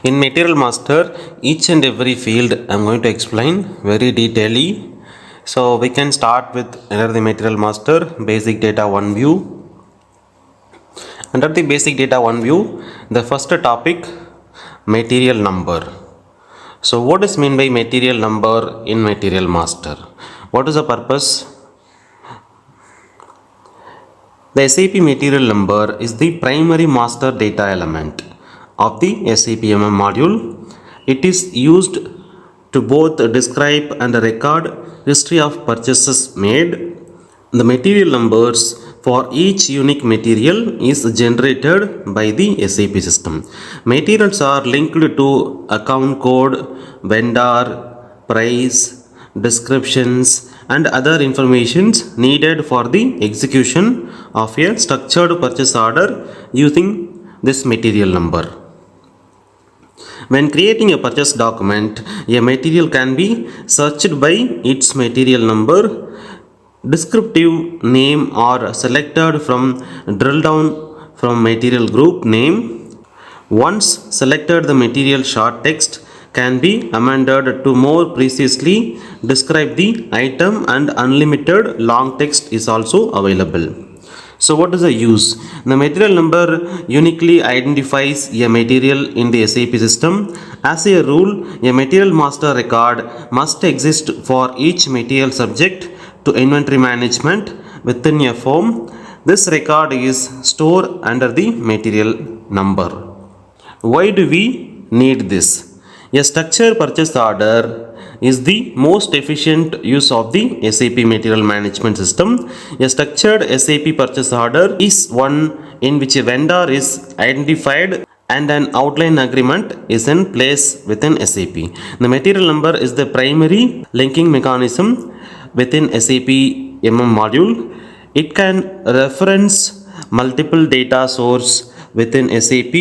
In Material Master, each and every field I am going to explain very detailedly. So we can start with under the Material Master basic data one view. Under the basic data one view, the first topic, material number. So what is meant by material number in Material Master? What is the purpose? The SAP material number is the primary master data element of the SAP MM module. It is used to both describe and record history of purchases made. The material numbers for each unique material is generated by the SAP system. Materials are linked to account code, vendor, price, descriptions and other informations needed for the execution of a structured purchase order using this material number. When creating a purchase document, a material can be searched by its material number, descriptive name or selected from drill down from material group name. Once selected, the material short text can be amended to more precisely describe the item and unlimited long text is also available. So what is the use? The material number uniquely identifies a material in the SAP system. As a rule, a material master record must exist for each material subject to inventory management within a firm. This record is stored under the material number. Why do we need this? A structured purchase order is the most efficient use of the SAP material management system. A structured SAP purchase order is one in which a vendor is identified and an outline agreement is in place within SAP. The material number is the primary linking mechanism within SAP MM module. It can reference multiple data sources within SAP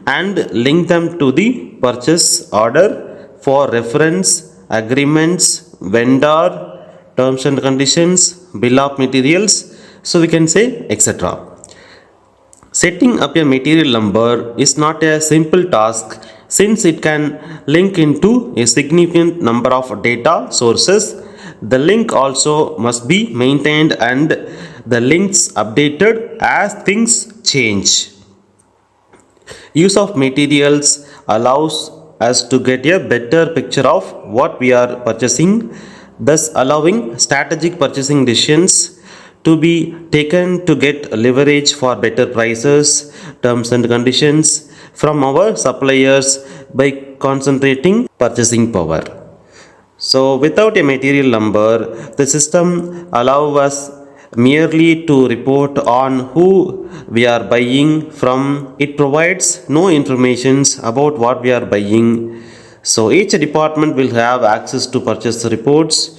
and link them to the purchase order for reference, agreements, vendor, terms and conditions, bill of materials, so we can say etc. Setting up a material number is not a simple task since it can link into a significant number of data sources. The link also must be maintained and the links updated as things change. Use of materials allows us to get a better picture of what we are purchasing, thus allowing strategic purchasing decisions to be taken to get leverage for better prices, terms and conditions from our suppliers by concentrating purchasing power. So without a material number, the system allows us merely to report on who we are buying from. It provides no information about what we are buying. So each department will have access to purchase reports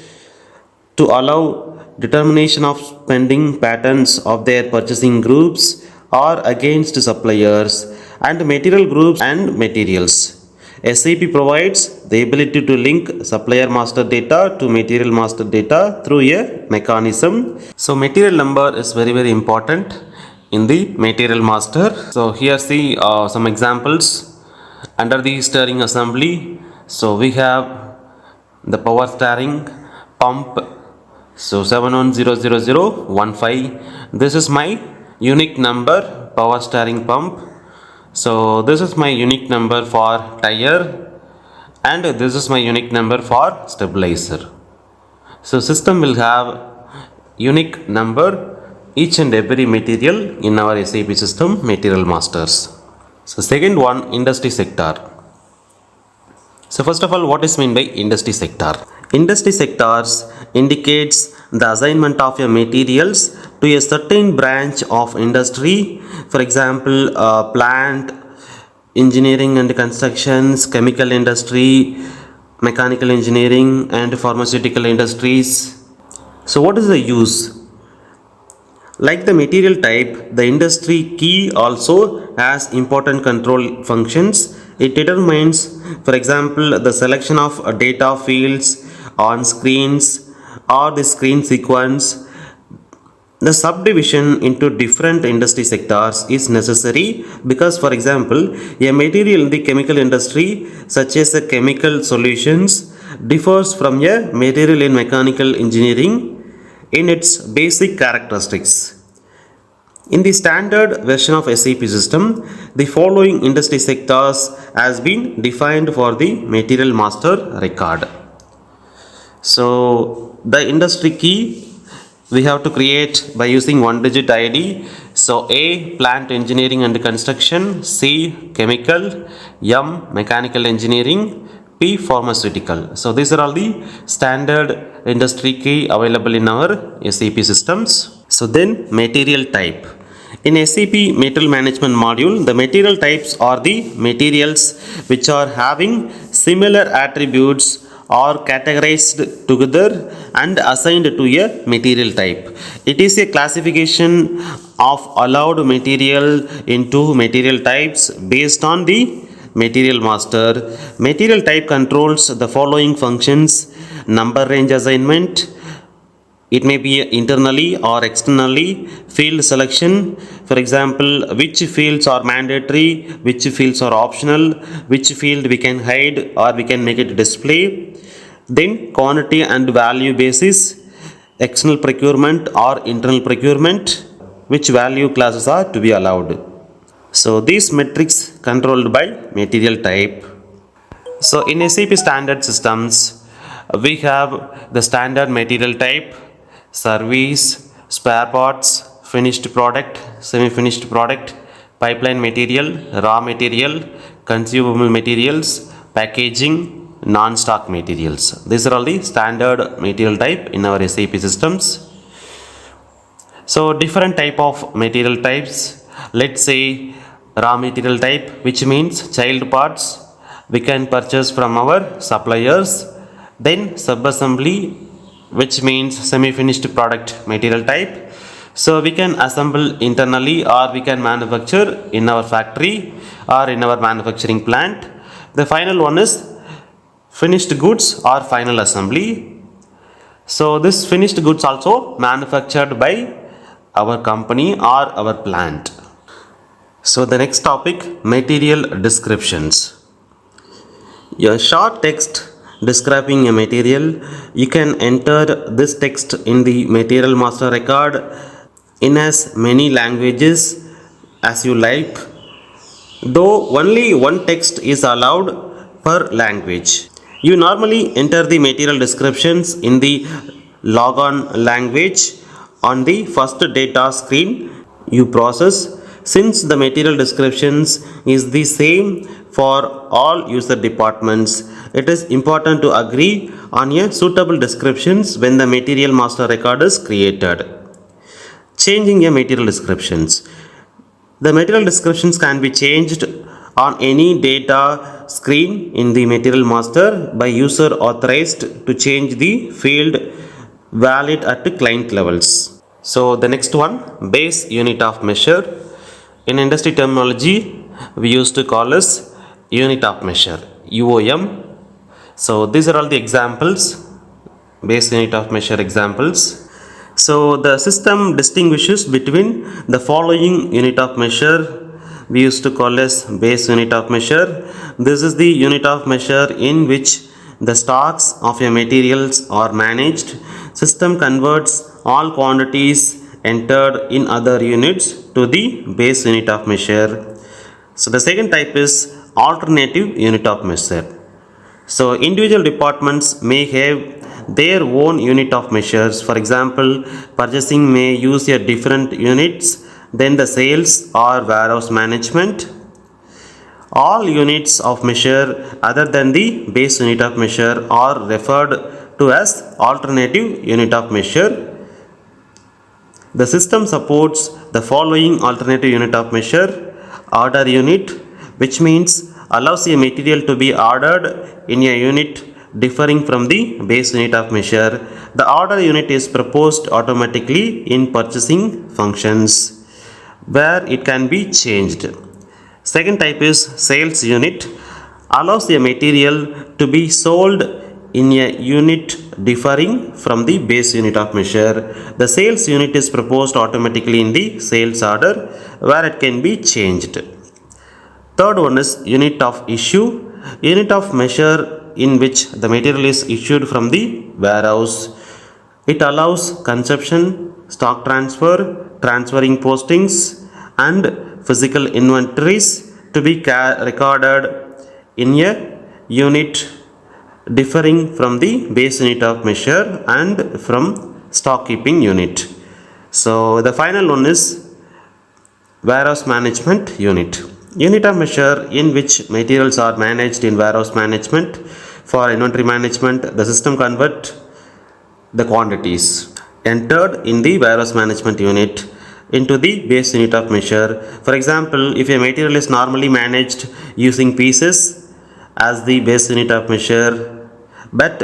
to allow determination of spending patterns of their purchasing groups or against suppliers and material groups and materials. SAP provides the ability to link supplier master data to material master data through a mechanism. So material number is very important in the material master. So here see some examples under the steering assembly. So we have the power steering pump. So 71000015. This is my unique number power steering pump. So this is my unique number for tire and this is my unique number for stabilizer. So system will have unique number each and every material in our SAP system material masters. So second one, industry sector. So first of all, what is meant by industry sector? Industry sectors indicates the assignment of your materials to a certain branch of industry. For example, plant, engineering and constructions, chemical industry, mechanical engineering and pharmaceutical industries. So what is the use? Like the material type, the industry key also has important control functions. It determines, for example, the selection of data fields on screens or the screen sequence, The subdivision into different industry sectors is necessary because, for example, a material in the chemical industry, such as a chemical solutions, differs from a material in mechanical engineering in its basic characteristics. In the standard version of SAP system, the following industry sectors has been defined for the material master record. So the industry key we have to create by using one digit ID. So A, plant engineering and construction, C, chemical, M, mechanical engineering, P, pharmaceutical. So these are all the standard industry key available in our SAP systems. So then material type. In SAP material management module, the material types are the materials which are having similar attributes are categorized together and assigned to a material type. It is a classification of allowed material into material types based on the material master. Material type controls the following functions: number range assignment, it may be internally or externally, field selection, for example, which fields are mandatory, which fields are optional, which field we can hide or we can make it display. Then quantity and value basis, external procurement or internal procurement, which value classes are to be allowed. So these metrics controlled by material type. So in SAP standard systems, we have the standard material type, service, spare parts, finished product, semi-finished product, pipeline material, raw material, consumable materials, packaging, non-stock materials. These are all the standard material type in our SAP systems. So different type of material types. Let's say raw material type, which means child parts we can purchase from our suppliers. Then subassembly, which means semi-finished product material type. So we can assemble internally or we can manufacture in our factory or in our manufacturing plant. The final one is finished goods or final assembly. So this finished goods also manufactured by our company or our plant. So the next topic, material descriptions. A short text describing a material, you can enter this text in the material master record in as many languages as you like, though only one text is allowed per language. You normally enter the material descriptions in the logon language on the first data screen you process. Since the material descriptions is the same for all user departments, it is important to agree on a suitable descriptions when the material master record is created. Changing a material descriptions. The material descriptions can be changed on any data screen in the material master by user authorized to change the field valid at client levels. So the next one, base unit of measure. In industry terminology, we used to call as unit of measure, UOM. So these are all the examples, base unit of measure examples. So the system distinguishes between the following unit of measure we used to call as base unit of measure. This is the unit of measure in which the stocks of your materials are managed. System converts all quantities entered in other units to the base unit of measure. So the second type is alternative unit of measure. So individual departments may have their own unit of measures. For example, purchasing may use a different units than the sales or warehouse management. All units of measure other than the base unit of measure are referred to as alternative unit of measure. The system supports the following alternative unit of measure. Order unit, which means allows a material to be ordered in a unit differing from the base unit of measure. The order unit is proposed automatically in purchasing functions where it can be changed. Second type is sales unit, allows a material to be sold in a unit differing from the base unit of measure. The sales unit is proposed automatically in the sales order where it can be changed. Third one is unit of issue, unit of measure in which the material is issued from the warehouse. It allows consumption, stock transfer, transferring postings, and physical inventories to be recorded in a unit differing from the base unit of measure and from stock keeping unit. So the final one is warehouse management unit. Unit of measure in which materials are managed in warehouse management. For inventory management, the system convert the quantities entered in the warehouse management unit into the base unit of measure. For example, if a material is normally managed using pieces as the base unit of measure, but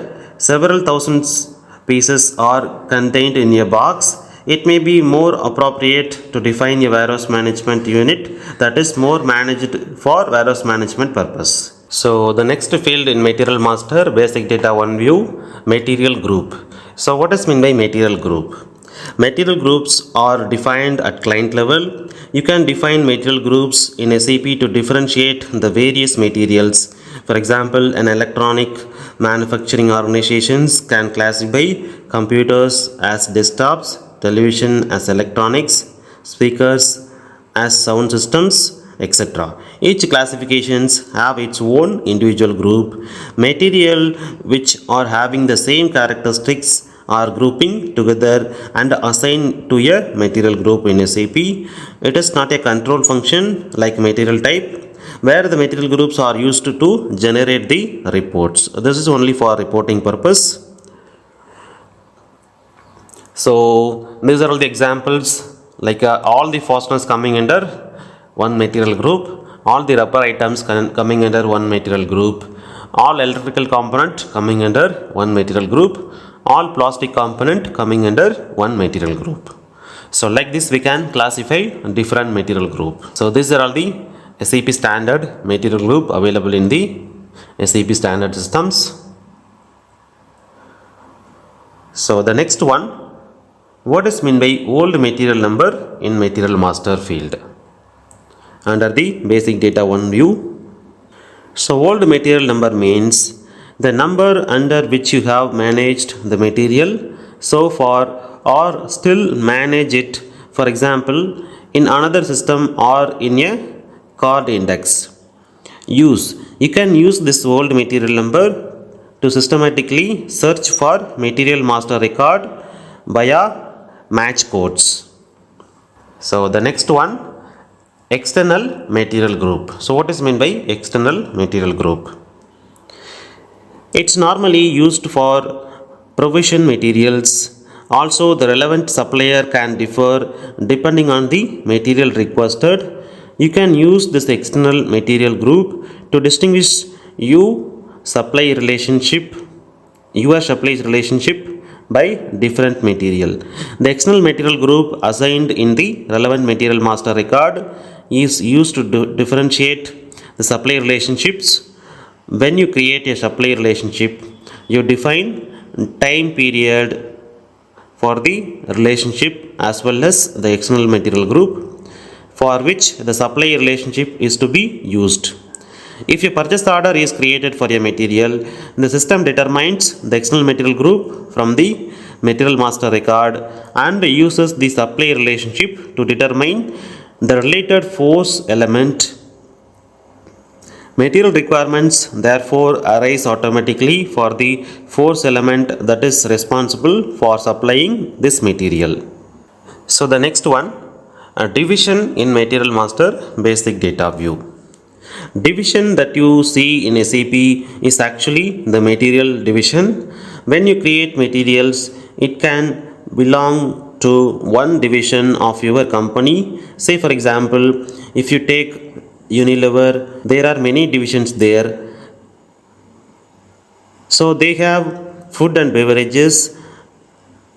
several thousands pieces are contained in a box, it may be more appropriate to define a warehouse management unit that is more managed for warehouse management purpose. So the next field in material master basic data one view, material group. So what is meant by material group? Material groups are defined at client level. You can define material groups in SAP to differentiate the various materials. For example, an electronic manufacturing organizations can classify computers as desktops, television as electronics, speakers as sound systems, etc. Each classifications have its own individual group. Material which are having the same characteristics are grouping together and assigned to a material group in SAP. It is not a control function like material type, where the material groups are used to generate the reports. This is only for reporting purpose. So these are all the examples, like all the fasteners coming under one material group, all the rubber items coming under one material group, all electrical component coming under one material group, all plastic component coming under one material group. So like this we can classify different material group. So these are all the SAP standard material group available in the SAP standard systems. So the next one, what is meant by old material number in material master field under the basic data one view. So old material number means the number under which you have managed the material so far or still manage it, for example in another system or in a card index. You can use this old material number to systematically search for material master record via match codes. So the next one, external material group. So what is meant by external material group? It's normally used for provision materials. Also the relevant supplier can differ depending on the material requested. You can use this external material group to distinguish your supply relationship by different material. The external material group assigned in the relevant material master record is used to differentiate the supply relationships. When you create a supply relationship, you define time period for the relationship as well as the external material group for which the supply relationship is to be used. If a purchase order is created for a material, the system determines the external material group from the material master record and uses the supply relationship to determine the related force element. Material requirements therefore arise automatically for the force element that is responsible for supplying this material. So the next one, a division in material master basic data view. Division that you see in SAP is actually the material division. When you create materials, it can belong to one division of your company. Say for example, if you take Unilever, there are many divisions there. So they have food and beverages,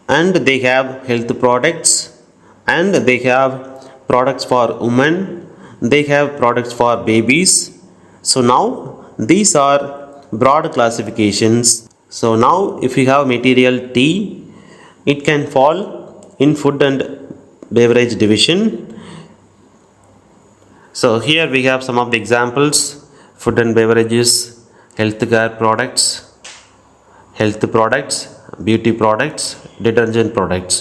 and they have health products, and they have products for women, they have products for babies. So now these are broad classifications. So now if you have material T, it can fall in food and beverage division. So here we have some of the examples: food and beverages, healthcare products, health products, beauty products, detergent products.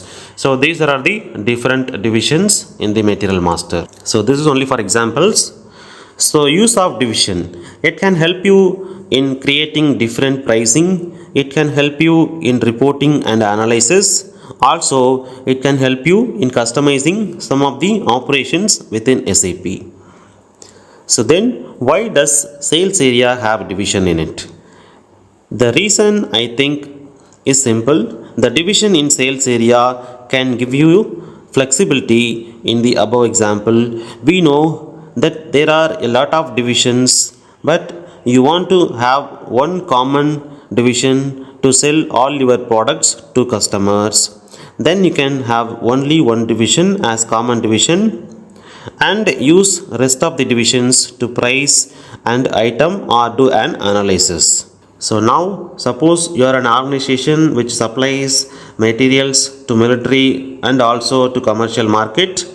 So these are the different divisions in the material master. So this is only for examples. So use of division, it can help you in creating different pricing, it can help you in reporting and analysis, also it can help you in customizing some of the operations within SAP. So then why does sales area have division in it? The reason I think is simple. The division in sales area can give you flexibility. In the above example, we know that there are a lot of divisions, but you want to have one common division to sell all your products to customers. Then you can have only one division as common division and use rest of the divisions to price and item or do an analysis. So now suppose you are an organization which supplies materials to military and also to commercial market.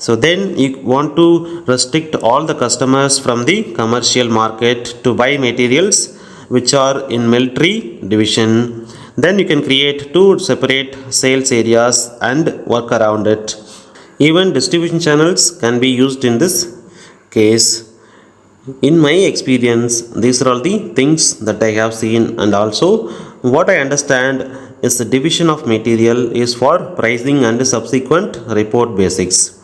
So then you want to restrict all the customers from the commercial market to buy materials which are in military division. Then you can create two separate sales areas and work around it. Even distribution channels can be used in this case. In my experience, these are all the things that I have seen, and also what I understand is the division of material is for pricing and subsequent report basics.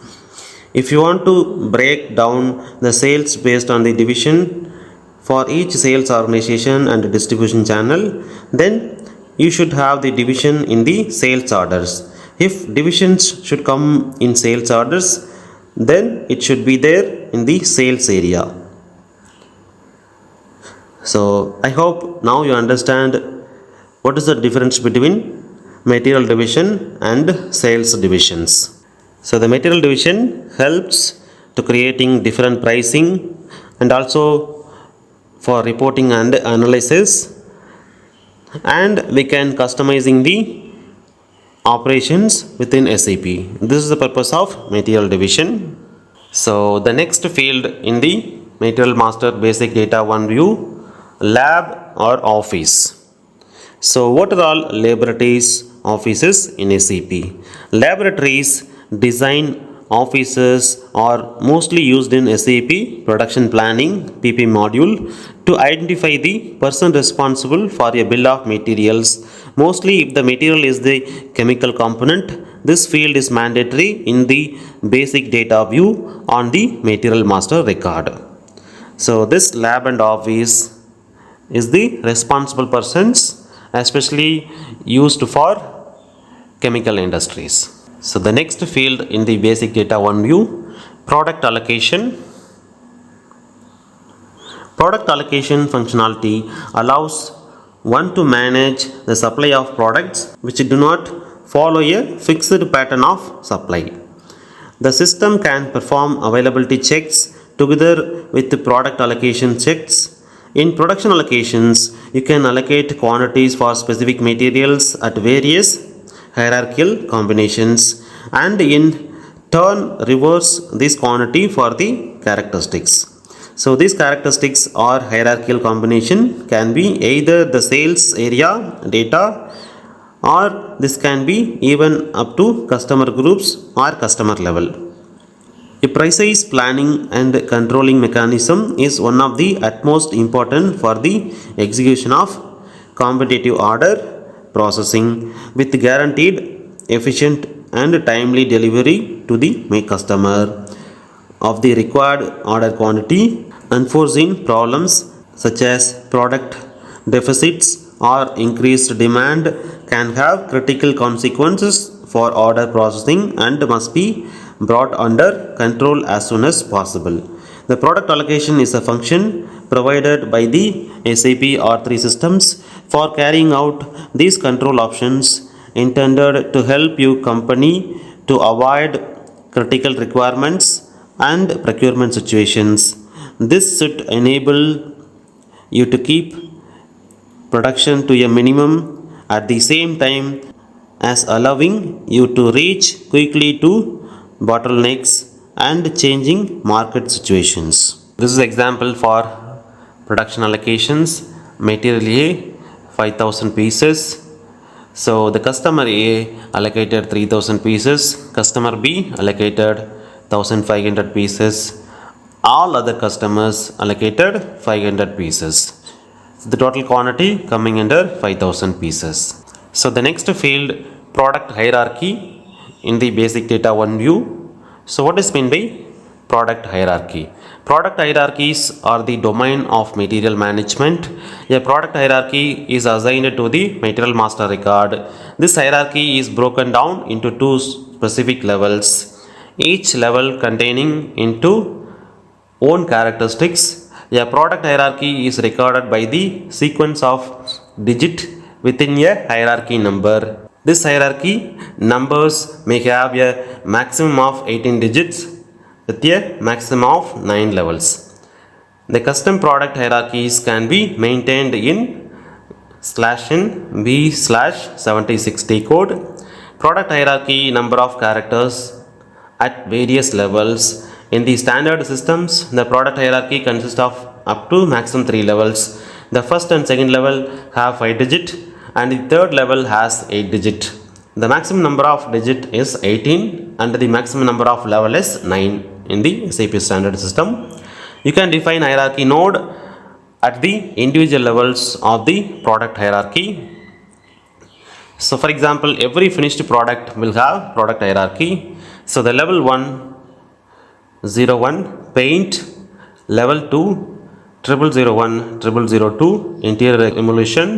If you want to break down the sales based on the division for each sales organization and distribution channel, then you should have the division in the sales orders. If divisions should come in sales orders, then it should be there in the sales area. So I hope now you understand what is the difference between material division and sales divisions. So the material division helps to creating different pricing and also for reporting and analysis, and we can customizing the operations within SAP. This is the purpose of material division. So the next field in the material master basic data one view, lab or office. So what are all laboratories, offices in SAP? Laboratories, design offices are mostly used in SAP production planning PP module to identify the person responsible for a bill of materials. Mostly if the material is the chemical component, this field is mandatory in the basic data view on the material master record. So this lab and office is the responsible persons, especially used for chemical industries. So the next field in the basic data one view, product allocation. Product allocation functionality allows one to manage the supply of products which do not follow a fixed pattern of supply. The system can perform availability checks together with the product allocation checks. In production allocations, you can allocate quantities for specific materials at various hierarchical combinations and in turn reverse this quantity for the characteristics. So these characteristics or hierarchical combination can be either the sales area data, or this can be even up to customer groups or customer level. A precise planning and controlling mechanism is one of the utmost important for the execution of competitive order processing with guaranteed efficient and timely delivery to the customer of the required order quantity. Unforeseen problems such as product deficits or increased demand can have critical consequences for order processing and must be brought under control as soon as possible. The product allocation is a function provided by the SAP R3 systems for carrying out these control options intended to help your company to avoid critical requirements and procurement situations. This should enable you to keep production to a minimum at the same time as allowing you to reach quickly to bottlenecks and changing market situations. This is example for production allocations. Material A 5000 pieces. So the customer A allocated 3000 pieces, customer B allocated 1500 pieces, all other customers allocated 500 pieces. So the total quantity coming under 5000 pieces. So the next field, product hierarchy in the basic data 1 view. So what is meant by product hierarchy? Product hierarchies are the domain of material management. A product hierarchy is assigned to the material master record. This hierarchy is broken down into two specific levels, each level containing into own characteristics. A product hierarchy is recorded by the sequence of digit within a hierarchy number. This hierarchy numbers may have a maximum of 18 digits with a maximum of 9 levels. The custom product hierarchies can be maintained in /n B/76T code. Product hierarchy number of characters at various levels. In the standard systems, the product hierarchy consists of up to maximum 3 levels. The first and second level have 5 digit and the third level has 8 digit. The maximum number of digit is 18 and the maximum number of level is 9 in the SAP standard system. You can define hierarchy node at the individual levels of the product hierarchy. So for example, every finished product will have product hierarchy. So the level 1, 01 paint, level 2 0001, 0002 interior emulsion,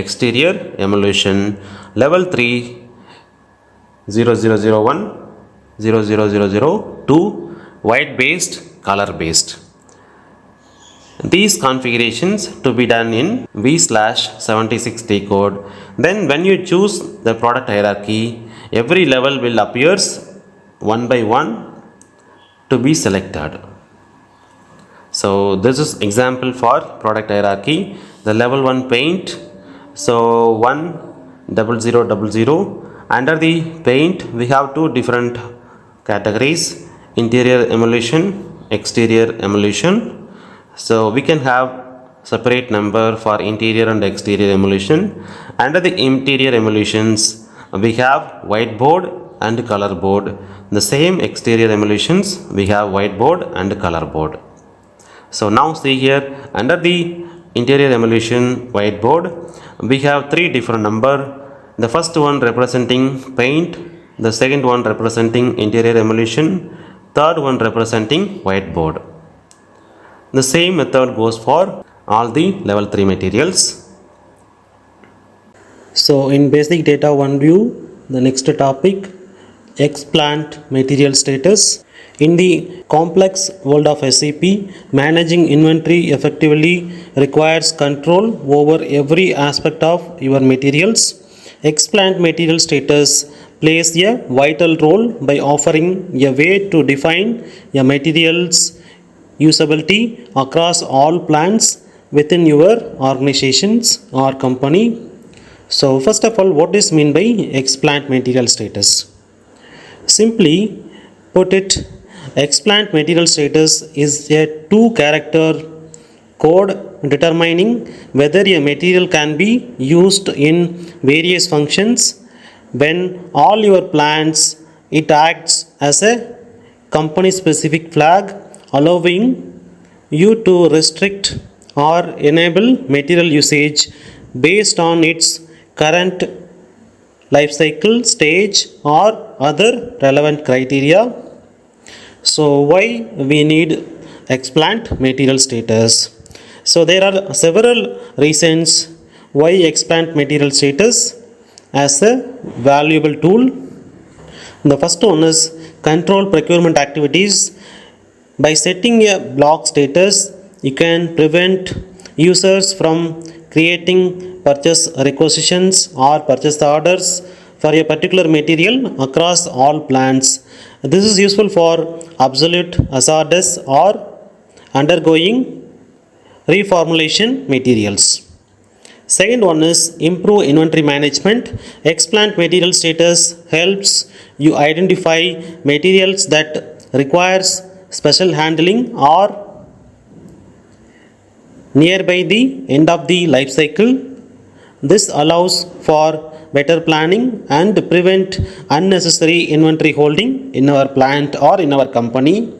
exterior emulsion, level 3 0001, 00002 white based, color based. These configurations to be done in V/76T code. Then when you choose the product hierarchy, every level will appears one by one to be selected. So this is example for product hierarchy. The level 1 paint, so 10000. Under the paint we have two different categories, interior emulsion, exterior emulsion. So we can have separate number for interior and exterior emulsion. Under the interior emulations we have whiteboard and color board. The same exterior emulations we have whiteboard and color board. So now see here, under the interior emulsion whiteboard we have three different number. The first one representing paint, the second one representing interior emulsion, third one representing whiteboard. The same method goes for all the level 3 materials. So in basic data 1 view, the next topic, explant material status. In the complex world of SAP, managing inventory effectively requires control over every aspect of your materials. Explant material status plays a vital role by offering a way to define a material's usability across all plants within your organizations or company. So first of all, what is meant by explant material status? Simply put it, explant material status is a two-character code determining whether a material can be used in various functions. When all your plants, it acts as a company specific flag, allowing you to restrict or enable material usage based on its current life cycle stage or other relevant criteria. So why we need explant material status? So there are several reasons why explant material status as a valuable tool. The first one is control procurement activities. By setting a block status, you can prevent users from creating purchase requisitions or purchase orders for a particular material across all plants. This is useful for obsolete, hazardous or undergoing reformulation materials. Second one is improve inventory management. Explained material status helps you identify materials that requires special handling or nearby the end of the life cycle. This allows for better planning and prevent unnecessary inventory holding in our plant or in our company.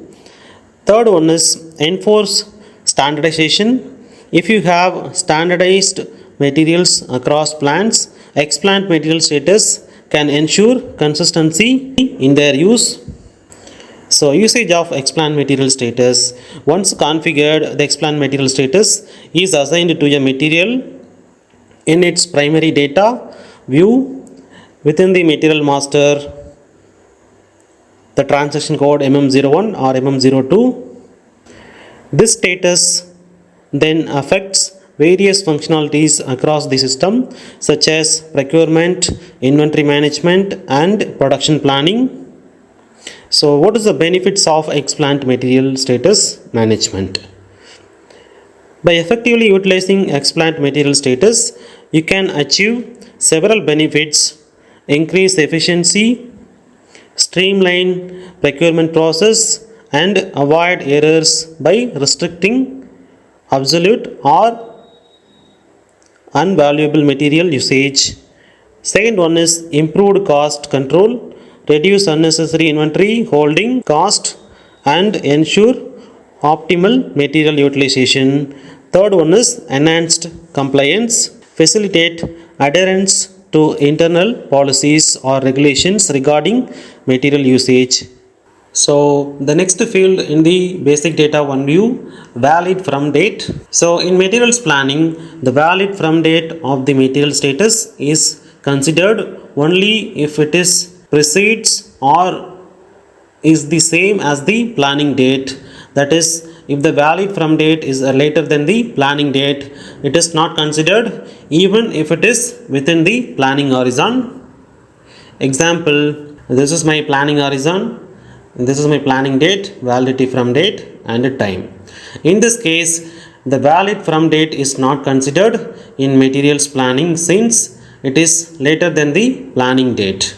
Third one is enforce standardization. If you have standardized materials across plants, explained material status can ensure consistency in their use. So usage of explained material status. Once configured, the explained material status is assigned to a material in its primary data view within the material master, the transaction code MM01 or MM02. This status then affects various functionalities across the system such as procurement, inventory management and production planning. So what is the benefits of explained material status management? By effectively utilizing explained material status, you can achieve several benefits: increase efficiency, streamline procurement process and avoid errors by restricting obsolete or unvaluable material usage. Second one is improved cost control, reduce unnecessary inventory holding cost and ensure optimal material utilization. Third one is enhanced compliance, facilitate adherence to internal policies or regulations regarding material usage. So the next field in the basic data one view, valid from date. So in materials planning, the valid from date of the material status is considered only if it is precedes or is the same as the planning date. That is, if the valid from date is later than the planning date, it is not considered even if it is within the planning horizon. Example, this is my planning horizon, this is my planning date, validity from date and time. In this case, the valid from date is not considered in materials planning since it is later than the planning date.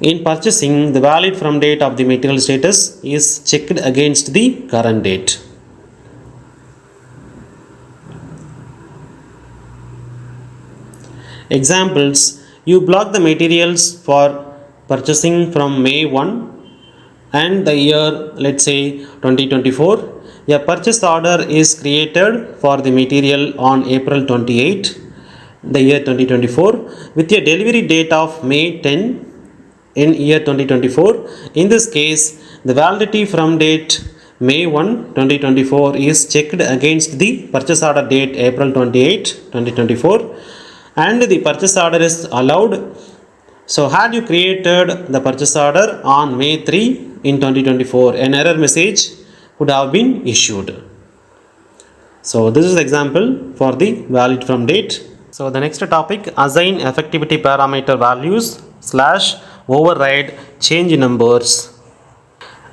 In purchasing, the valid from date of the material status is checked against the current date. Examples, you block the materials for purchasing from May 1 and the year, let's say 2024. A purchase order is created for the material on April 28, the year 2024, with a delivery date of May 10 in year 2024. In this case, the validity from date May 1, 2024 is checked against the purchase order date April 28, 2024 and the purchase order is allowed. So had you created the purchase order on May 3 in 2024, an error message would have been issued. So this is example for the valid from date. So the next topic, assign effectivity parameter values / override change numbers.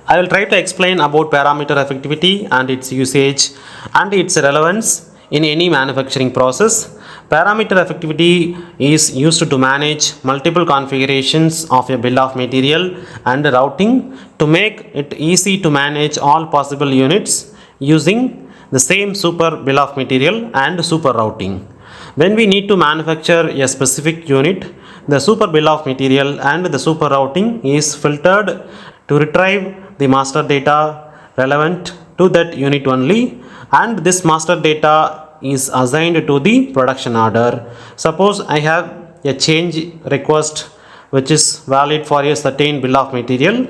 I will try to explain about parameter effectivity and its usage and its relevance in any manufacturing process. Parameter effectivity is used to manage multiple configurations of a bill of material and routing to make it easy to manage all possible units using the same super bill of material and super routing. When we need to manufacture a specific unit, the super bill of material and the super routing is filtered to retrieve the master data relevant to that unit only, and this master data is assigned to the production order. Suppose I have a change request which is valid for a certain bill of material.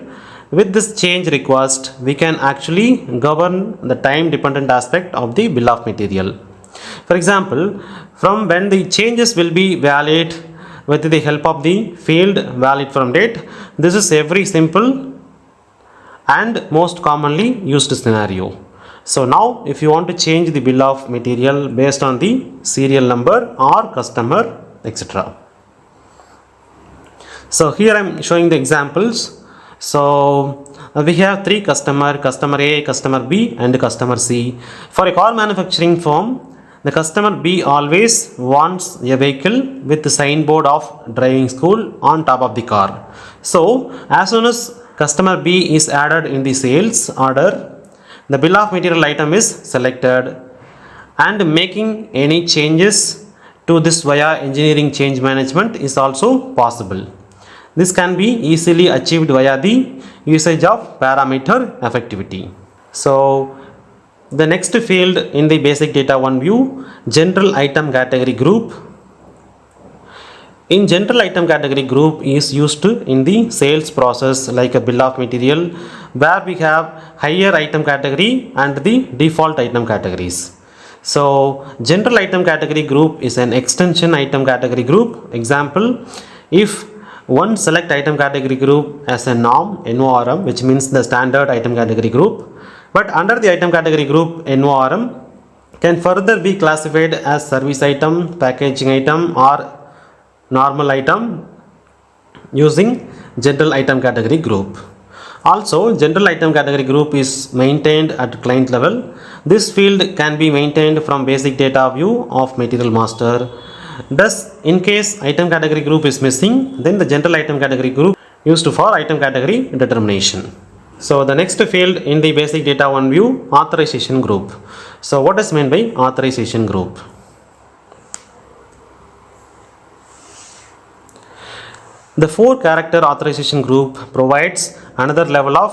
With this change request, we can actually govern the time dependent aspect of the bill of material. For example, from when the changes will be valid with the help of the field valid from date. This is every simple and most commonly used scenario. So now if you want to change the bill of material based on the serial number or customer, etc. So here I am showing the examples. So we have three customer A, customer B and customer C. For a car manufacturing firm, The customer B always wants a vehicle with the signboard of driving school on top of the car. So as soon as customer B is added in the sales order, the bill of material item is selected, and making any changes to this via engineering change management is also possible. This can be easily achieved via the usage of parameter effectivity. So the next field in the basic data 1 view, general item category group. In general item category group is used in the sales process like a bill of material, where we have higher item category and the default item categories. So general item category group is an extension item category group. Example, if one select item category group as a NORM, which means the standard item category group, but under the item category group NORM can further be classified as service item, packaging item or normal item using general item category group. Also, general item category group is maintained at client level. This field can be maintained from basic data view of material master. Thus, in case item category group is missing, then the general item category group used for item category determination. So the next field in the basic data 1 view, authorization group. So what is meant by authorization group? The 4-character authorization group provides another level of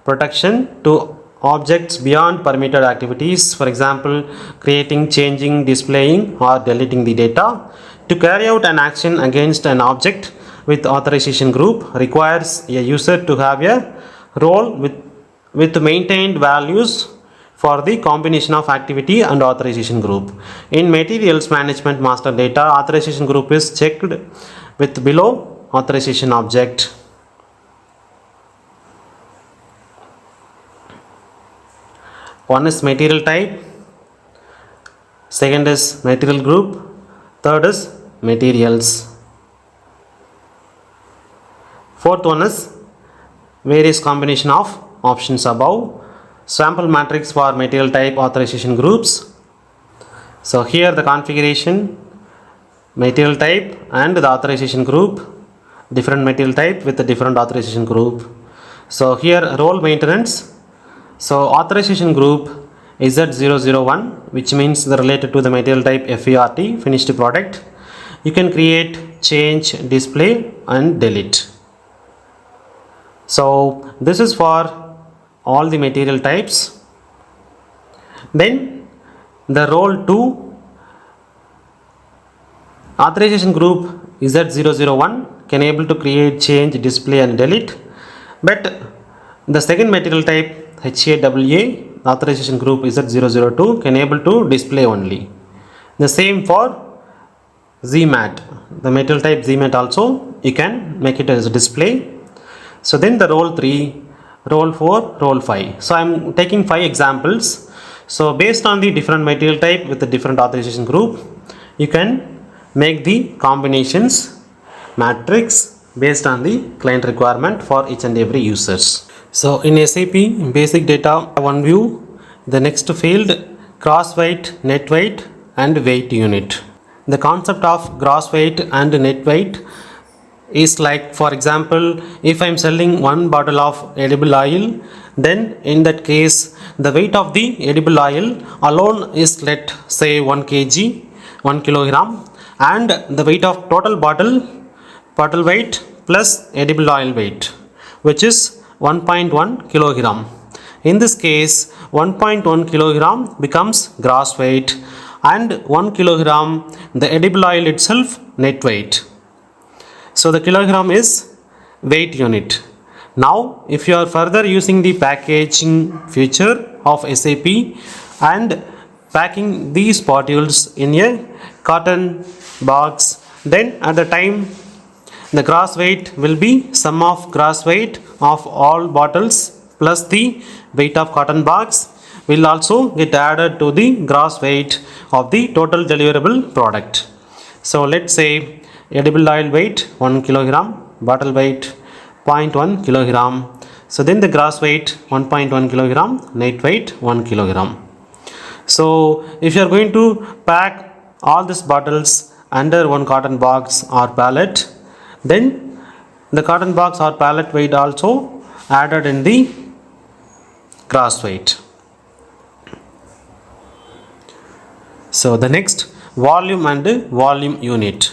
protection to objects beyond permitted activities. For example, creating, changing, displaying or deleting the data. To carry out an action against an object with authorization group requires a user to have a role with maintained values for the combination of activity and authorization group. In materials management master data, authorization group is checked with below authorization object. One is material type, second is material group, third is materials, fourth one is various combination of options above. Sample matrix for material type authorization groups. So here the configuration, material type and the authorization group, different material type with a different authorization group. So here role maintenance. So authorization group is at 001, which means the related to the material type FERT, finished product. You can create, change, display and delete. So this is for all the material types. Then the role 2 authorization group is at 001, can able to create, change, display and delete. But the second material type HAWA authorization group is at 002, can able to display only. The same for ZMAT, the material type ZMAT also you can make it as a display. So then the role 3, role 4, role 5. So I am taking 5 examples. So based on the different material type with the different authorization group, you can make the combinations matrix based on the client requirement for each and every users. So in SAP basic data 1 view, the next field, gross weight, net weight and weight unit. The concept of gross weight and net weight is like, for example, if I am selling one bottle of edible oil, then in that case the weight of the edible oil alone is, let say, 1 kg, 1 kilogram, and the weight of total bottle weight plus edible oil weight, which is 1.1 kilogram. In this case 1.1 kilogram becomes gross weight and 1 kilogram the edible oil itself net weight. So the kilogram is weight unit. Now if you are further using the packaging feature of SAP and packing these bottles in a cotton box, then at the time the gross weight will be sum of gross weight of all bottles plus the weight of cotton box will also get added to the gross weight of the total deliverable product. So let's say edible oil weight 1 kilogram, bottle weight 0.1 kilogram. So then the gross weight 1.1 kilogram, net weight 1 kilogram. So if you are going to pack all these bottles under one cotton box or pallet, then the cotton box or pallet weight also added in the gross weight. So the next, volume and volume unit.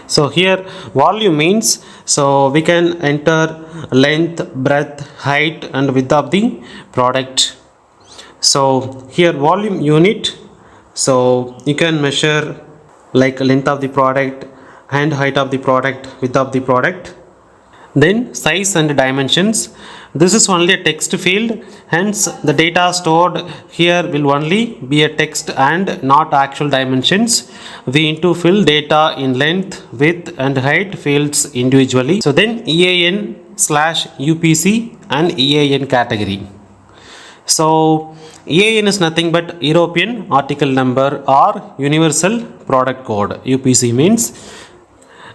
So here volume means, so we can enter length, breadth, height and width of the product. So here volume unit, so you can measure like length of the product and height of the product, width of the product. Then size and dimensions, this is only a text field, hence the data stored here will only be a text and not actual dimensions. We need to fill data in length, width and height fields individually. So then EAN/UPC and EAN category. So EAN is nothing but European Article Number or Universal Product Code. UPC means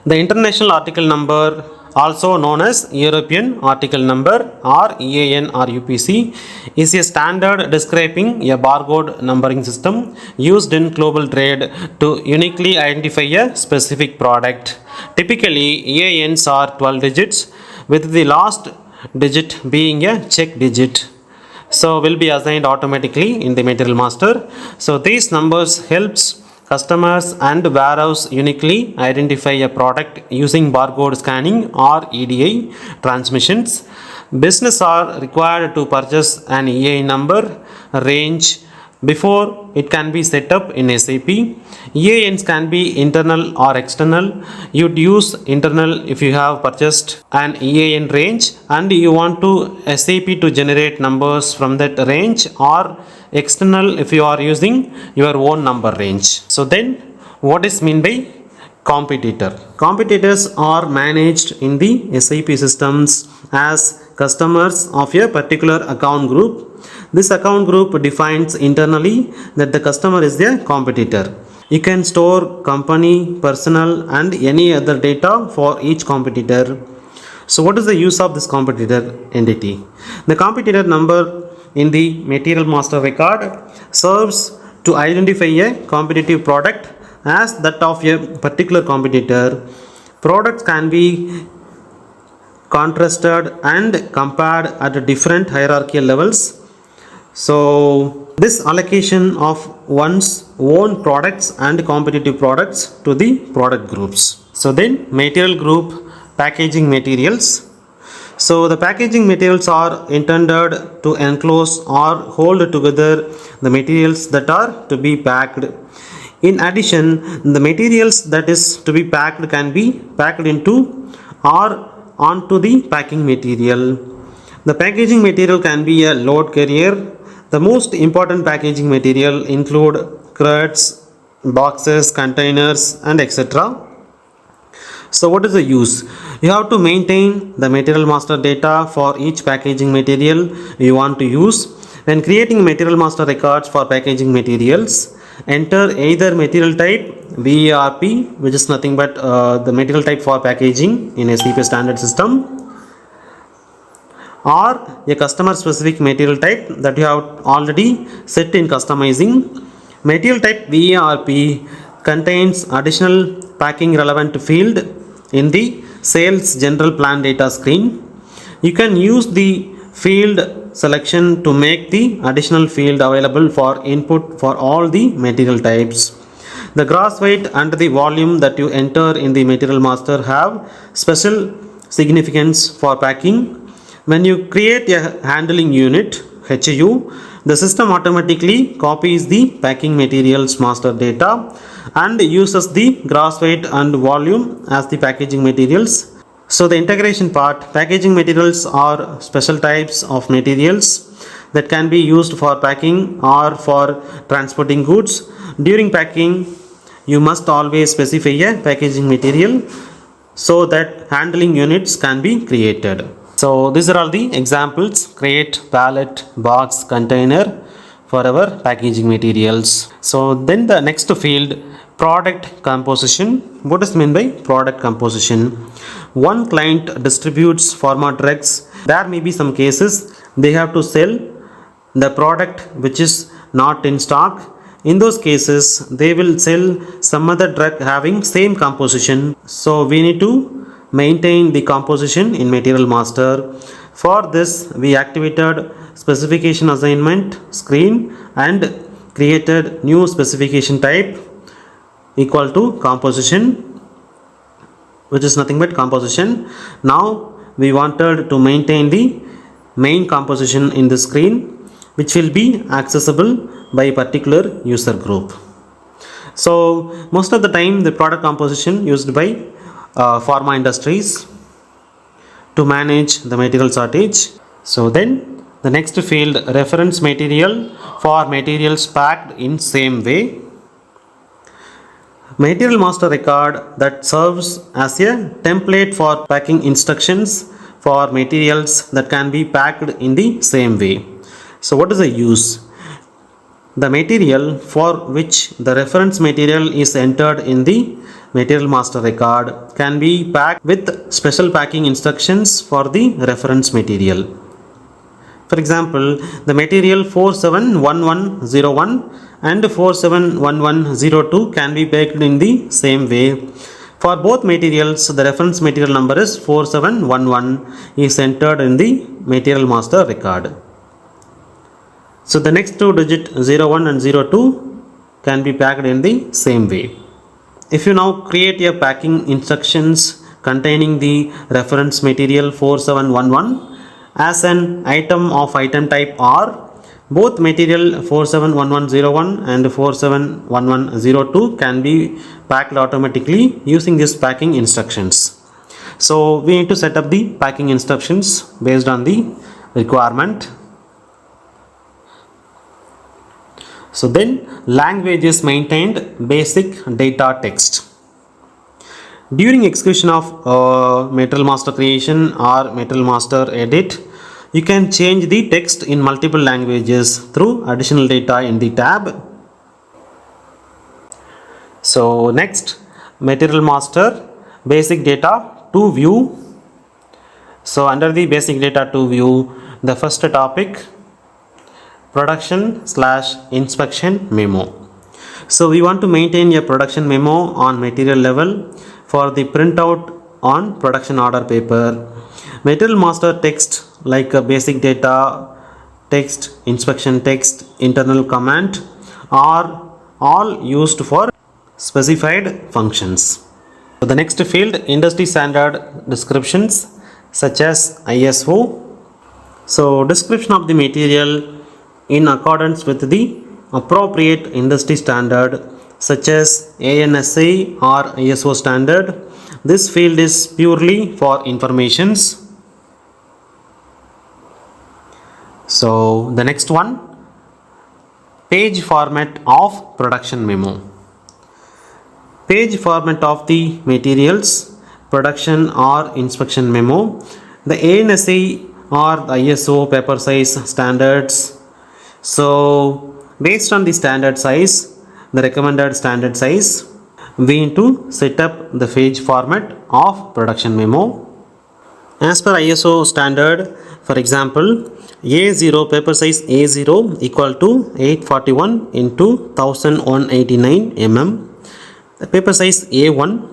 the International Article Number, also known as European Article Number or EAN or UPC, is a standard describing a barcode numbering system used in global trade to uniquely identify a specific product. Typically, EANs are 12 digits, with the last digit being a check digit. So will be assigned automatically in the material master. So these numbers helps customers and warehouse uniquely identify a product using barcode scanning or EDI transmissions. Business are required to purchase an EAN number range before it can be set up in SAP. EANs can be internal or external. You'd use internal if you have purchased an EAN range and you want to SAP to generate numbers from that range, or external if you are using your own number range. So then what is mean by competitor? Competitors are managed in the SAP systems as customers of a particular account group. This account group defines internally that the customer is a competitor. You can store company, personal and any other data for each competitor. So what is the use of this competitor entity? The competitor number in the material master record serves to identify a competitive product as that of a particular competitor. Products can be contrasted and compared at different hierarchical levels. So this allocation of one's own products and competitive products to the product groups. So then material group, packaging materials. So the packaging materials are intended to enclose or hold together the materials that are to be packed. In addition, the materials that is to be packed can be packed into or onto the packing material. The packaging material can be a load carrier. The most important packaging material include crates, boxes, containers and etc. So what is the use? You have to maintain the material master data for each packaging material you want to use. When creating material master records for packaging materials, enter either material type VARP, which is nothing but the material type for packaging in a SAP standard system, or a customer specific material type that you have already set in customizing. Material type VARP contains additional packing relevant field in the sales general plan data screen. You can use the field selection to make the additional field available for input for all the material types. The gross weight and the volume that you enter in the material master have special significance for packing. When you create a handling unit HU, the system automatically copies the packing materials master data and uses the gross weight and volume as the packaging materials. So the integration part, packaging materials are special types of materials that can be used for packing or for transporting goods. During packing, you must always specify a packaging material so that handling units can be created. So these are all the examples: crate, pallet, box, container for our packaging materials. So then the next field, product composition. What is meant by product composition? One client distributes pharma drugs. There may be some cases they have to sell the product which is not in stock, in those cases they will sell some other drug having same composition. So we need to maintain the composition in material master. For this we activated specification assignment screen and created new specification type equal to composition, which is nothing but composition. Now we wanted to maintain the main composition in the screen, which will be accessible by a particular user group. So most of the time the product composition used by pharma industries to manage the material shortage. So then the next field, reference material for materials packed in same way. Material master record that serves as a template for packing instructions for materials that can be packed in the same way. So what is the use? The material for which the reference material is entered in the material master record can be packed with special packing instructions for the reference material. For example, the material 471101 and 471102 can be packed in the same way. For both materials, the reference material number is 4711 is entered in the material master record. So the next two digit 01 and 02 can be packed in the same way. If you now create a packing instructions containing the reference material 4711 as an item of item type R, both material 471101 and 471102 can be packed automatically using these packing instructions. So we need to set up the packing instructions based on the requirement. So then language is maintained basic data text. During execution of material master creation or material master edit, you can change the text in multiple languages through additional data in the tab. So next, material master basic data to view. So under the basic data to view, the first topic, production/inspection memo. So we want to maintain a production memo on material level for the printout on production order paper. Material master text like basic data text, inspection text, internal comment are all used for specified functions. So the next field, industry standard descriptions such as ISO. So description of the material in accordance with the appropriate industry standard such as ANSI or ISO standard. This field is purely for informations. So the next one, page format of production memo. Page format of the materials production or inspection memo. The ANSI or the ISO paper size standards. So based on the standard size, the recommended standard size, we need to set up the page format of production memo. As per ISO standard, for example, A0 paper size A0 equal to 841 into 1189 mm. The paper size A1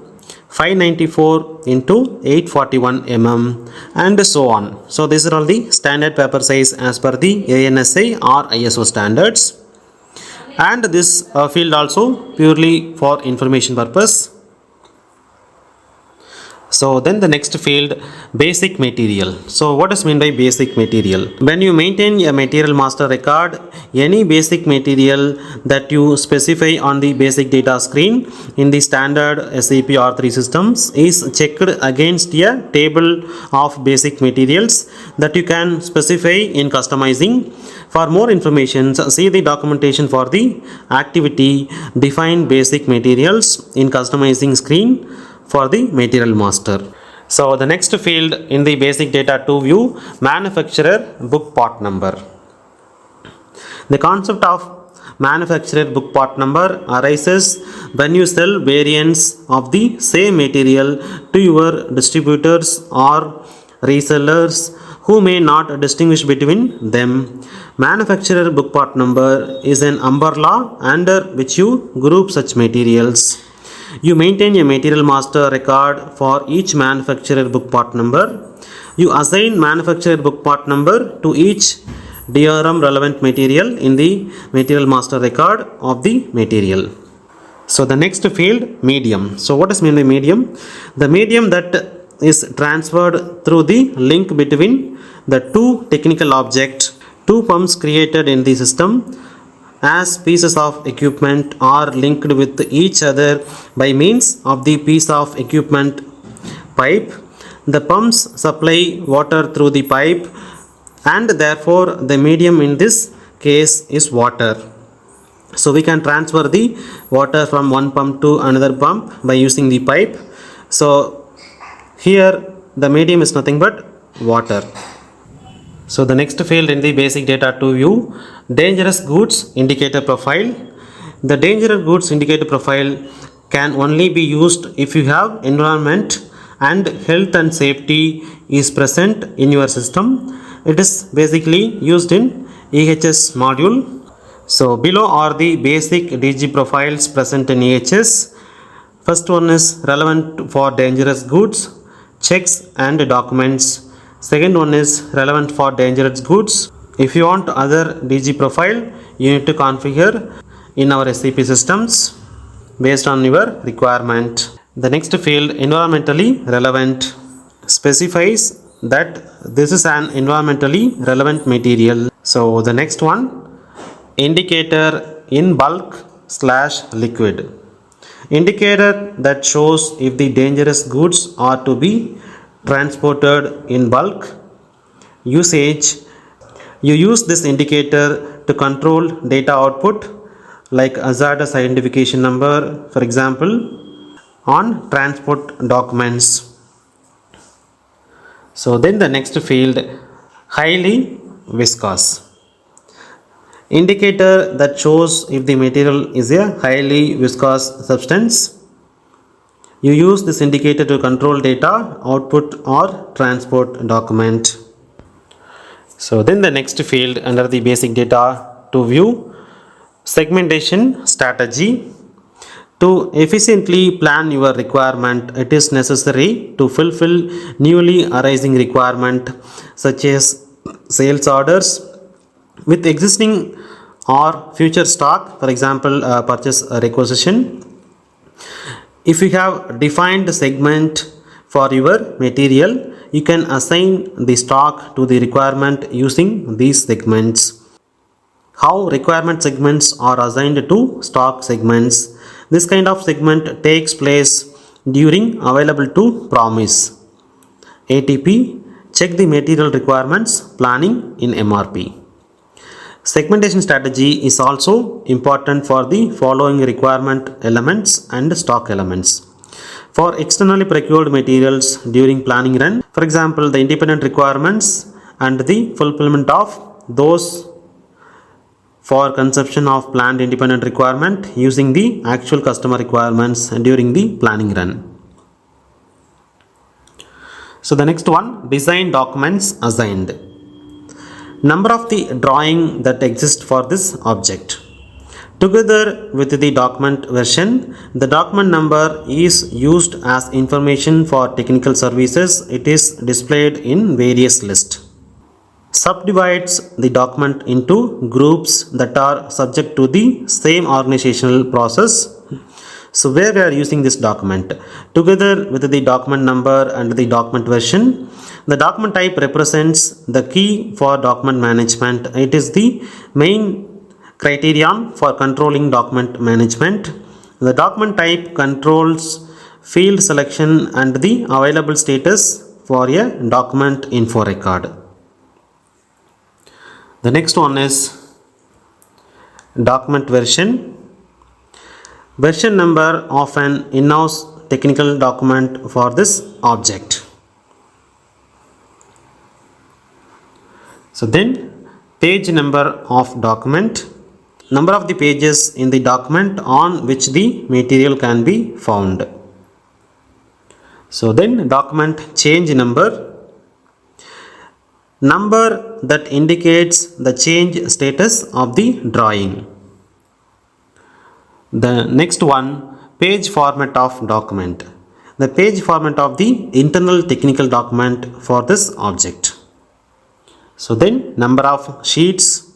594 into 841 mm and so on. So these are all the standard paper size as per the ANSI or ISO standards, and this field also purely for information purpose. So then the next field, basic material. So what is meant by basic material? When you maintain a material master record, any basic material that you specify on the basic data screen in the standard SAP R3 systems is checked against a table of basic materials that you can specify in customizing. For more information, see the documentation for the activity define basic materials in customizing screen for the material master. So the next field in the basic data to view, manufacturer book part number. The concept of manufacturer book part number arises when you sell variants of the same material to your distributors or resellers who may not distinguish between them. Manufacturer book part number is an umbrella under which you group such materials. You maintain a material master record for each manufacturer book part number. You assign manufacturer book part number to each DRM relevant material in the material master record of the material. So the next field, medium. So what is meant by medium? The medium that is transferred through the link between the two technical objects, two pumps created in the system as pieces of equipment are linked with each other by means of the piece of equipment pipe. The pumps supply water through the pipe and therefore the medium in this case is water. So we can transfer the water from one pump to another pump by using the pipe. So here the medium is nothing but water. So the next field in the basic data to view, dangerous goods indicator profile. The dangerous goods indicator profile can only be used if you have environment and health and safety is present in your system. It is basically used in EHS module. So below are the basic DG profiles present in EHS. First one is relevant for dangerous goods, checks and documents. Second one is relevant for dangerous goods. If you want other DG profile, you need to configure in our SAP systems based on your requirement. The next field, environmentally relevant, specifies that this is an environmentally relevant material. So the next one, indicator in bulk / liquid. Indicator that shows if the dangerous goods are to be transported in bulk. Usage, you use this indicator to control data output like hazardous identification number, for example, on transport documents. So then the next field, highly viscous. Indicator that shows if the material is a highly viscous substance. You use this indicator to control data output or transport document. So then the next field under the basic data to view, segmentation strategy. To efficiently plan your requirement, it is necessary to fulfill newly arising requirement such as sales orders with existing or future stock, for example, purchase requisition. If you have defined segment for your material, you can assign the stock to the requirement using these segments. How requirement segments are assigned to stock segments. This kind of segment takes place during available to promise. ATP, check the material requirements planning in MRP. Segmentation strategy is also important for the following requirement elements and stock elements. For externally procured materials during planning run, for example, the independent requirements and the fulfillment of those for consumption of planned independent requirement using the actual customer requirements during the planning run. So the next one, design documents assigned. Number of the drawing that exist for this object. Together with the document version, the document number is used as information for technical services. It is displayed in various lists. Subdivides the document into groups that are subject to the same organizational process. So where we are using this document, together with the document number and the document version, the document type represents the key for document management. It is the main criterion for controlling document management. The document type controls field selection and the available status for a document info record. The next one is document version. Version number of an in-house technical document for this object. So then page number of document, number of the pages in the document on which the material can be found. So then document change number. number that indicates the change status of the drawing. The next one, page format of document. The page format of the internal technical document for this object. So then number of sheets,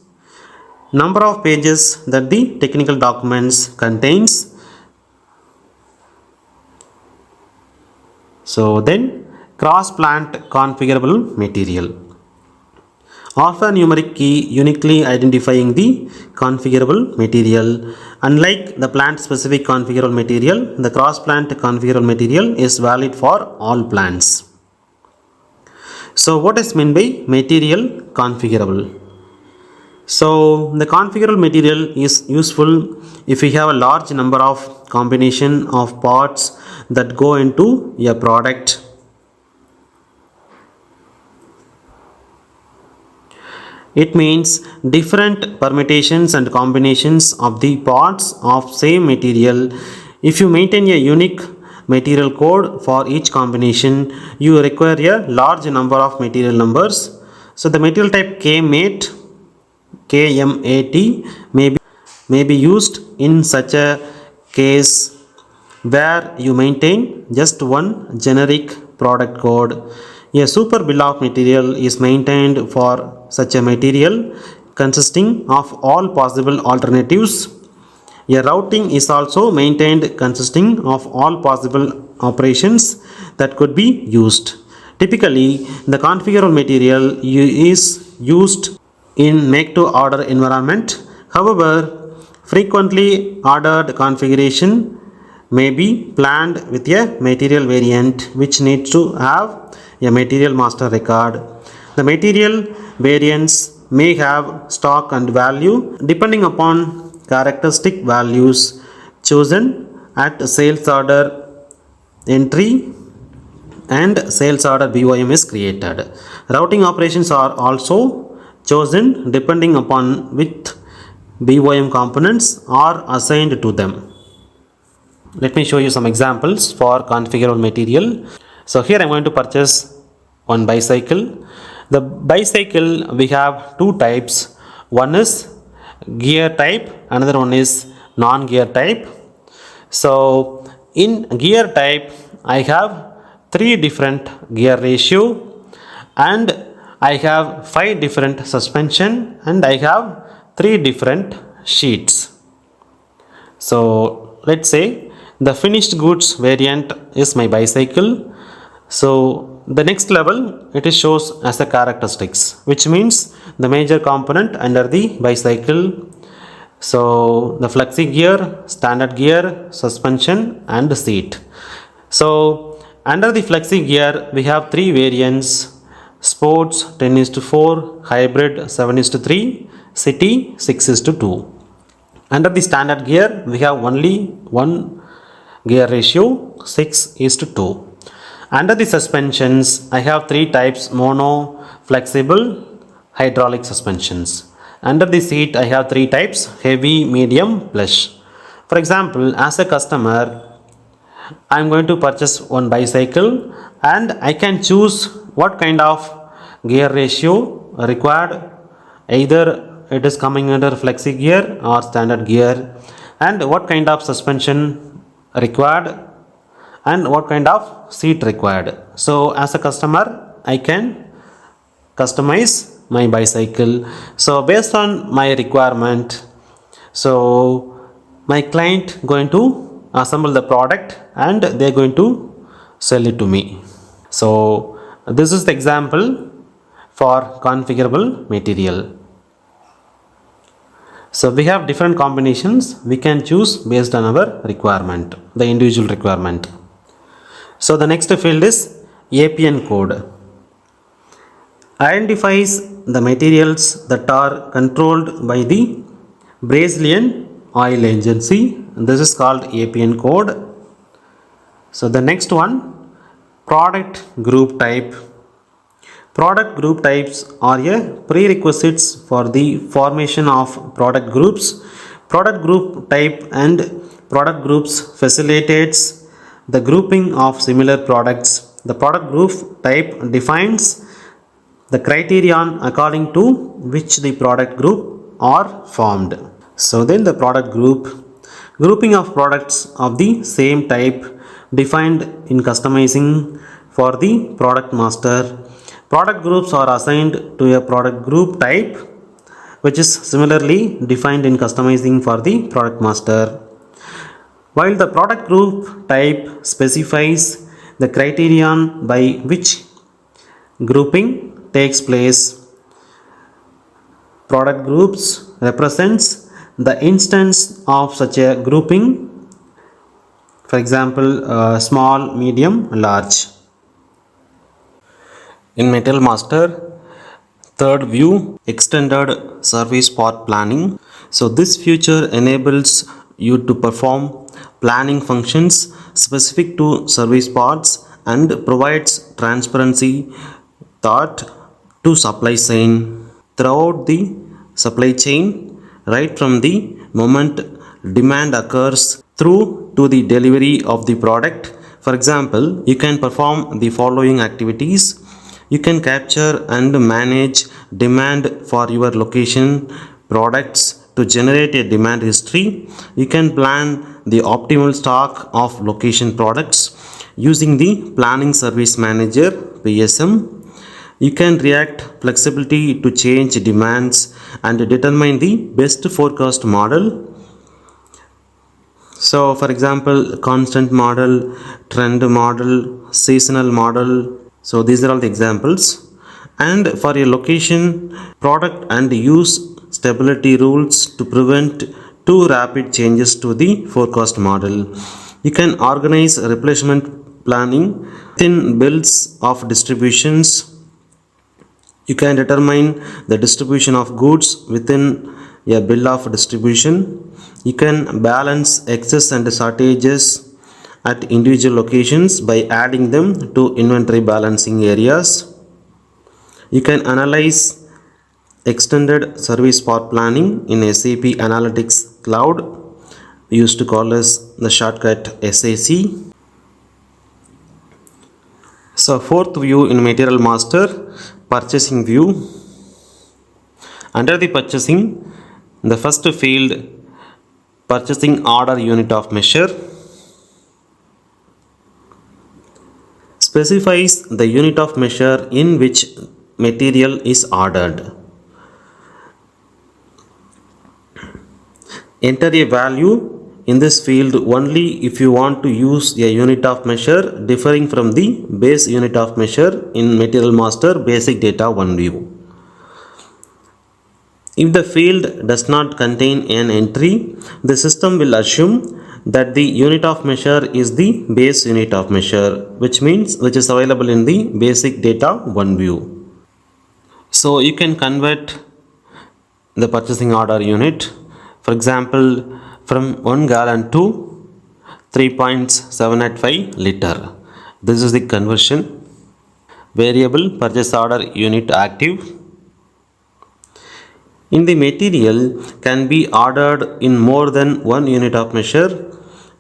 number of pages that the technical documents contains. So then cross plant configurable material. Alphanumeric key uniquely identifying the configurable material. Unlike the plant specific configurable material, the cross plant configurable material is valid for all plants. So what is meant by material configurable? So the configurable material is useful if we have a large number of combination of parts that go into a product. It means different permutations and combinations of the parts of same material. If you maintain a unique material code for each combination, you require a large number of material numbers. So the material type KMAT may be used in such a case where you maintain just one generic product code. A super bill of material is maintained for such a material consisting of all possible alternatives. A routing is also maintained consisting of all possible operations that could be used. Typically, the configurable material is used in make to order environment. However, frequently ordered configuration may be planned with a material variant which needs to have a material master record. The material variants may have stock and value depending upon characteristic values chosen at sales order entry and sales order BOM is created. Routing operations are also chosen depending upon which BOM components are assigned to them. Let me show you some examples for configurable material. So here I am going to purchase one bicycle. The bicycle, we have two types. One is gear type, another one is non-gear type. So in gear type, I have 3 different gear ratio and I have 5 different suspension and I have 3 different sheets. So let's say the finished goods variant is my bicycle. So the next level, it is shows as a characteristics, which means the major component under the bicycle. So the flexi gear, standard gear, suspension and seat. So under the flexi gear, we have 3 variants: sports 10:4, hybrid 7:3, city 6:2. Under the standard gear, we have only one gear ratio 6:2. Under the suspensions, I have 3 types: mono, flexible, hydraulic suspensions. Under the seat, I have 3 types: heavy, medium, plush. For example, as a customer, I am going to purchase one bicycle and I can choose what kind of gear ratio required. Either it is coming under flexi gear or standard gear, and what kind of suspension required and what kind of seat required. So as a customer, I can customize my bicycle. So based on my requirement, so my client going to assemble the product and they are going to sell it to me. So this is the example for configurable material. So we have different combinations we can choose based on our requirement, the individual requirement. So the next field is APN code. Identifies the materials that are controlled by the Brazilian oil agency. This is called APN code. So the next one, product group type. Product group types are a prerequisites for the formation of product groups. Product group type and product groups facilitates the grouping of similar products. The product group type defines the criterion according to which the product group are formed. So then the product grouping of products of the same type defined in customizing for the product master. Product groups are assigned to a product group type which is similarly defined in customizing for the product master. While the product group type specifies the criterion by which grouping takes place, product groups represents the instance of such a grouping, for example small, medium, large. In Material Master, third view, extended service part planning. So this feature enables you to perform planning functions specific to service parts and provides transparency thought to supply chain throughout the supply chain, right from the moment demand occurs through to the delivery of the product. For example, you can perform the following activities. You can capture and manage demand for your location products to generate a demand history. You can plan the optimal stock of location products using the Planning Service Manager PSM. You can react flexibility to change demands and determine the best forecast model. So for example, constant model, trend model, seasonal model. So these are all the examples. And for a location product, and use stability rules to prevent too rapid changes to the forecast model. You can organize replacement planning within bills of distributions. You can determine the distribution of goods within a bill of distribution. You can balance excess and shortages at individual locations by adding them to inventory balancing areas. You can analyze extended service part planning in SAP Analytics Cloud, we used to call as the shortcut SAC. So fourth view in Material Master, purchasing view. Under the purchasing, the first field, purchasing order unit of measure, specifies the unit of measure in which material is ordered. Enter a value in this field only if you want to use a unit of measure differing from the base unit of measure in Material Master Basic Data 1 view. If the field does not contain an entry, the system will assume that the unit of measure is the base unit of measure, which is available in the Basic Data 1 view. So you can convert the purchasing order unit, for example, from 1 gallon to 3.785 liter. This is the conversion. Variable purchase order unit active. In the material can be ordered in more than one unit of measure.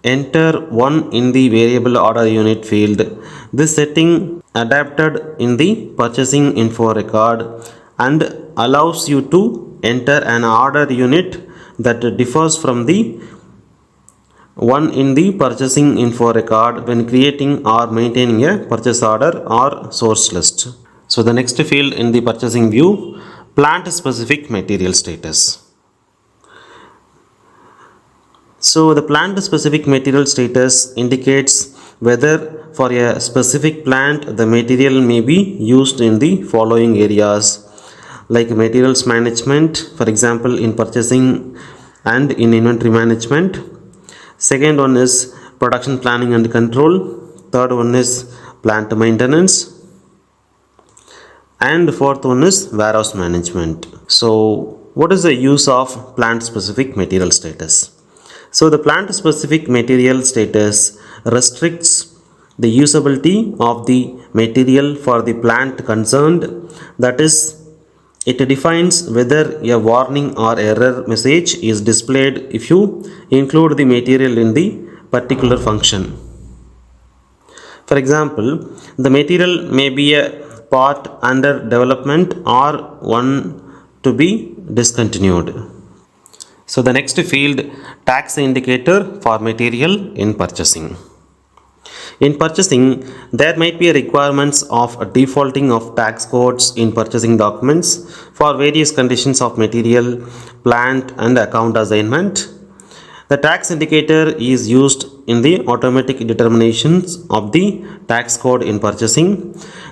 Enter 1 in the variable order unit field. This setting adapted in the purchasing info record and allows you to enter an order unit that differs from the one in the purchasing info record when creating or maintaining a purchase order or source list. So the next field in the purchasing view, plant specific material status. So the plant specific material status indicates whether for a specific plant the material may be used in the following areas, like materials management, for example in purchasing and in inventory management. Second one is production planning and control. Third one is plant maintenance. And fourth one is warehouse management. So what is the use of plant specific material status? So the plant specific material status restricts the usability of the material for the plant concerned. That is, it defines whether a warning or error message is displayed if you include the material in the particular function. For example, the material may be a part under development or one to be discontinued. So the next field, tax indicator for material in purchasing. In purchasing, there might be requirements of defaulting of tax codes in purchasing documents for various conditions of material, plant and account assignment. The tax indicator is used in the automatic determinations of the tax code in purchasing.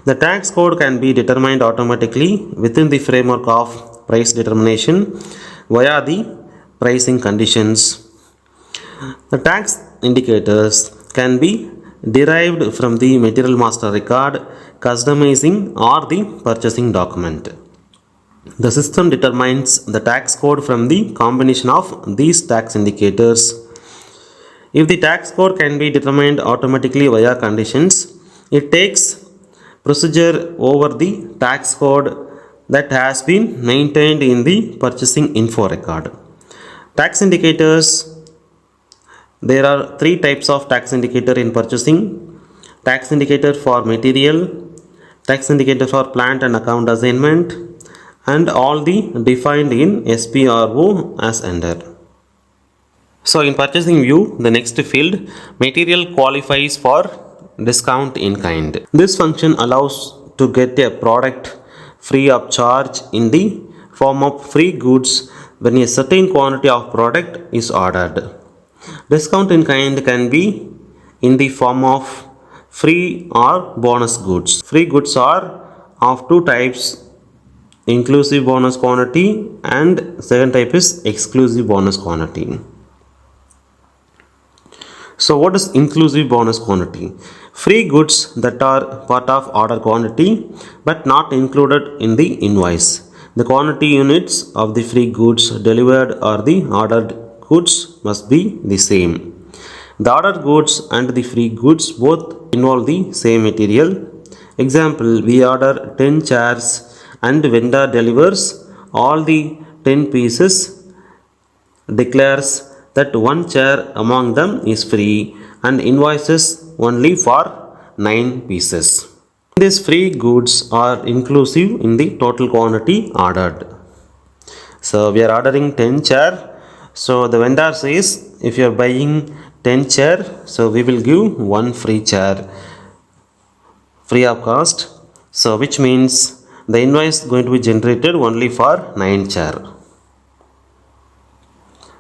The tax code can be determined automatically within the framework of price determination via the pricing conditions. The tax indicators can be derived from the material master record, customizing or the purchasing document. The system determines the tax code from the combination of these tax indicators. If the tax code can be determined automatically via conditions, it takes procedure over the tax code that has been maintained in the purchasing info record. Tax indicators, there are three types of tax indicator in purchasing: tax indicator for material, tax indicator for plant and account assignment, and all the defined in SPRO as under. So in purchasing view, the next field, material qualifies for discount in kind. This function allows to get a product free of charge in the form of free goods when a certain quantity of product is ordered. Discount in kind can be in the form of free or bonus goods. Free goods are of two types: inclusive bonus quantity, and second type is exclusive bonus quantity. So what is inclusive bonus quantity? Free goods that are part of order quantity but not included in the invoice. The quantity units of the free goods delivered or the ordered goods must be the same. The ordered goods and the free goods both involve the same material. Example, we order 10 chairs and vendor delivers all the 10 pieces, declares that one chair among them is free and invoices only for 9 pieces. These free goods are inclusive in the total quantity ordered. So we are ordering 10 chair. So the vendor says, if you are buying 10 chair, so we will give one free chair free of cost. So which means the invoice is going to be generated only for 9 chair.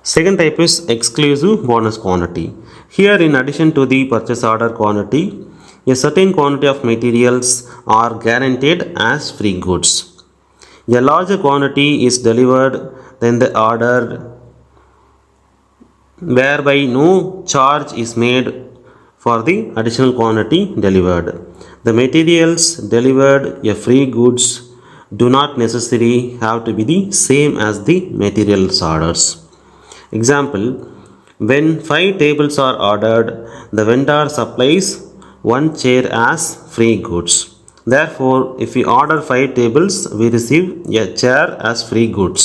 Second type is exclusive bonus quantity. Here, in addition to the purchase order quantity, a certain quantity of materials are guaranteed as free goods. A larger quantity is delivered than the order, whereby no charge is made for the additional quantity delivered. The materials delivered, a free goods, do not necessarily have to be the same as the materials orders. Example, when 5 tables are ordered, the vendor supplies one chair as free goods. Therefore, if we order 5 tables, we receive a chair as free goods.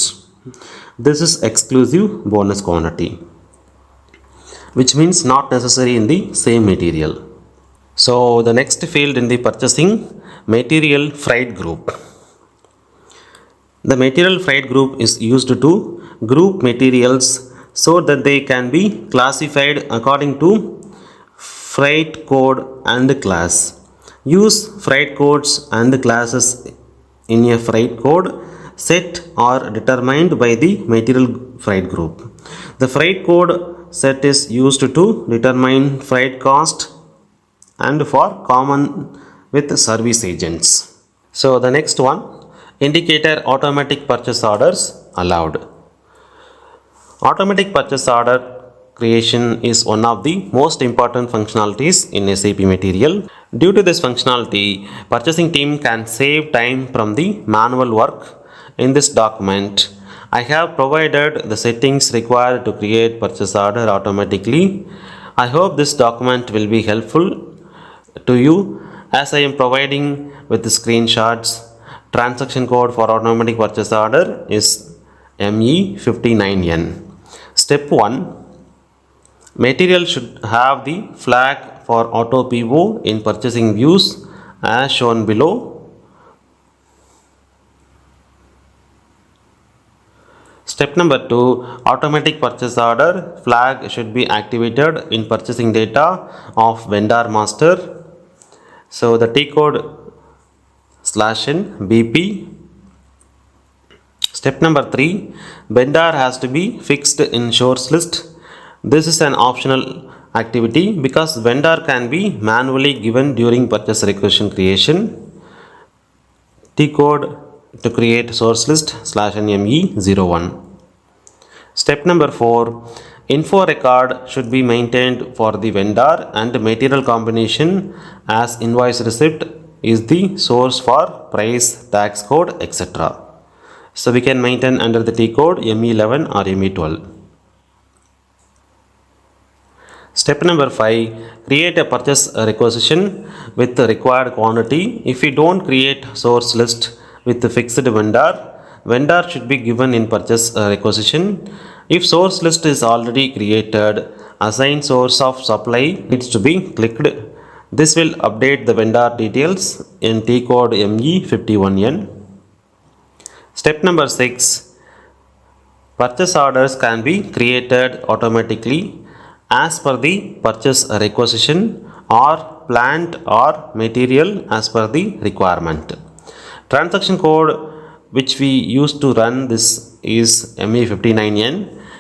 This is exclusive bonus quantity, which means not necessary in the same material. So the next field in the purchasing, material freight group. The material freight group is used to group materials so that they can be classified according to freight code and class. Use freight codes and classes in a freight code set are determined by the material freight group. The freight code set is used to determine freight cost and for common with service agents. So the next one, indicator automatic purchase orders allowed. Automatic purchase order creation is one of the most important functionalities in SAP Material. Due to this functionality, purchasing team can save time from the manual work. In this document, I have provided the settings required to create purchase order automatically. I hope this document will be helpful to you, as I am providing with the screenshots. Transaction code for automatic purchase order is ME59N. Step 1. Material should have the flag for auto PO in purchasing views as shown below. Step number 2, automatic purchase order flag should be activated in purchasing data of vendor master. So the T code /n BP. Step number 3, vendor has to be fixed in source list. This is an optional activity because vendor can be manually given during purchase requisition creation. T code to create source list /NME01. Step number 4, info record should be maintained for the vendor and material combination as invoice receipt is the source for price, tax code, etc. So we can maintain under the T code ME11 or ME12. Step number 5, create a purchase requisition with the required quantity. If we don't create source list with the fixed vendor, vendor should be given in purchase requisition. If source list is already created, assign source of supply needs to be clicked. This will update the vendor details in T code ME51N. Step number 6, purchase orders can be created automatically as per the purchase requisition or plant or material as per the requirement. Transaction code which we use to run this is ME59N.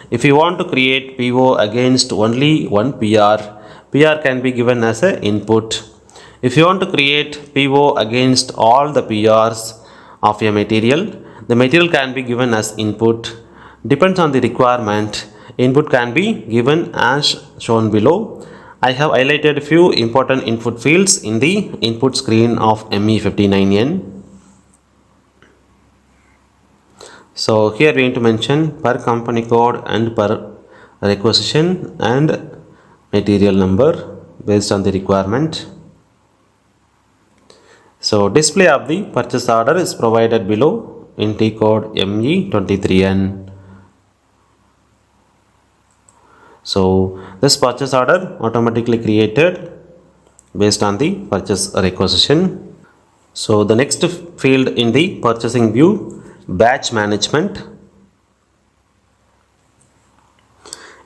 If you want to create PO against only one PR can be given as an input. If you want to create PO against all the PRs of a material, the material can be given as input. Depends on the requirement. Input can be given as shown below. I have highlighted few important input fields in the input screen of ME59N. So here we need to mention per company code and per requisition and material number based on the requirement. So display of the purchase order is provided below in T code ME23N. So this purchase order automatically created based on the purchase requisition. So the next field in the purchasing view, batch management.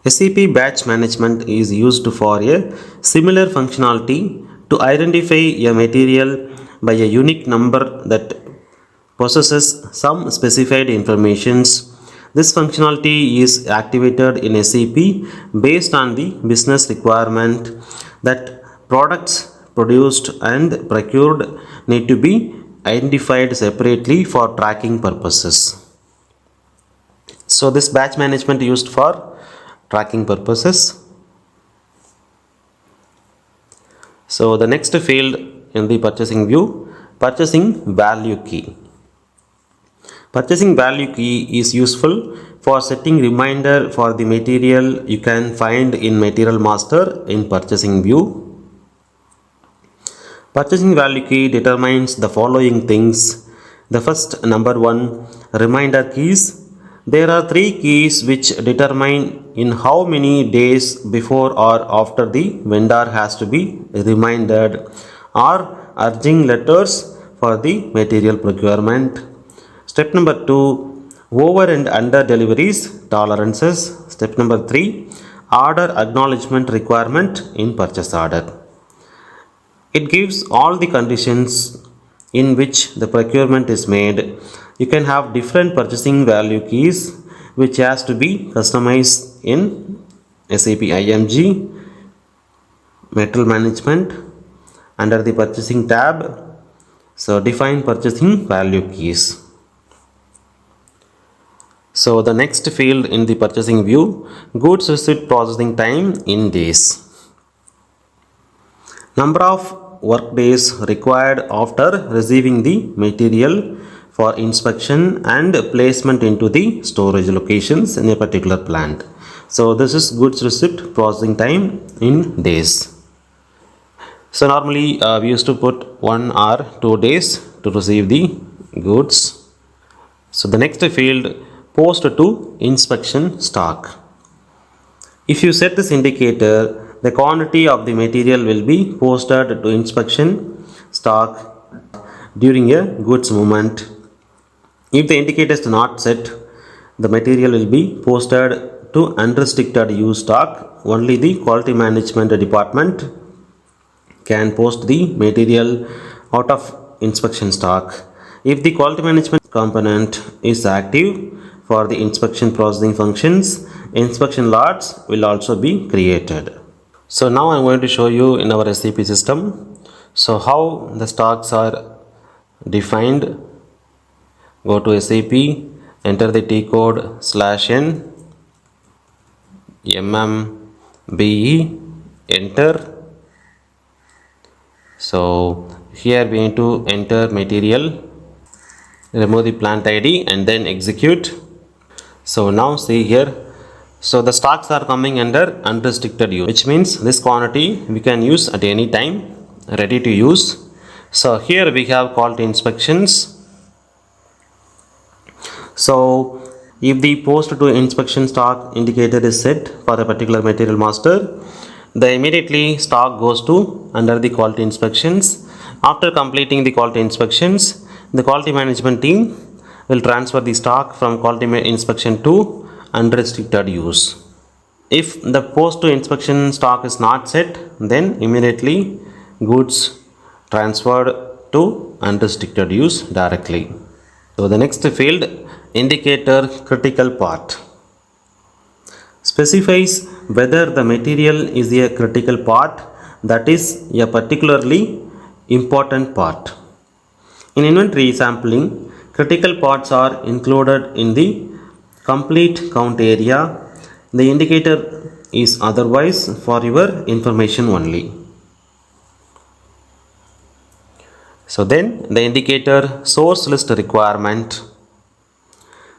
SAP batch management is used for a similar functionality to identify a material by a unique number that possesses some specified informations. This functionality is activated in SAP based on the business requirement that products produced and procured need to be identified separately for tracking purposes. So this batch management used for tracking purposes. So the next field in the purchasing view, purchasing value key. Purchasing value key is useful for setting reminder for the material you can find in material master in purchasing view. Purchasing value key determines the following things. The first, number 1, reminder keys. There are 3 keys which determine in how many days before or after the vendor has to be reminded or urging letters for the material procurement. Step number 2, over and under deliveries tolerances. Step number 3, order acknowledgement requirement in purchase order. It gives all the conditions in which the procurement is made. You can have different purchasing value keys which has to be customized in SAP IMG material management under the purchasing tab. So define purchasing value keys. So the next field in the purchasing view, goods receipt processing time in days. Number of work days required after receiving the material for inspection and placement into the storage locations in a particular plant. So this is goods receipt processing time in days. So normally we used to put 1 or 2 days to receive the goods. So the next field, post to inspection stock. If you set this indicator, the quantity of the material will be posted to inspection stock during a goods movement. If the indicator is not set, the material will be posted to unrestricted use stock. Only the quality management department can post the material out of inspection stock. If the quality management component is active for the inspection processing functions, inspection lots will also be created. So now I'm going to show you in our SAP system, so how the stocks are defined. Go to SAP, enter the T code /n MMBE, enter. So here we need to enter material, remove the plant ID and then execute. So now see here, so the stocks are coming under unrestricted use, which means this quantity we can use at any time, ready to use. So here we have quality inspections. So if the post to inspection stock indicator is set for a particular material master, the immediately stock goes to under the quality inspections. After completing the quality inspections, the quality management team will transfer the stock from quality inspection to unrestricted use. If the post to inspection stock is not set, then immediately goods transferred to unrestricted use directly. So the next field, indicator critical part, specifies whether the material is a critical part, that is a particularly important part. In inventory sampling, critical parts are included in the complete count area. The indicator is otherwise for your information only. So then the indicator source list requirement,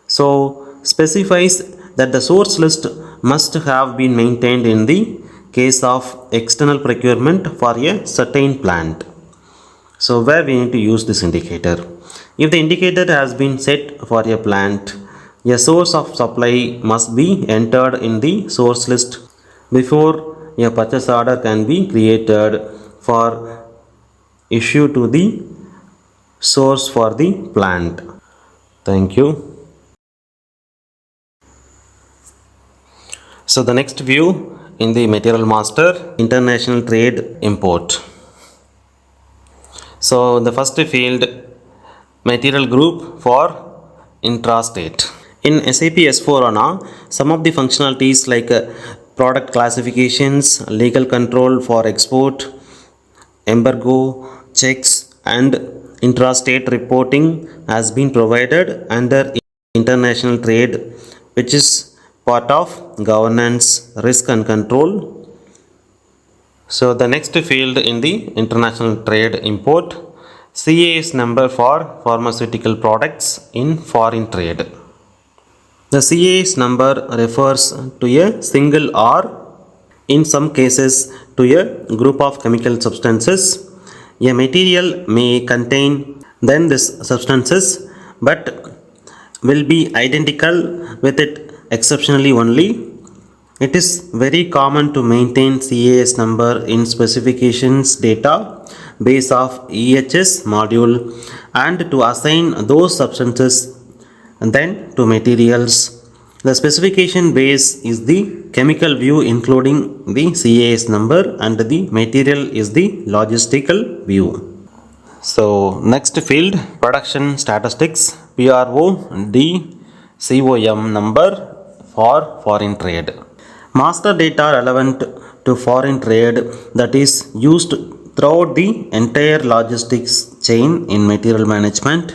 so specifies that the source list must have been maintained in the case of external procurement for a certain plant. So where we need to use this indicator. If the indicator has been set for a plant, a source of supply must be entered in the source list before a purchase order can be created for issue to the source for the plant. Thank you. So the next view in the material master, international trade import. So the first field, material group for intrastate. In SAP S4HANA, some of the functionalities like product classifications, legal control for export, embargo checks and intrastate reporting has been provided under international trade, which is part of governance, risk and control. So the next field in the international trade import, CAS number for pharmaceutical products in foreign trade. The CAS number refers to a single or in some cases to a group of chemical substances. A material may contain then these substances but will be identical with it exceptionally only. It is very common to maintain CAS number in specifications data base of EHS module and to assign those substances then to materials. The specification base is the chemical view including the CAS number and the material is the logistical view. So next field, production statistics, PROD-COM number for foreign trade. Master data relevant to foreign trade that is used throughout the entire logistics chain in material management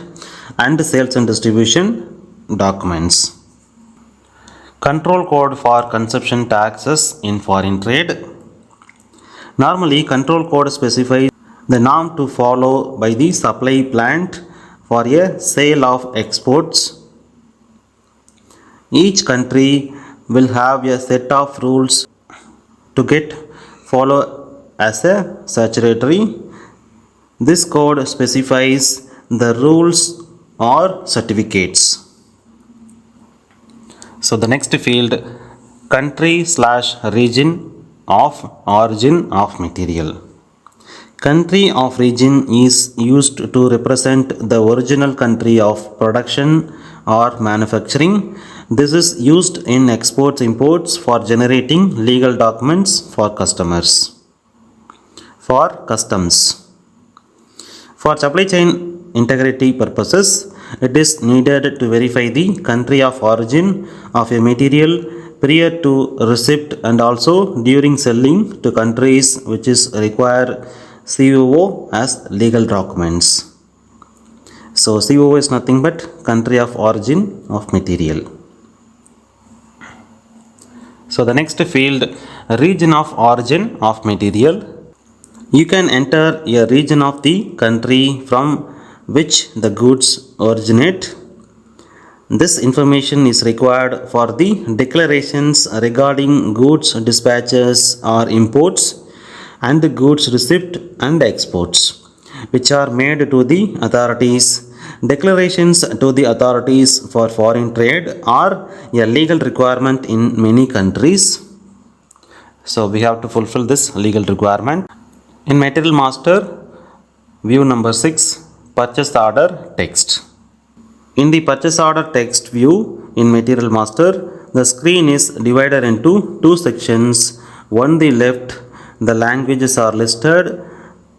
and sales and distribution documents. Control code for consumption taxes in foreign trade. Normally, control code specifies the norm to follow by the supply plant for a sale of exports. Each country will have a set of rules to get follow as a statutory. This code specifies the rules or certificates. So the next field, country/region of origin of material. Country of origin is used to represent the original country of production or manufacturing. This is used in exports imports for generating legal documents for customers. For customs. For supply chain integrity purposes, it is needed to verify the country of origin of a material prior to receipt and also during selling to countries which is require COO as legal documents. So COO is nothing but country of origin of material. So the next field, region of origin of material. You can enter a region of the country from which the goods originate. This information is required for the declarations regarding goods dispatches or imports and the goods receipt and exports, which are made to the authorities. Declarations to the authorities for foreign trade are a legal requirement in many countries. So we have to fulfill this legal requirement. In Material Master, view number 6, Purchase Order Text. In the Purchase Order Text view in Material Master, the screen is divided into two sections. On the left, the languages are listed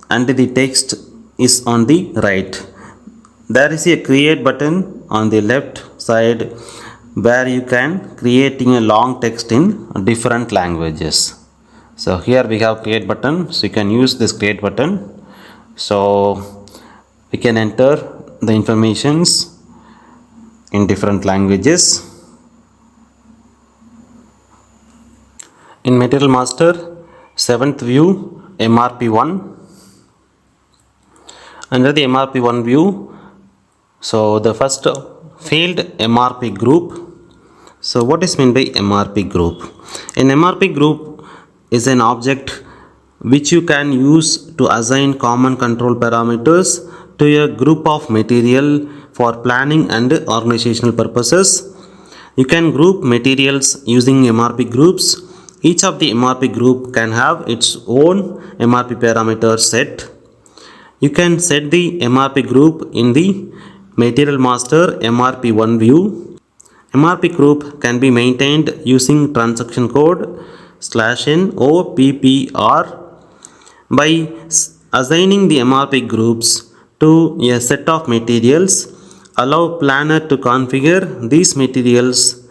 and the text is on the right. There is a Create button on the left side where you can create a long text in different languages. So here we have Create button, so you can use this Create button. So we can enter the informations in different languages. In Material Master, 7th view, MRP1. Under the MRP1 view, so the first field, MRP group. So what is meant by MRP group? An MRP group is an object which you can use to assign common control parameters to a group of material for planning and organizational purposes. You can group materials using MRP groups. Each of the MRP group can have its own MRP parameter set. You can set the MRP group in the Material Master MRP1 view. MRP group can be maintained using transaction code /NOPPR. By assigning the MRP groups to a set of materials, allow planner to configure these materials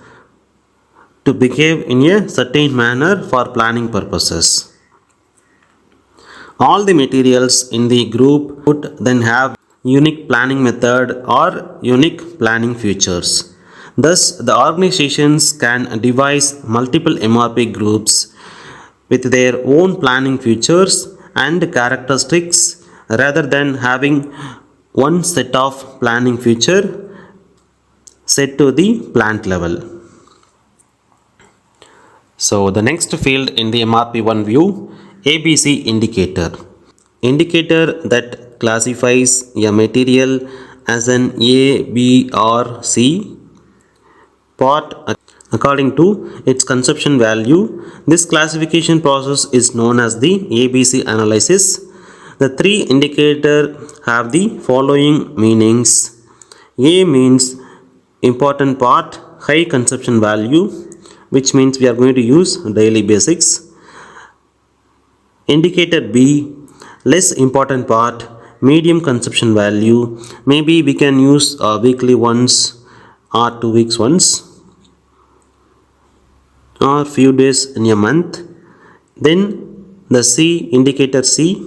to behave in a certain manner for planning purposes. All the materials in the group would then have unique planning method or unique planning features. Thus, the organizations can devise multiple MRP groups with their own planning features and characteristics rather than having one set of planning feature set to the plant level. So the next field in the MRP1 view, ABC indicator. Indicator that classifies a material as an A, B or C part according to its consumption value. This classification process is known as the ABC analysis. The three indicators have the following meanings. A means important part, high consumption value, which means we are going to use daily basics. Indicator B, less important part, medium consumption value, maybe we can use weekly once or 2 weeks once or few days in a month. Then the C, indicator C,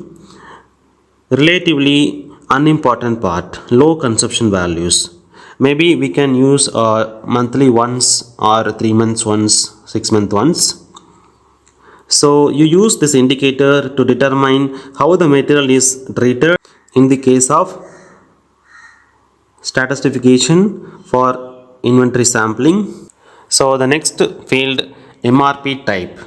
relatively unimportant part, low consumption values. Maybe we can use monthly once or 3 months once, 6 months once. So you use this indicator to determine how the material is treated in the case of stratification for inventory sampling. So the next field, MRP type.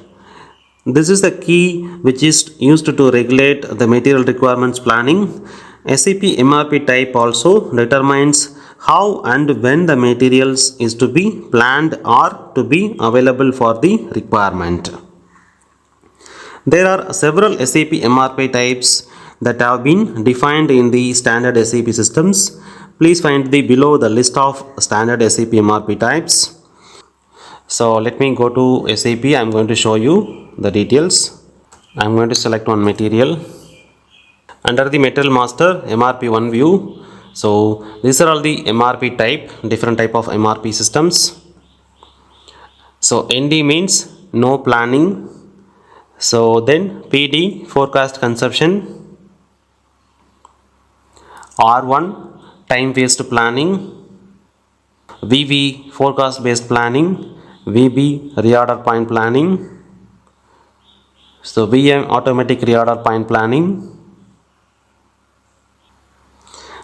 This is the key which is used to regulate the material requirements planning. SAP MRP type also determines how and when the materials is to be planned or to be available for the requirement. There are several SAP MRP types that have been defined in the standard SAP systems. Please find the below the list of standard SAP MRP types. So let me go to SAP. I'm going to show you the details. I'm going to select one material. Under the material master MRP one view. So these are all the MRP type, different type of MRP systems. So ND means no planning. So then PD forecast consumption, R1 time based planning, VB forecast based planning, VB reorder point planning, so VM automatic reorder point planning.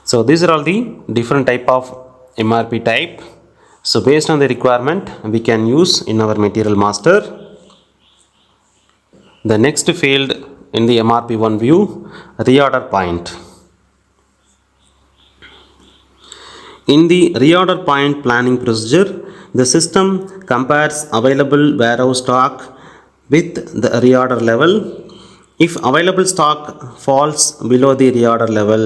So these are all the different type of MRP type. So based on the requirement we can use in our material master. The next field in the MRP1 view, reorder point. In the reorder point planning procedure, the system compares available warehouse stock with the reorder level. If available stock falls below the reorder level,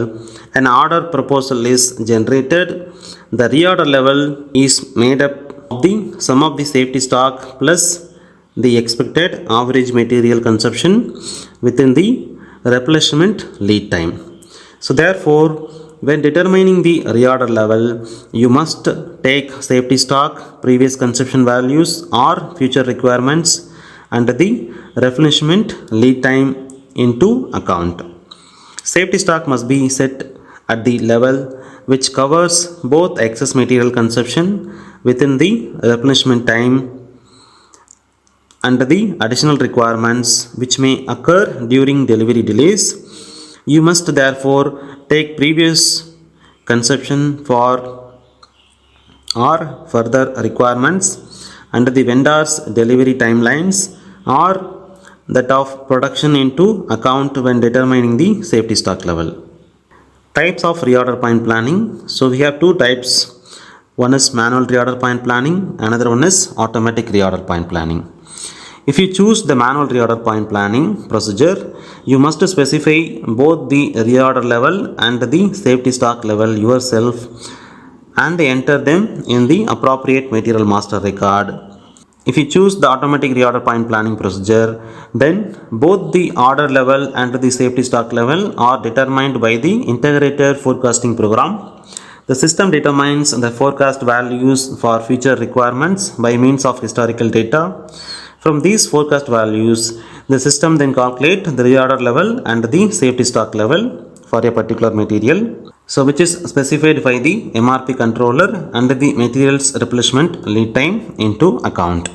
an order proposal is generated. The reorder level is made up of the sum of the safety stock plus the expected average material consumption within the replenishment lead time. So therefore, when determining the reorder level, you must take safety stock, previous consumption values or future requirements and the replenishment lead time into account. Safety stock must be set at the level which covers both excess material consumption within the replenishment time and the additional requirements which may occur during delivery delays. You must therefore take previous consumption for or further requirements and the vendor's delivery timelines or that of production into account when determining the safety stock level. Types of reorder point planning. So we have two types. One is manual reorder point planning, another one is automatic reorder point planning. If you choose the manual reorder point planning procedure, you must specify both the reorder level and the safety stock level yourself and enter them in the appropriate material master record. If you choose the automatic reorder point planning procedure, then both the order level and the safety stock level are determined by the integrated forecasting program. The system determines the forecast values for future requirements by means of historical data. From these forecast values, the system then calculates the reorder level and the safety stock level for a particular material. So which is specified by the MRP controller and the materials replenishment lead time into account.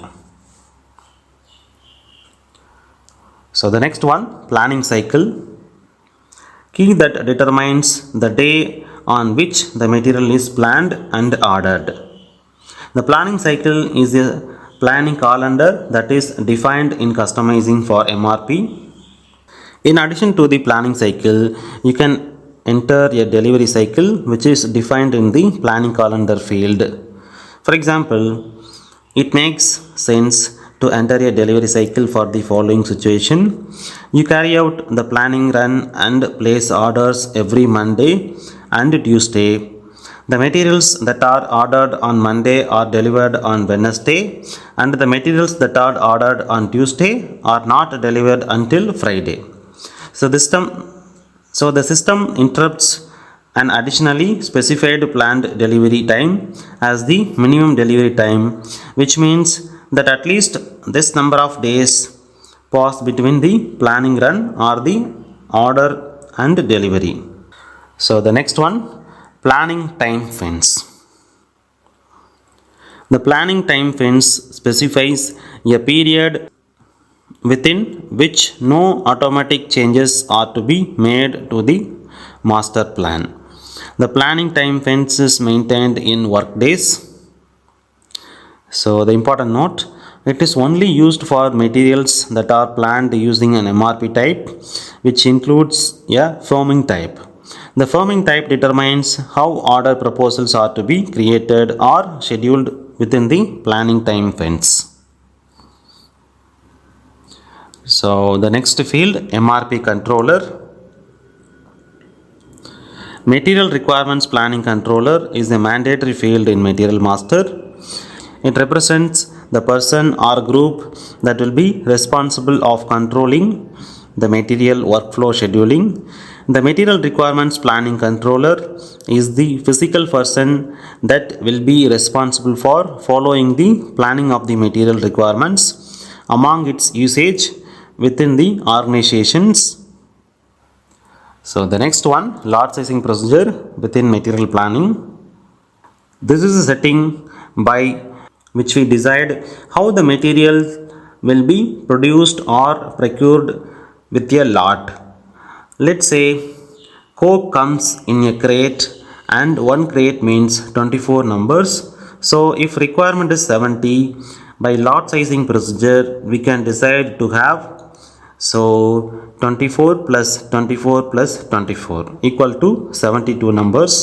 So the next one, planning cycle. Key that determines the day on which the material is planned and ordered. The planning cycle is a planning calendar that is defined in customizing for MRP. In addition to the planning cycle, you can enter a delivery cycle which is defined in the planning calendar field. For example, it makes sense to enter a delivery cycle for the following situation. You carry out the planning run and place orders every Monday and Tuesday. The materials that are ordered on Monday are delivered on Wednesday, and the materials that are ordered on Tuesday are not delivered until Friday. So the system interrupts an additionally specified planned delivery time as the minimum delivery time, which means that at least this number of days pass between the planning run or the order and delivery. So the next one, planning time fence. The planning time fence specifies a period within which no automatic changes are to be made to the master plan. The planning time fence is maintained in work days. So the important note, it is only used for materials that are planned using an MRP type, which includes a firming type. The firming type determines how order proposals are to be created or scheduled within the planning time fence. So the next field, MRP controller. Material requirements planning controller is a mandatory field in material master. It represents the person or group that will be responsible of controlling the material workflow scheduling. The material requirements planning controller is the physical person that will be responsible for following the planning of the material requirements among its usage within the organizations. So the next one, lot sizing procedure within material planning. This is a setting by which we decide how the material will be produced or procured with a lot. Let's say Coke comes in a crate and one crate means 24 numbers. So if requirement is 70, by lot sizing procedure we can decide to have 24 plus 24 plus 24 equal to 72 numbers.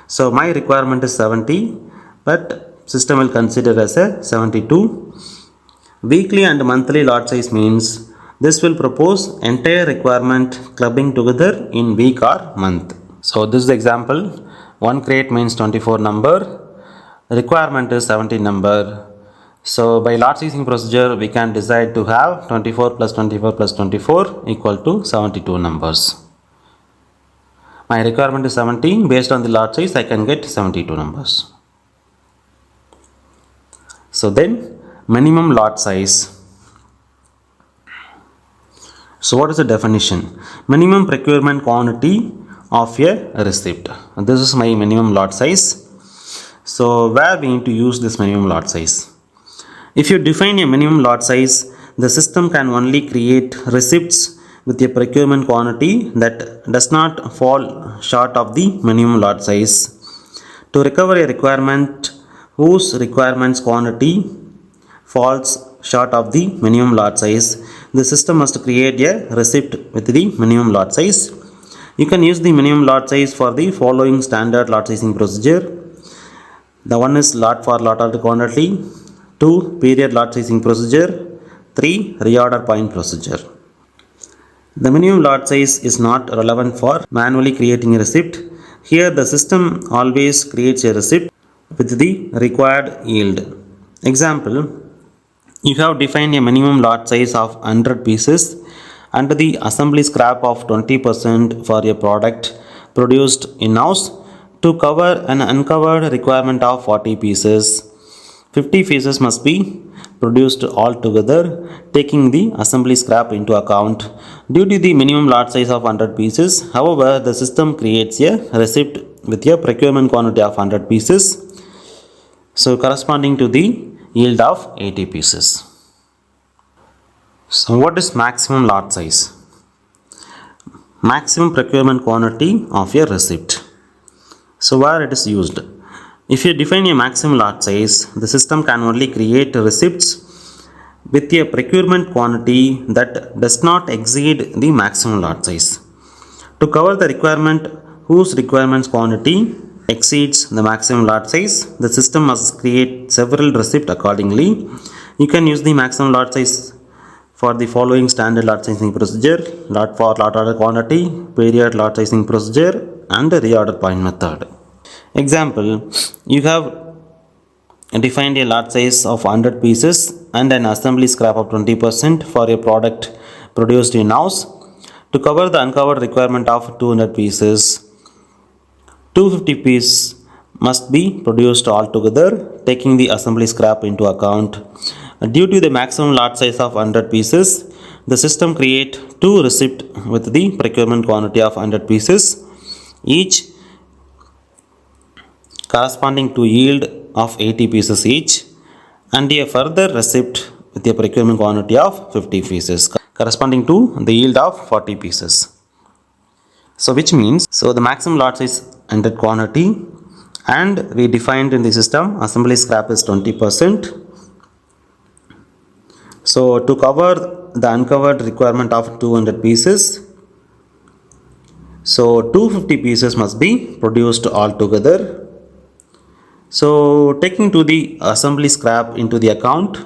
So my requirement is 70, but system will consider as a 72. Weekly and monthly lot size means this will propose entire requirement clubbing together in week or month. So this is the example. One crate means 24 number, requirement is 70 number. So by lot sizing procedure we can decide to have 24 plus 24 plus 24 equal to 72 numbers. My requirement is 70, based on the lot size I can get 72 numbers. So then minimum lot size. So what is the definition? Minimum procurement quantity of a receipt. This is my minimum lot size. So where we need to use this minimum lot size? If you define a minimum lot size, the system can only create receipts with a procurement quantity that does not fall short of the minimum lot size. To recover a requirement whose requirements quantity falls short of the minimum lot size, the system must create a receipt with the minimum lot size. You can use the minimum lot size for the following standard lot sizing procedure. The one is lot for lot order quantity, 2 period lot sizing procedure, 3 reorder point procedure. The minimum lot size is not relevant for manually creating a receipt. Here the system always creates a receipt with the required yield. Example, you have defined a minimum lot size of 100 pieces and the assembly scrap of 20% for a product produced in-house. To cover an uncovered requirement of 40 pieces, 50 pieces must be produced altogether, taking the assembly scrap into account. Due to the minimum lot size of 100 pieces, however, the system creates a receipt with a procurement quantity of 100 pieces, so corresponding to the yield of 80 pieces. So what is maximum lot size? Maximum procurement quantity of a receipt. So where it is used? If you define a maximum lot size, the system can only create receipts with a procurement quantity that does not exceed the maximum lot size. To cover the requirement whose requirements quantity exceeds the maximum lot size, the system must create several receipts accordingly. You can use the maximum lot size for the following standard lot sizing procedure: lot for lot order quantity, period lot sizing procedure, and reorder point method. Example, you have defined a lot size of 100 pieces and an assembly scrap of 20% for a product produced in-house. To cover the uncovered requirement of 200 pieces, 250 pieces must be produced altogether, taking the assembly scrap into account. Due to the maximum lot size of 100 pieces, the system create two receipts with the procurement quantity of 100 pieces, each corresponding to yield of 80 pieces each, and a further receipt with a procurement quantity of 50 pieces corresponding to the yield of 40 pieces. So which means, so the maximum lot size 100 quantity, and we defined in the system assembly scrap is 20%. So to cover the uncovered requirement of 200 pieces, so 250 pieces must be produced altogether. So taking to the assembly scrap into the account,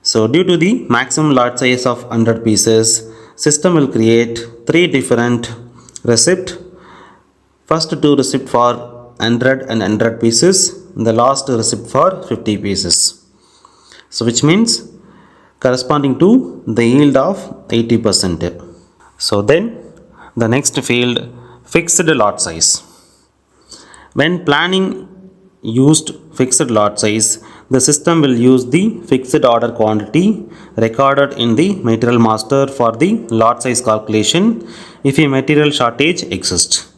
so due to the maximum lot size of 100 pieces, system will create three different receipts First two receipt for 100 and 100 pieces, the last receipt for 50 pieces. So which means corresponding to the yield of 80%. So then the next field, fixed lot size. When planning used fixed lot size, the system will use the fixed order quantity recorded in the material master for the lot size calculation if a material shortage exists.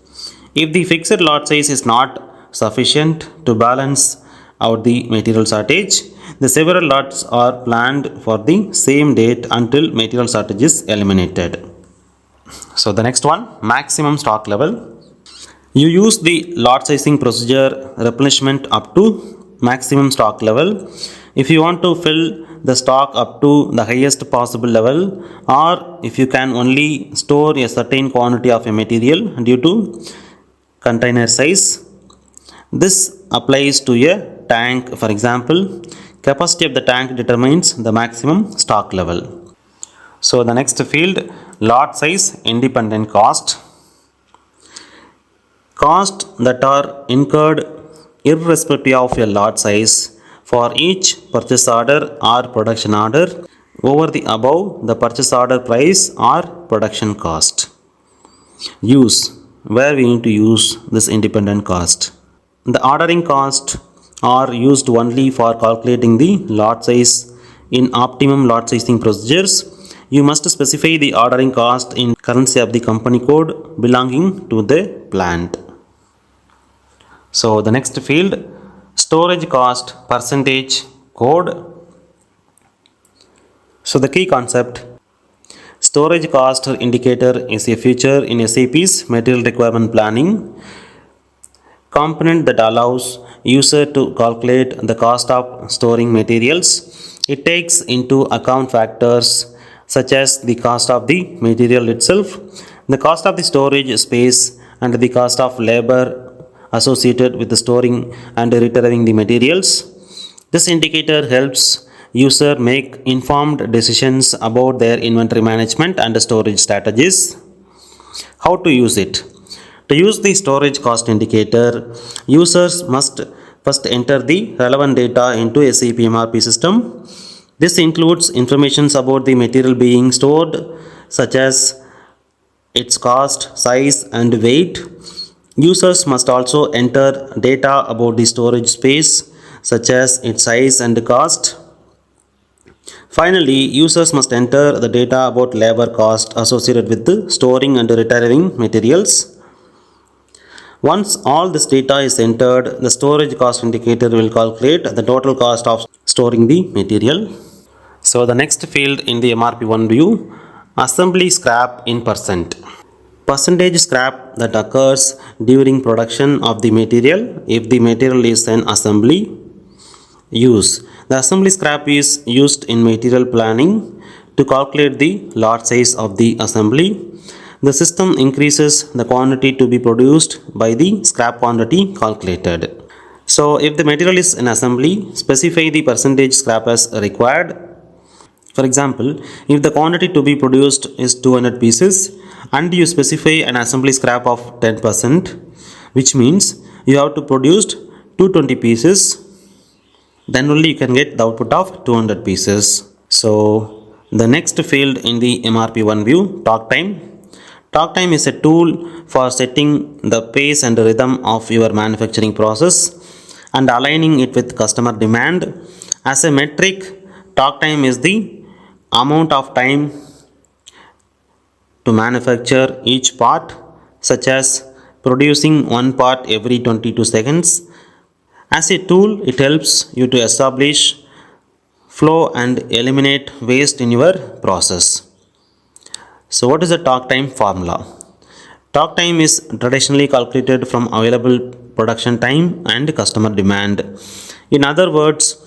If the fixed lot size is not sufficient to balance out the material shortage, the several lots are planned for the same date until material shortage is eliminated. So the next one, maximum stock level. You use the lot sizing procedure replenishment up to maximum stock level. If you want to fill the stock up to the highest possible level, or if you can only store a certain quantity of a material due to container size, this applies to a tank. For example, capacity of the tank determines the maximum stock level. So the next field, lot size independent cost. Costs that are incurred irrespective of your lot size for each purchase order or production order over the above the purchase order price or production cost. Use, where we need to use this independent cost. The ordering cost are used only for calculating the lot size. In optimum lot sizing procedures, you must specify the ordering cost in currency of the company code belonging to the plant. So the next field, storage cost percentage code. So the key concept, storage cost indicator is a feature in SAP's material requirement planning component that allows user to calculate the cost of storing materials. It takes into account factors such as the cost of the material itself, the cost of the storage space, and the cost of labor associated with the storing and retrieving the materials. This indicator helps user make informed decisions about their inventory management and storage strategies. How to use it? To use the storage cost indicator, users must first enter the relevant data into SAP MRP system. This includes information about the material being stored, such as its cost, size, and weight. Users must also enter data about the storage space, such as its size and cost. Finally, users must enter the data about labor cost associated with the storing and retrieving materials. Once all this data is entered, the storage cost indicator will calculate the total cost of storing the material. So the next field in the MRP1 view, assembly scrap in percent. Percentage scrap that occurs during production of the material if the material is an assembly. Use, the assembly scrap is used in material planning to calculate the lot size of the assembly. The system increases the quantity to be produced by the scrap quantity calculated. So if the material is an assembly, specify the percentage scrap as required. For example, if the quantity to be produced is 200 pieces and you specify an assembly scrap of 10%, which means you have to produce 220 pieces, then only you can get the output of 200 pieces. So the next field in the MRP1 view, talk time. Talk time is a tool for setting the pace and rhythm of your manufacturing process and aligning it with customer demand. As a metric, talk time is the amount of time to manufacture each part, such as producing one part every 22 seconds. As a tool, it helps you to establish flow and eliminate waste in your process. So what is the talk time formula? Talk time is traditionally calculated from available production time and customer demand. In other words,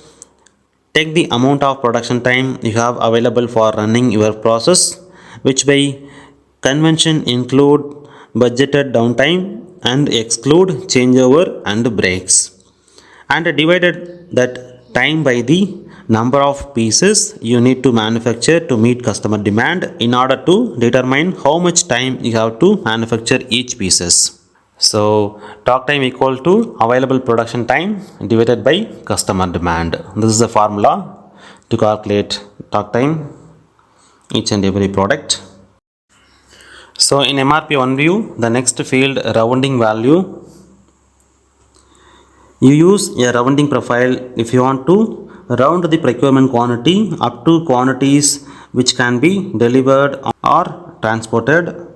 take the amount of production time you have available for running your process, which by convention include budgeted downtime and exclude changeover and breaks, and divided that time by the number of pieces you need to manufacture to meet customer demand in order to determine how much time you have to manufacture each pieces. So talk time equal to available production time divided by customer demand. This is the formula to calculate talk time each and every product. So in MRP1 view, the next field rounding value, you use a rounding profile if you want to round the procurement quantity up to quantities which can be delivered or transported.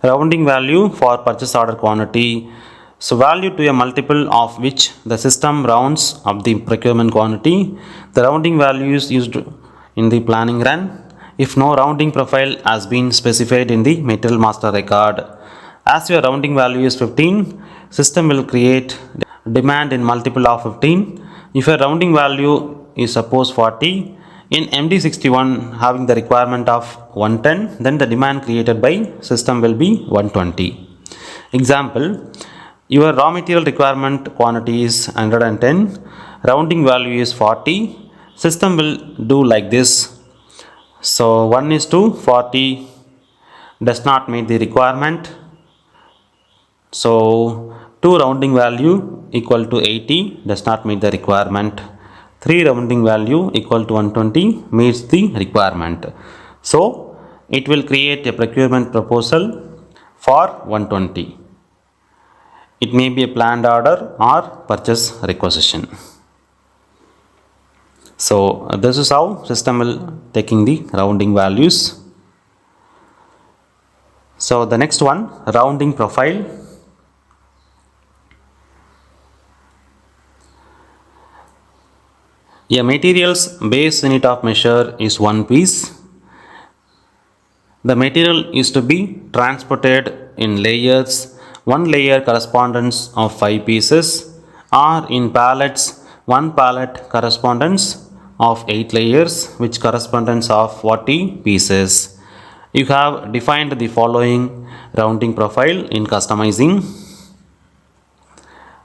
Rounding value for purchase order quantity, so value to a multiple of which the system rounds up the procurement quantity. The rounding value is used in the planning run if no rounding profile has been specified in the material master record. As your rounding value is 15, system will create demand in multiple of 15. If your rounding value is suppose 40, in MD61 having the requirement of 110, then the demand created by system will be 120. Example, your raw material requirement quantity is 110, rounding value is 40, system will do like this. So 1 is to 40 does not meet the requirement, so 2 rounding value equal to 80 does not meet the requirement. 3 rounding value equal to 120 meets the requirement. So it will create a procurement proposal for 120. It may be a planned order or purchase requisition. So this is how system will taking the rounding values. So the next one, rounding profile. A material's base unit of measure is 1 piece. The material is to be transported in layers. One layer correspondence of 5 pieces, or in pallets, one pallet correspondence of 8 layers, which correspondence of 40 pieces. You have defined the following rounding profile in customizing.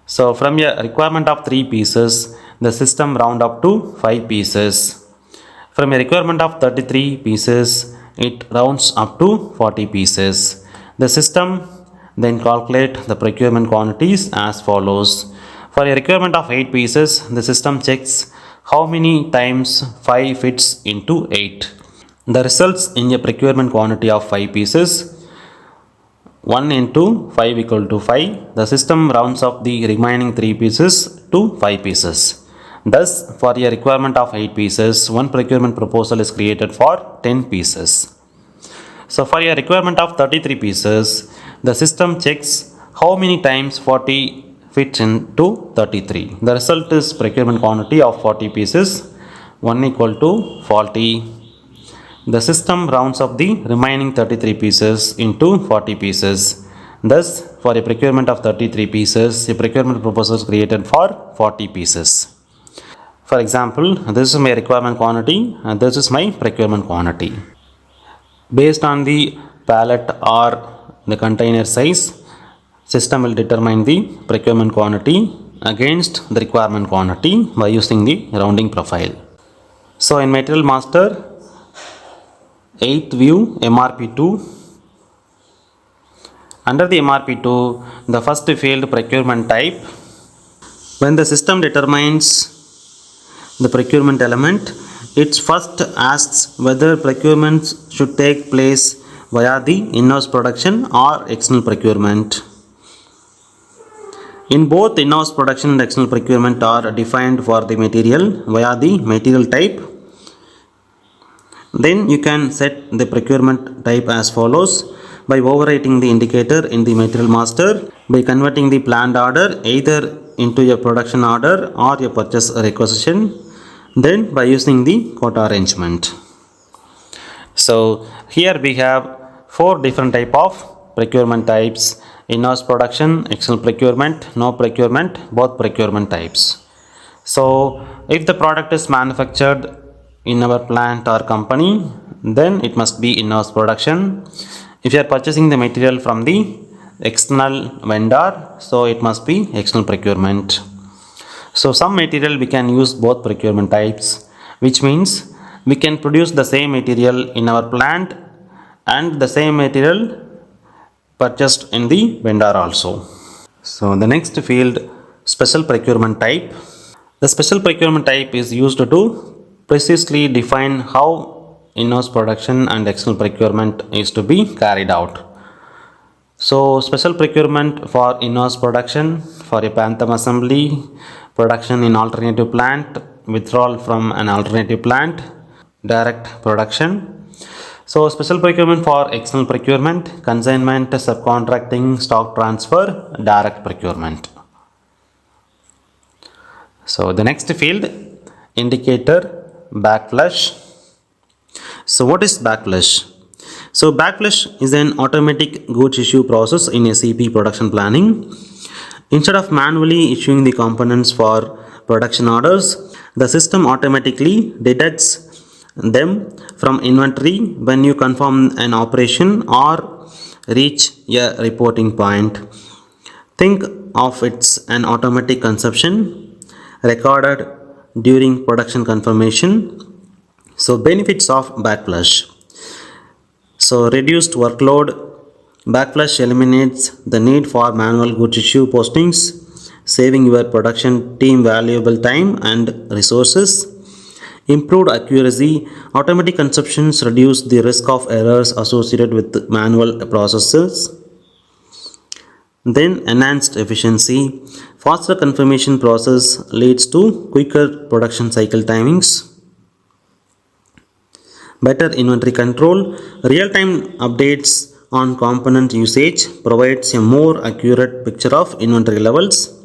So from a requirement of 3 pieces, the system round up to 5 pieces. From a requirement of 33 pieces, it rounds up to 40 pieces. The system then calculate the procurement quantities as follows. For a requirement of 8 pieces, the system checks how many times 5 fits into 8. The results in a procurement quantity of 5 pieces, 1 into 5 equal to 5. The system rounds up the remaining 3 pieces to 5 pieces. Thus, for a requirement of 8 pieces, one procurement proposal is created for 10 pieces. So for a requirement of 33 pieces, the system checks how many times 40 fits into 33. The result is procurement quantity of 40 pieces, 1 equal to 40. The system rounds up the remaining 33 pieces into 40 pieces. Thus, for a procurement of 33 pieces, a procurement proposal is created for 40 pieces. For example, this is my requirement quantity and this is my procurement quantity. Based on the pallet or the container size, system will determine the procurement quantity against the requirement quantity by using the rounding profile. So in Material Master 8th view, MRP2. Under the MRP2, the first field procurement type. When the system determines the procurement element, it first asks whether procurement should take place via the in-house production or external procurement. In both in-house production and external procurement are defined for the material via the material type. Then you can set the procurement type as follows by overwriting the indicator in the material master, by converting the planned order either into a production order or a purchase requisition, then by using the quota arrangement. So here we have 4 different type of procurement types: in-house production, external procurement, no procurement, both procurement types. So if the product is manufactured in our plant or company, then it must be in-house production. If you are purchasing the material from the external vendor, so it must be external procurement. So some material we can use both procurement types, which means we can produce the same material in our plant and the same material purchased in the vendor also. So the next field, special procurement type. The special procurement type is used to precisely define how in-house production and external procurement is to be carried out. So special procurement for in-house production for a Phantom assembly, production in alternative plant, withdrawal from an alternative plant, direct production. So special procurement for external procurement, consignment, subcontracting, stock transfer, direct procurement. So the next field, indicator, backflush. So what is backflush? So backflush is an automatic goods issue process in SAP production planning. Instead of manually issuing the components for production orders, the system automatically deducts them from inventory when you confirm an operation or reach a reporting point. Think of it an automatic consumption recorded during production confirmation. So benefits of backflush. So reduced workload. Backflush eliminates the need for manual goods issue postings, saving your production team valuable time and resources. Improved accuracy. Automatic consumptions reduce the risk of errors associated with manual processes. Then enhanced efficiency. Faster confirmation process leads to quicker production cycle timings. Better inventory control. Real-time updates on component usage provides a more accurate picture of inventory levels.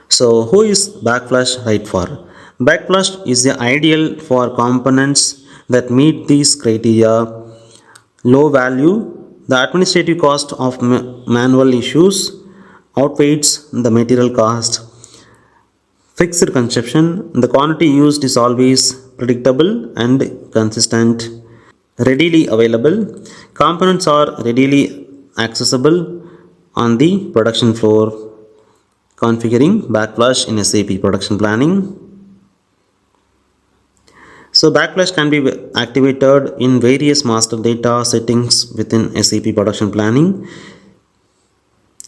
So who is backflush right for? Backflush is the ideal for components that meet these criteria. Low value. The administrative cost of manual issues outweighs the material cost. Fixed consumption. The quantity used is always predictable and consistent. Readily available. Components are readily accessible on the production floor. Configuring backflush in SAP production planning. So backflush can be activated in various master data settings within SAP production planning,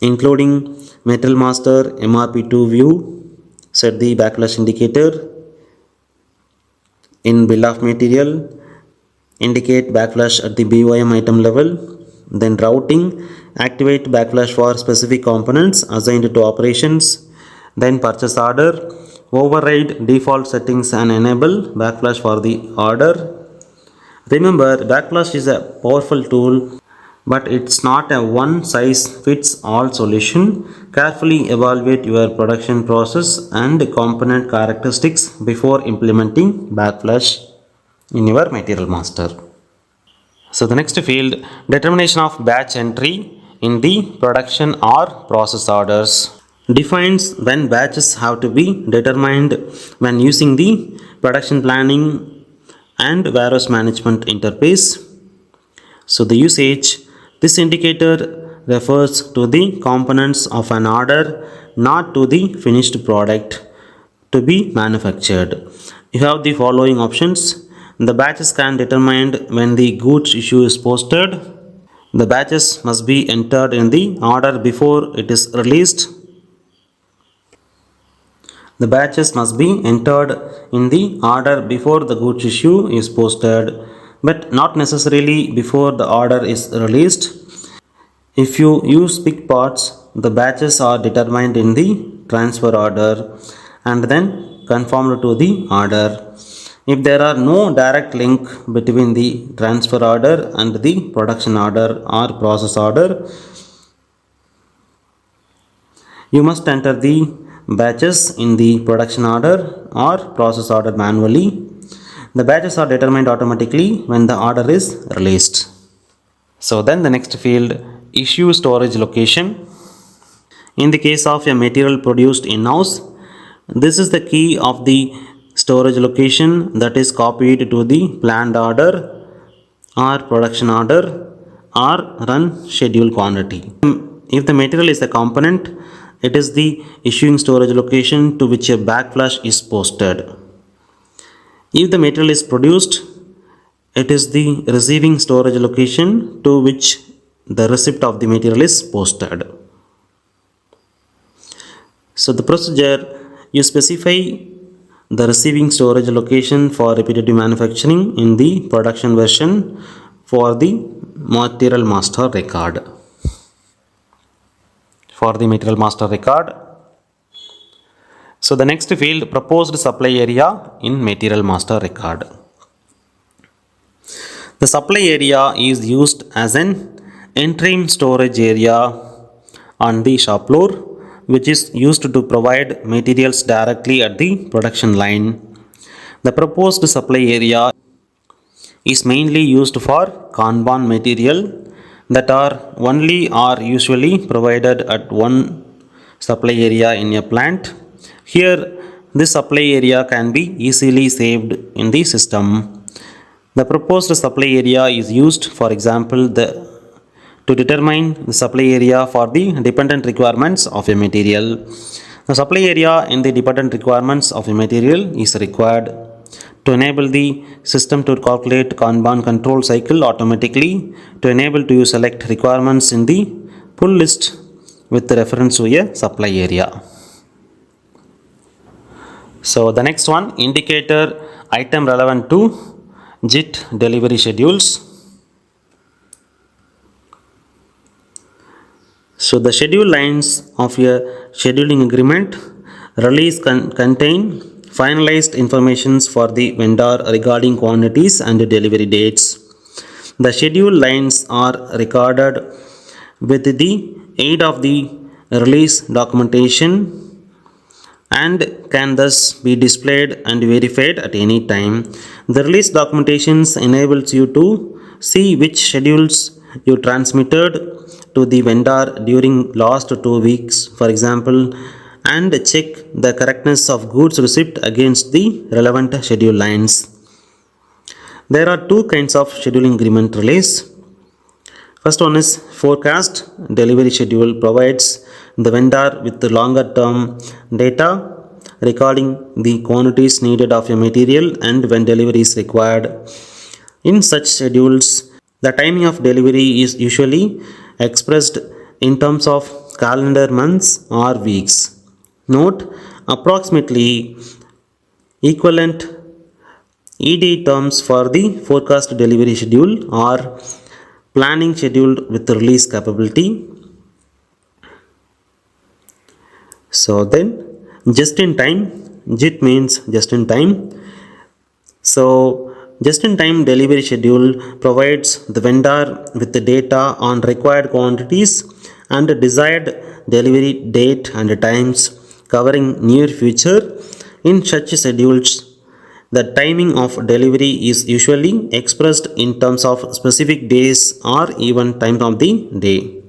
including Material Master MRP2 view. Set the backflush indicator. In bill of material, indicate backflush at the BOM item level. Then routing, activate backflush for specific components assigned to operations. Then purchase order, override default settings and enable backflush for the order. Remember, backflush is a powerful tool, but it's not a one size fits all solution. Carefully evaluate your production process and component characteristics before implementing backflush in your material master. So the next field, determination of batch entry in the production or process orders, defines when batches have to be determined when using the production planning and warehouse management interface. So the usage, this indicator refers to the components of an order, not to the finished product to be manufactured. You have the following options. The batches can be determined when the goods issue is posted. The batches must be entered in the order before it is released. The batches must be entered in the order before the goods issue is posted, but not necessarily before the order is released. If you use pick parts, the batches are determined in the transfer order and then conformed to the order. If there are no direct link between the transfer order and the production order or process order, you must enter the batches in the production order or process order manually. The batches are determined automatically when the order is released. So then the next field, issue storage location. In the case of a material produced in-house, this is the key of the storage location that is copied to the planned order or production order or run schedule quantity. If the material is a component, it is the issuing storage location to which a backflush is posted. If the material is produced, it is the receiving storage location to which the receipt of the material is posted. So the procedure, you specify the receiving storage location for repetitive manufacturing in the production version for the material master record. For the material master record. So the next field, proposed supply area in material master record. The supply area is used as an interim storage area on the shop floor, which is used to provide materials directly at the production line. The proposed supply area is mainly used for Kanban material that are only or usually provided at one supply area in a plant. Here, this supply area can be easily saved in the system. The proposed supply area is used, for example, to determine the supply area for the dependent requirements of a material. The supply area in the dependent requirements of a material is required to enable the system to calculate Kanban control cycle automatically, to enable to select requirements in the pull list with reference to a supply area. So the next one, indicator item relevant to JIT delivery schedules. So the schedule lines of a scheduling agreement release contain finalized informations for the vendor regarding quantities and delivery dates. The schedule lines are recorded with the aid of the release documentation and can thus be displayed and verified at any time. The release documentations enables you to see which schedules you transmitted to the vendor during last 2 weeks, for example, and check the correctness of goods receipt against the relevant schedule lines. There are two kinds of scheduling agreement release. First one is forecast delivery schedule, provides the vendor with the longer term data recording the quantities needed of a material and when delivery is required. In such schedules, the timing of delivery is usually expressed in terms of calendar months or weeks. Note, approximately equivalent ED terms for the forecast delivery schedule are planning schedule with release capability. So then, just in time, JIT means just in time. So just in time delivery schedule provides the vendor with the data on required quantities and desired delivery date and times covering near future. In such schedules, the timing of delivery is usually expressed in terms of specific days or even time of the day.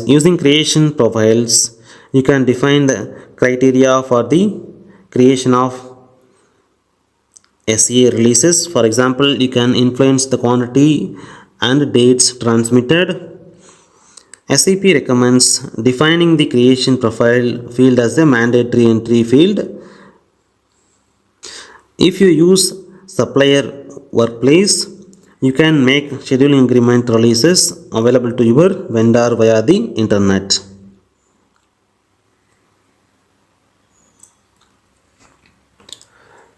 Using creation profiles, you can define the criteria for the creation of SEA releases. For example, you can influence the quantity and dates transmitted. SAP recommends defining the creation profile field as a mandatory entry field. If you use supplier workplace, you can make scheduling agreement releases available to your vendor via the internet.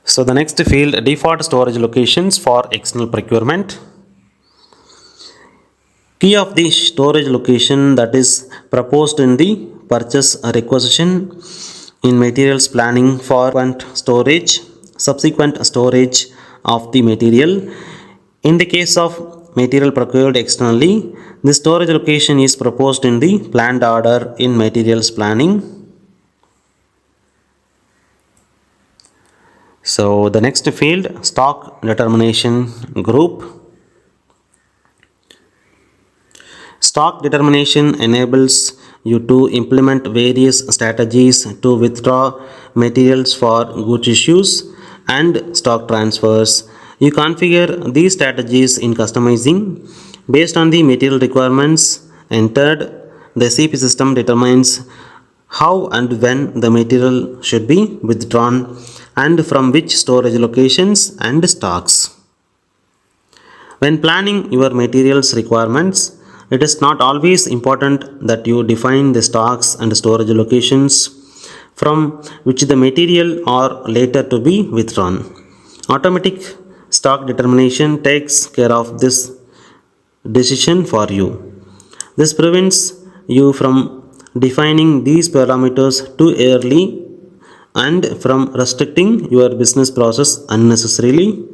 So the next field, default storage locations for external procurement. Key of the storage location that is proposed in the purchase requisition in materials planning for subsequent storage of the material. In the case of material procured externally, the storage location is proposed in the planned order in materials planning. So the next field, stock determination group. Stock determination enables you to implement various strategies to withdraw materials for goods issues and stock transfers. You configure these strategies in customizing based on the material requirements entered. The SAP system determines how and when the material should be withdrawn and from which storage locations and stocks. When planning your materials requirements, it is not always important that you define the stocks and storage locations. from which the material are later to be withdrawn. Automatic stock determination takes care of this decision for you. This prevents you from defining these parameters too early and from restricting your business process unnecessarily.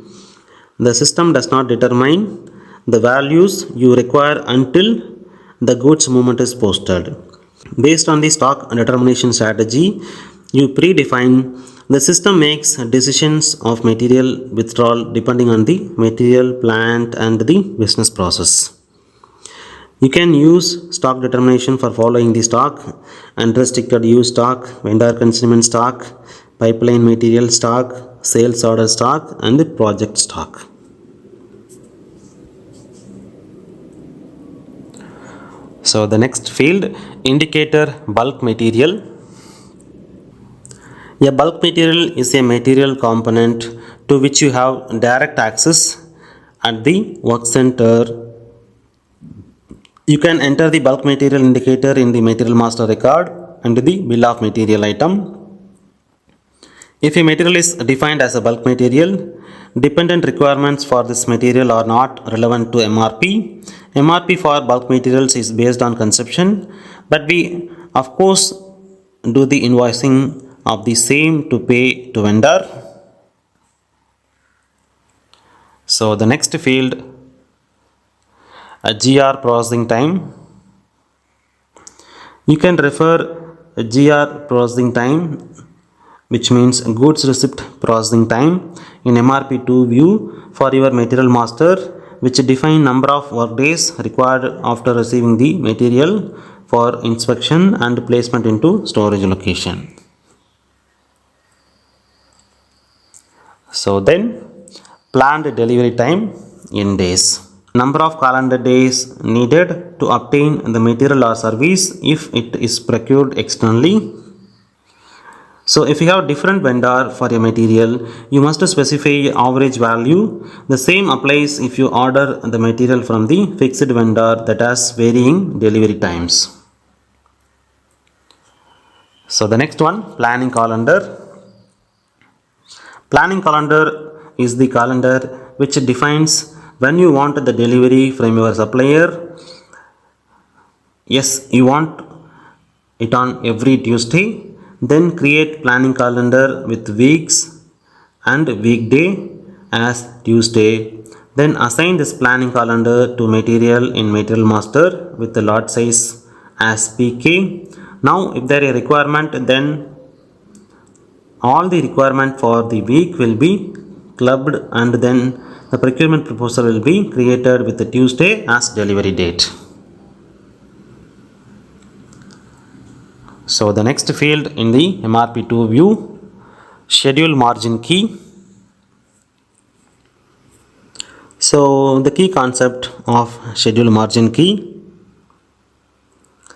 The system does not determine the values you require until the goods movement is posted. Based on the stock determination strategy you predefine, the system makes decisions of material withdrawal depending on the material, plant, and the business process. You can use stock determination for following the stock: unrestricted use stock, vendor consignment stock, pipeline material stock, sales order stock, and the project stock. So the next field, indicator bulk material. A bulk material is a material component to which you have direct access at the work center. You can enter the bulk material indicator in the material master record and the bill of material item. If a material is defined as a bulk material, dependent requirements for this material are not relevant to MRP. MRP for bulk materials is based on consumption, but we of course do the invoicing of the same to pay to vendor. So the next field, a GR processing time. You can refer a GR processing time, which means goods receipt processing time, in MRP2 view for your material master, which define number of work days required after receiving the material for inspection and placement into storage location. So then, planned delivery time in days. Number of calendar days needed to obtain the material or service if it is procured externally. So if you have different vendor for a material, you must specify average value. The same applies if you order the material from the fixed vendor that has varying delivery times. So the next one, planning calendar. Planning calendar is the calendar which defines when you want the delivery from your supplier. Yes, you want it on every Tuesday. Then create planning calendar with weeks and weekday as Tuesday. Then assign this planning calendar to material in material master with the lot size as PK. Now if there is a requirement, then all the requirement for the week will be clubbed and then the procurement proposal will be created with the Tuesday as delivery date. So the next field in the MRP2 view, schedule margin key. So the key concept of schedule margin key.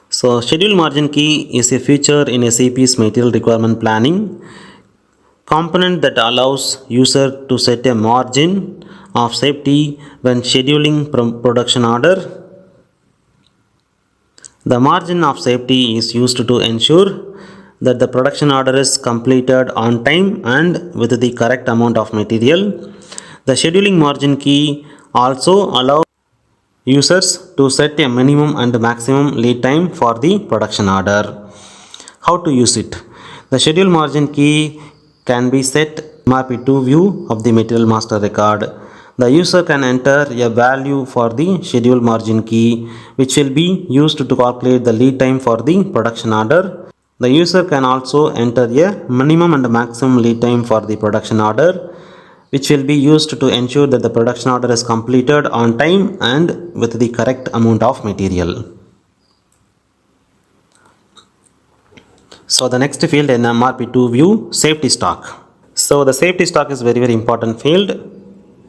So schedule margin key is a feature in SAP's material requirement planning component that allows user to set a margin of safety when scheduling production order. The margin of safety is used to ensure that the production order is completed on time and with the correct amount of material. The scheduling margin key also allows users to set a minimum and maximum lead time for the production order. How to use it? The schedule margin key can be set in MRP2 view of the material master record. The user can enter a value for the schedule margin key, which will be used to calculate the lead time for the production order. The user can also enter a minimum and maximum lead time for the production order, which will be used to ensure that the production order is completed on time and with the correct amount of material. So the next field in MRP2 view, safety stock. So the safety stock is very important field.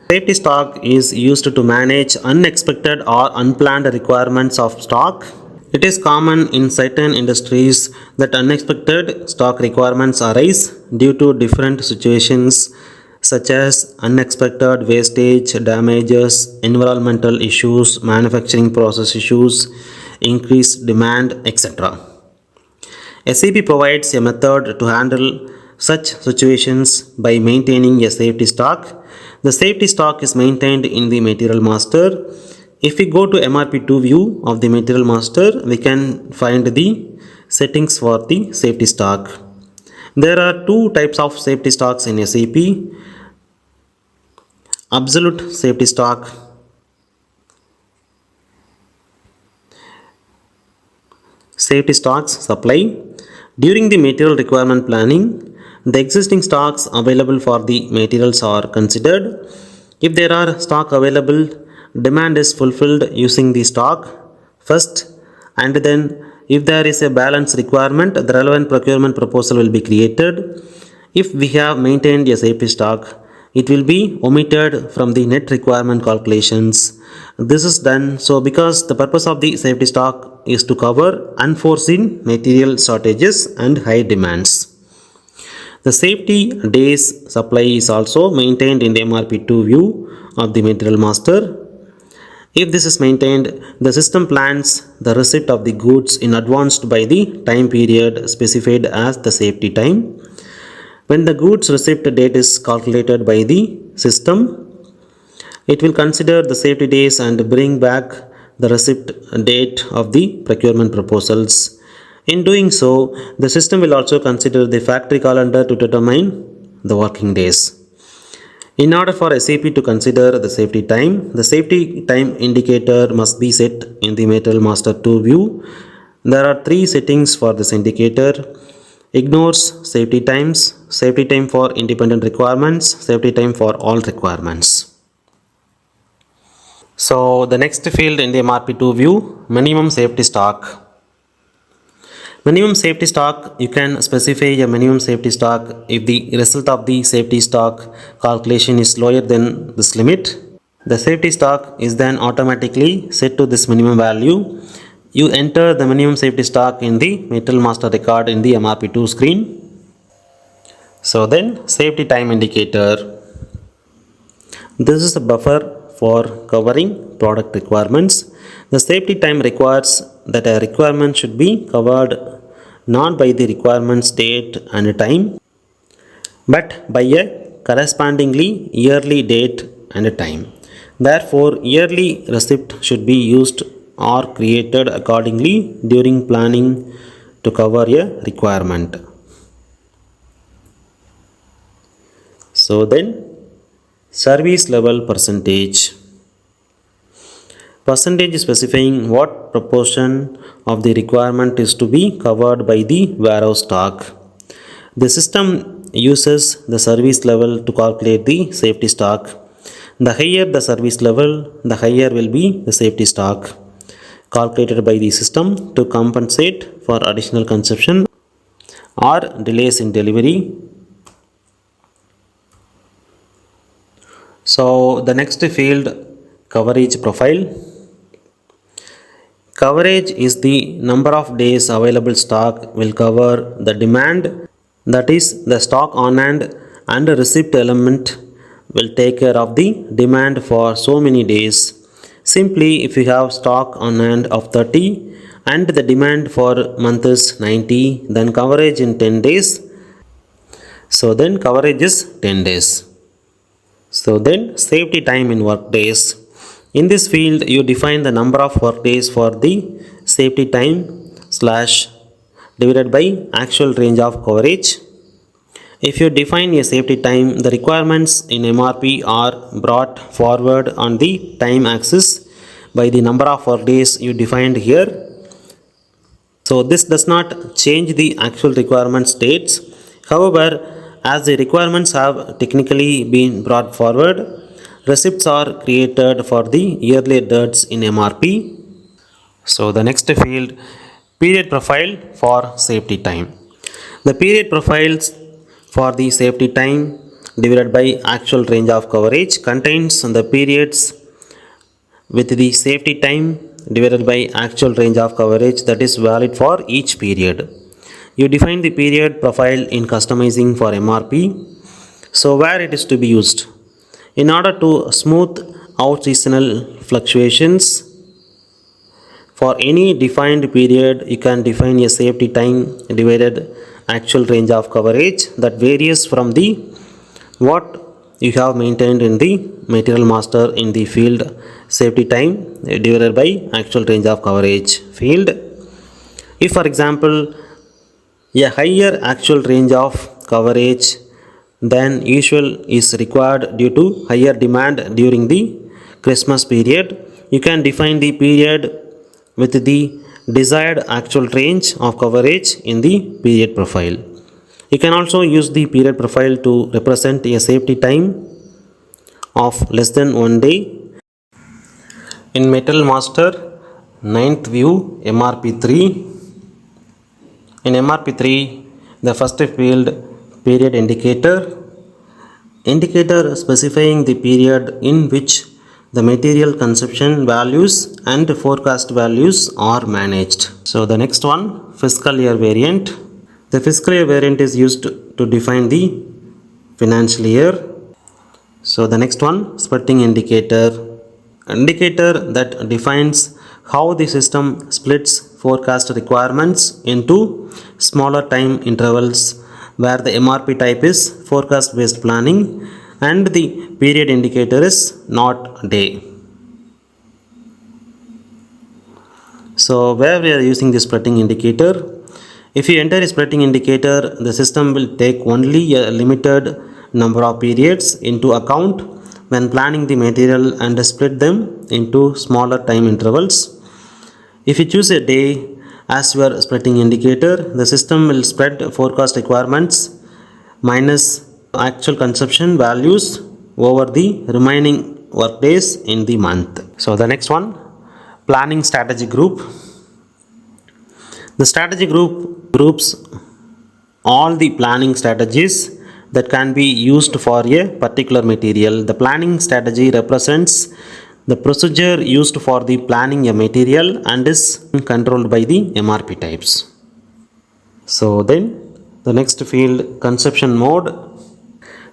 Safety stock is used to manage unexpected or unplanned requirements of stock. It is common in certain industries that unexpected stock requirements arise due to different situations such as unexpected wastage, damages, environmental issues, manufacturing process issues, increased demand, etc. SAP provides a method to handle such situations by maintaining a safety stock. The safety stock is maintained in the material master. If we go to MRP2 view of the material master, we can find the settings for the safety stock. There are two types of safety stocks in SAP: absolute safety stock, safety stocks supply. During the material requirement planning, the existing stocks available for the materials are considered. If there are stock available, demand is fulfilled using the stock first, and then if there is a balance requirement, the relevant procurement proposal will be created. If we have maintained a safety stock, it will be omitted from the net requirement calculations. This is done so because the purpose of the safety stock is to cover unforeseen material shortages and high demands. The safety days supply is also maintained in the MRP2 view of the material master. If this is maintained, the system plans the receipt of the goods in advance by the time period specified as the safety time. When the goods receipt date is calculated by the system, it will consider the safety days and bring back the receipt date of the procurement proposals. In doing so, the system will also consider the factory calendar to determine the working days. In order for SAP to consider the safety time indicator must be set in the Material Master 2 view. There are three settings for this indicator: ignores safety times, safety time for independent requirements, safety time for all requirements. So the next field in the MRP2 view, minimum safety stock. Minimum safety stock, you can specify a minimum safety stock if the result of the safety stock calculation is lower than this limit. The safety stock is then automatically set to this minimum value. You enter the minimum safety stock in the Material Master record in the MRP2 screen. So then safety time indicator. This is a buffer for covering product requirements. The safety time requires that a requirement should be covered not by the requirement's date and time, but by a correspondingly yearly date and time. Therefore, yearly receipt should be used or created accordingly during planning to cover a requirement. So then, service level percentage. Percentage is specifying what proportion of the requirement is to be covered by the warehouse stock. The system uses the service level to calculate the safety stock. The higher the service level, the higher will be the safety stock calculated by the system to compensate for additional consumption or delays in delivery. So the next field, coverage profile. Coverage is the number of days available stock will cover the demand, that is the stock on hand, and the receipt element will take care of the demand for so many days. Simply, if you have stock on hand of 30 and the demand for month is 90, then coverage in 10 days. So then coverage is 10 days. So then safety time in work days. In this field, you define the number of work days for the safety time slash divided by actual range of coverage. If you define a safety time, the requirements in MRP are brought forward on the time axis by the number of work days you defined here. So this does not change the actual requirement states. However, as the requirements have technically been brought forward, receipts are created for the yearly dates in MRP. So the next field, period profile for safety time. The period profiles for the safety time divided by actual range of coverage contains the periods with the safety time divided by actual range of coverage that is valid for each period. You define the period profile in customizing for MRP. So where it is to be used? In order to smooth out seasonal fluctuations, For any defined period, you can define a safety time divided actual range of coverage that varies from the what you have maintained in the material master in the field safety time divided by actual range of coverage field. If for example a higher actual range of coverage than usual is required due to higher demand during the Christmas period, you can define the period with the desired actual range of coverage in the period profile. You can also use the period profile to represent a safety time of less than 1 day. In Metal Master 9th view MRP3, in MRP3 the first field period indicator specifying the period in which the material consumption values and forecast values are managed. So the next one, fiscal year variant. The fiscal year variant is used to define the financial year. So the next one, splitting indicator that defines how the system splits forecast requirements into smaller time intervals where the MRP type is forecast based planning and the period indicator is not day. So where we are using this splitting indicator, if you enter a splitting indicator, the system will take only a limited number of periods into account when planning the material and split them into smaller time intervals. If you choose a day as your splitting indicator, the system will spread forecast requirements minus actual consumption values over the remaining work days in the month. So the next one, planning strategy group. The strategy group groups all the planning strategies that can be used for a particular material. The planning strategy represents the procedure used for the planning a material and is controlled by the MRP types. So then the next field, consumption mode.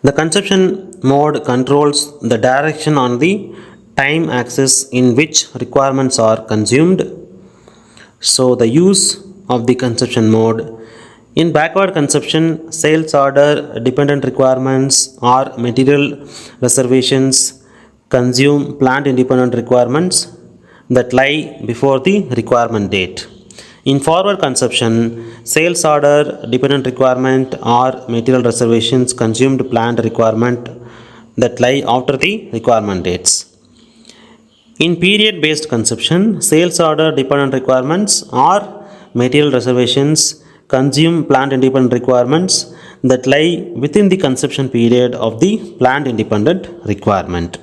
The consumption mode controls the direction on the time axis in which requirements are consumed. So the use of the consumption mode. In backward consumption, sales order dependent requirements or material reservations consume plant independent requirements that lie before the requirement date. In forward consumption, sales order dependent requirement or material reservations consumed plant requirement that lie after the requirement dates. In period based consumption, sales order dependent requirements or material reservations consume plant independent requirements that lie within the consumption period of the plant independent requirement.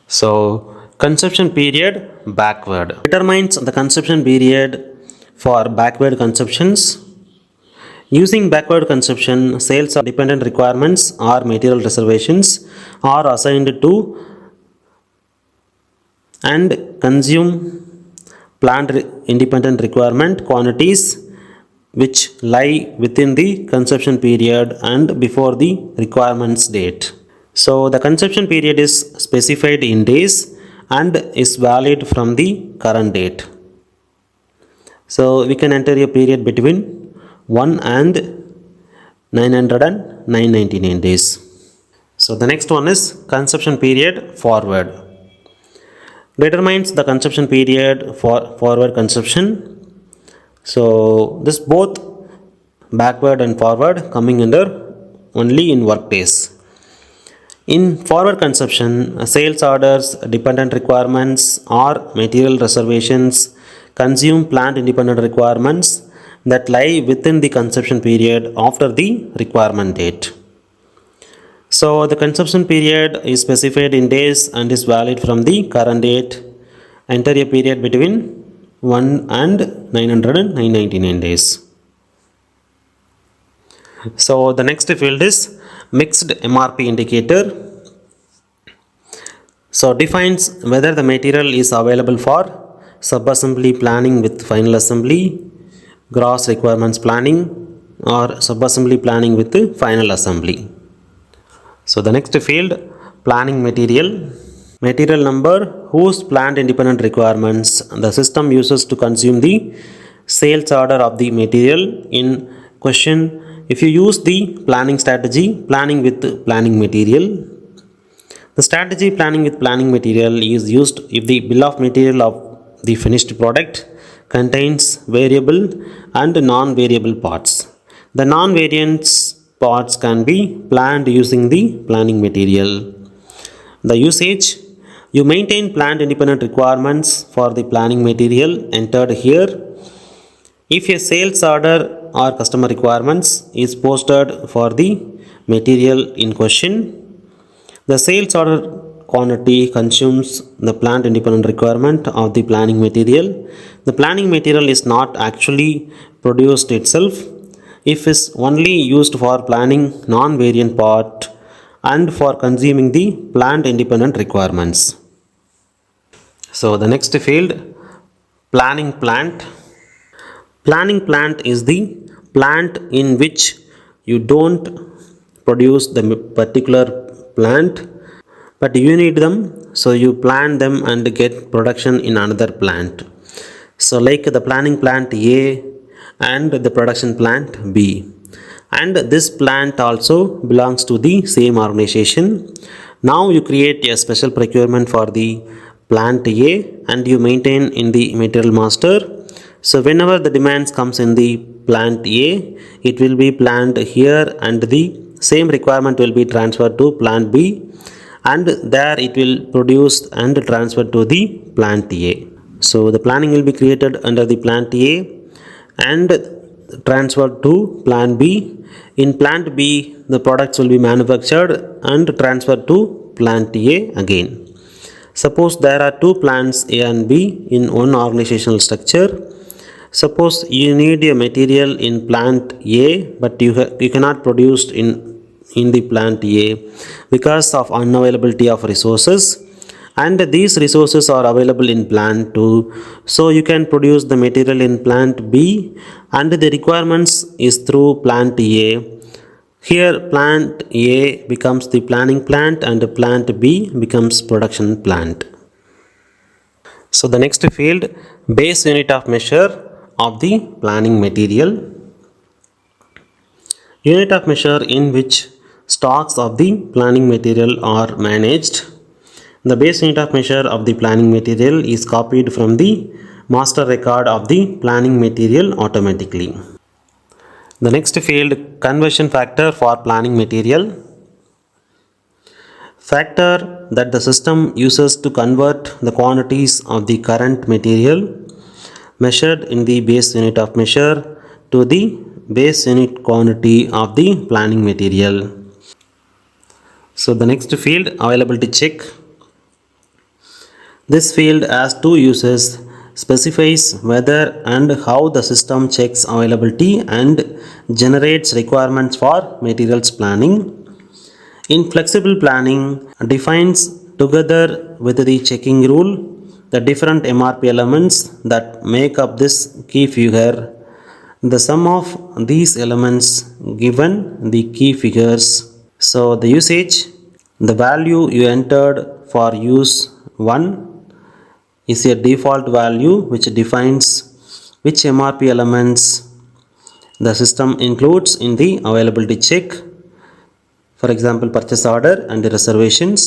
So consumption period backward determines the consumption period for backward consumptions. Using backward consumption, sales or dependent requirements or material reservations are assigned to and consume plant independent requirement quantities which lie within the consumption period and before the requirements date. So the consumption period is specified in days and is valid from the current date. So we can enter a period between 1 and 900 and 999 days. So the next one is consumption period forward. Determines the consumption period for forward consumption. So this both backward and forward coming under only in work days. In forward consumption, sales orders, dependent requirements or material reservations consume plant independent requirements that lie within the consumption period after the requirement date. So the consumption period is specified in days and is valid from the current date. Enter a period between 1 and 900 and 999 days. So the next field is mixed MRP indicator. So defines whether the material is available for subassembly planning with final assembly, gross requirements planning or subassembly planning with final assembly. So the next field, planning material. Material number whose plant independent requirements the system uses to consume the sales order of the material in question. If you use the planning strategy, planning with planning material. The strategy planning with planning material is used if the bill of material of the finished product contains variable and non-variable parts. The non-variance parts can be planned using the planning material. The usage: you maintain planned independent requirements for the planning material entered here. If a sales order or customer requirements is posted for the material in question, the sales order quantity consumes the planned independent requirement of the planning material. The planning material is not actually produced itself if is only used for planning non-variant part and for consuming the planned independent requirements. So the next field, planning plant. Planning plant is the plant in which you don't produce the particular plant, but you need them, so you plan them and get production in another plant. So like the planning plant A and the production plant B, and this plant also belongs to the same organization. Now you create a special procurement for the plant A and you maintain in the material master. So whenever the demands comes in the plant A, it will be planned here and the same requirement will be transferred to plant B, and there it will produce and transferred to the plant A. So the planning will be created under the plant A and transferred to plant B. In plant B, the products will be manufactured and transferred to plant A again. Suppose there are two plants A and B in one organizational structure. Suppose you need a material in plant A, but you cannot produce in the plant A because of unavailability of resources, and these resources are available in plant 2. So you can produce the material in plant B and the requirements is through plant A. Here plant A becomes the planning plant and plant B becomes production plant. So the next field, base unit of measure of the planning material. Unit of measure in which stocks of the planning material are managed. The base unit of measure of the planning material is copied from the master record of the planning material automatically. The next field, conversion factor for planning material. Factor that the system uses to convert the quantities of the current material measured in the base unit of measure to the base unit quantity of the planning material. So the next field, availability check. This field has two uses: specifies whether and how the system checks availability and generates requirements for materials planning. In flexible planning, defines together with the checking rule the different MRP elements that make up this key figure. The sum of these elements given the key figures. So the usage, the value you entered for use 1 is a default value which defines which MRP elements the system includes in the availability check. For example, purchase order and reservations.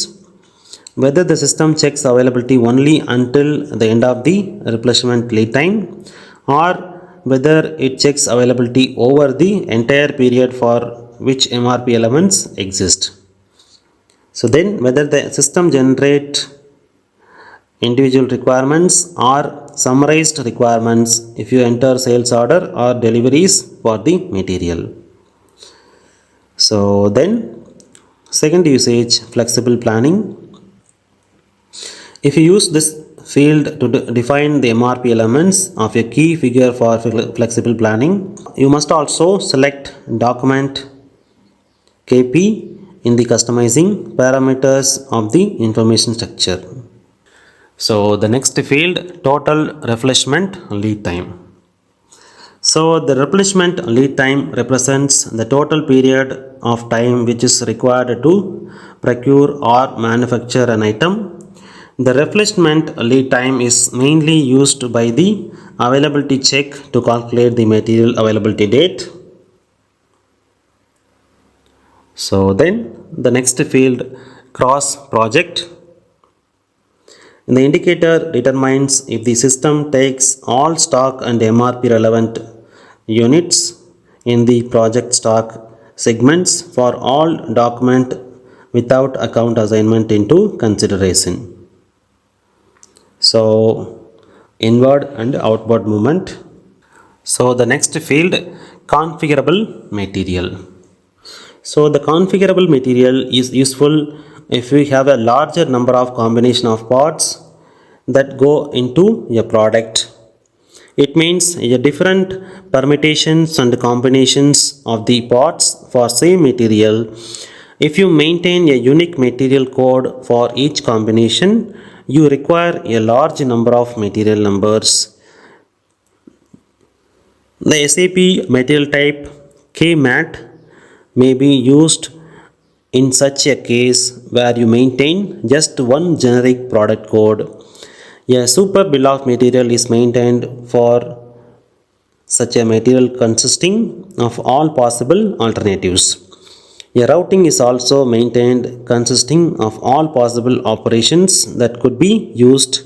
Whether the system checks availability only until the end of the replenishment lead time, or whether it checks availability over the entire period for which MRP elements exist. So then whether the system generate individual requirements or summarized requirements if you enter sales order or deliveries for the material. So then second usage, flexible planning. If you use this field to define the MRP elements of a key figure for flexible planning, you must also select document KP in the customizing parameters of the information structure. So the next field, total replenishment lead time. So the replenishment lead time represents the total period of time which is required to procure or manufacture an item. The replenishment lead time is mainly used by the availability check to calculate the material availability date. So then the next field, cross project. The indicator determines if the system takes all stock and MRP relevant units in the project stock segments for all document without account assignment into consideration. So inward and outward movement. So the next field, configurable material. So the configurable material is useful if we have a larger number of combination of parts that go into a product. It means a different permutations and combinations of the parts for same material. If you maintain a unique material code for each combination, you require a large number of material numbers. The SAP material type KMAT may be used in such a case where you maintain just one generic product code. A super bill of material is maintained for such a material consisting of all possible alternatives. A routing is also maintained consisting of all possible operations that could be used.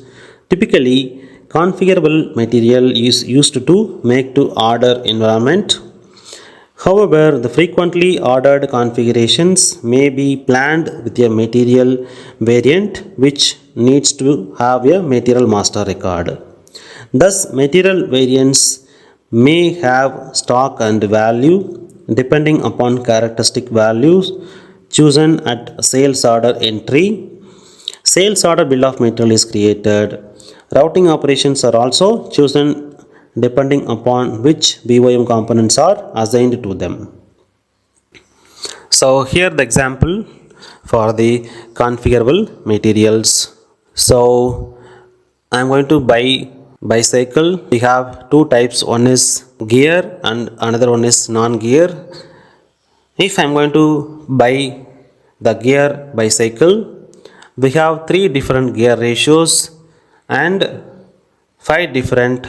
Typically, configurable material is used to make to order environment. However, the frequently ordered configurations may be planned with a material variant which needs to have a material master record. Thus, material variants may have stock and value depending upon characteristic values chosen at sales order entry. Sales order bill of material is created. Routing operations are also chosen depending upon which BOM components are assigned to them. So here the example for the configurable materials. So I am going to buy bicycle. We have two types, one is gear and another one is non-gear. If I am going to buy the gear bicycle, we have three different gear ratios and five different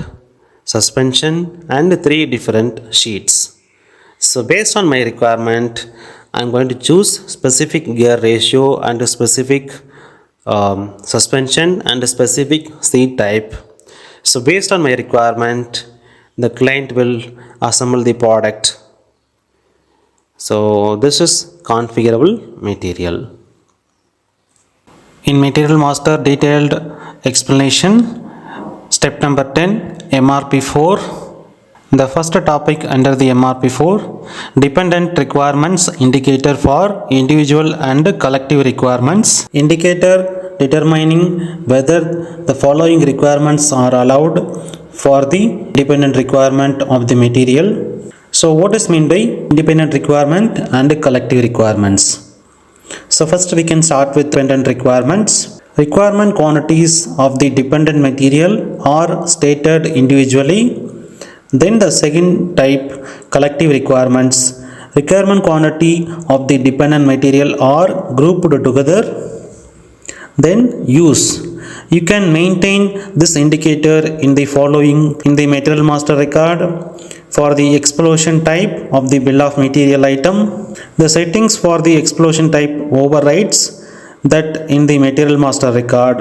suspension and three different sheets. So based on my requirement, I am going to choose specific gear ratio and specific suspension and specific seat type. So based on my requirement, the client will assemble the product. So this is configurable material. In Material Master detailed explanation, step number 10, MRP4. The first topic under the MRP4, dependent requirements indicator for individual and collective requirements. Indicator determining whether the following requirements are allowed for the dependent requirement of the material. So what is meant by independent requirement and collective requirements? So first we can start with dependent requirements. Requirement quantities of the dependent material are stated individually. Then the second type, collective requirements. Requirement quantity of the dependent material are grouped together. Then use. You can maintain this indicator in the following in the material master record. For the explosion type of the bill of material item, the settings for the explosion type overrides that in the material master record.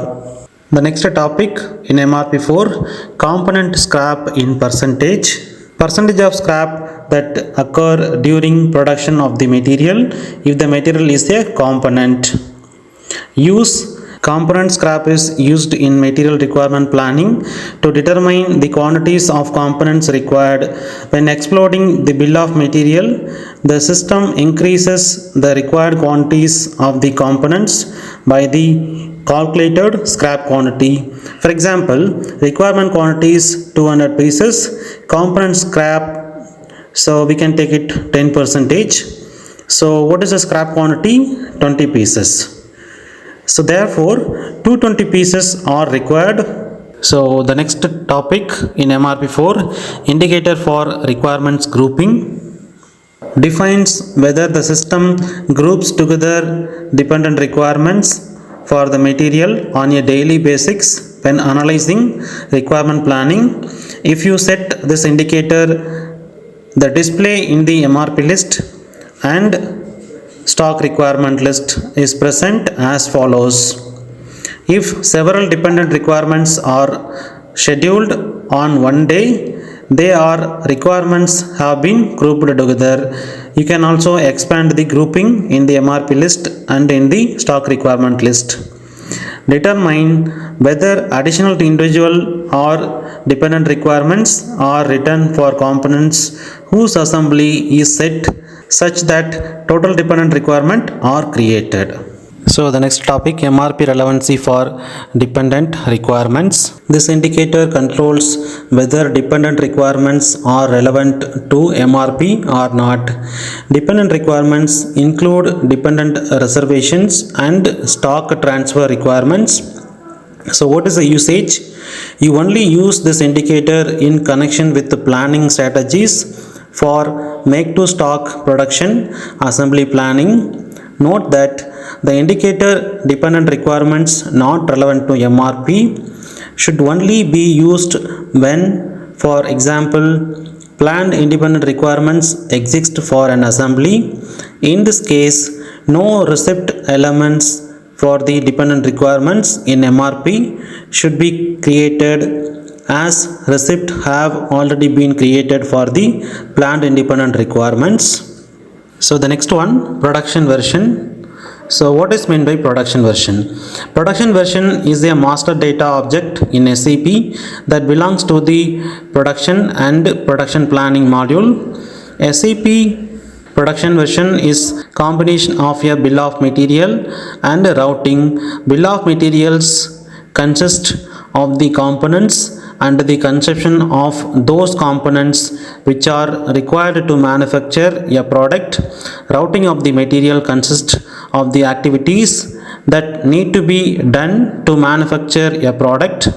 The next topic in MRP4, component scrap in percentage. Percentage of scrap that occur during production of the material if the material is a component. Use. Component scrap is used in material requirement planning to determine the quantities of components required. When exploding the bill of material, the system increases the required quantities of the components by the calculated scrap quantity. For example, requirement quantity is 200 pieces, component scrap, so we can take it 10%. So what is the scrap quantity? 20 pieces. So therefore 220 pieces are required. So the next topic in MRP4, indicator for requirements grouping, defines whether the system groups together dependent requirements for the material on a daily basis when analyzing requirement planning. If you set this indicator, the display in the MRP list and stock requirement list is present as follows. If several dependent requirements are scheduled on one day, they are requirements have been grouped together. You can also expand the grouping in the MRP list and in the stock requirement list. Determine whether additional individual or dependent requirements are written for components whose assembly is set such that total dependent requirement are created. So the next topic, MRP relevancy for dependent requirements. This indicator controls whether dependent requirements are relevant to MRP or not. Dependent requirements include dependent reservations and stock transfer requirements. So what is the usage? You only use this indicator in connection with the planning strategies for make to stock production assembly planning. Note that the indicator dependent requirements not relevant to MRP should only be used when, for example, planned independent requirements exist for an assembly. In this case, no receipt elements for the dependent requirements in MRP should be created, as receipts have already been created for the planned independent requirements. So the next one, production version. So what is meant by production version? Production version is a master data object in SAP that belongs to the production and production planning module. SAP production version is combination of a bill of material and a routing. Bill of materials consist of the components and the conception of those components which are required to manufacture a product. Routing of the material consists of the activities that need to be done to manufacture a product.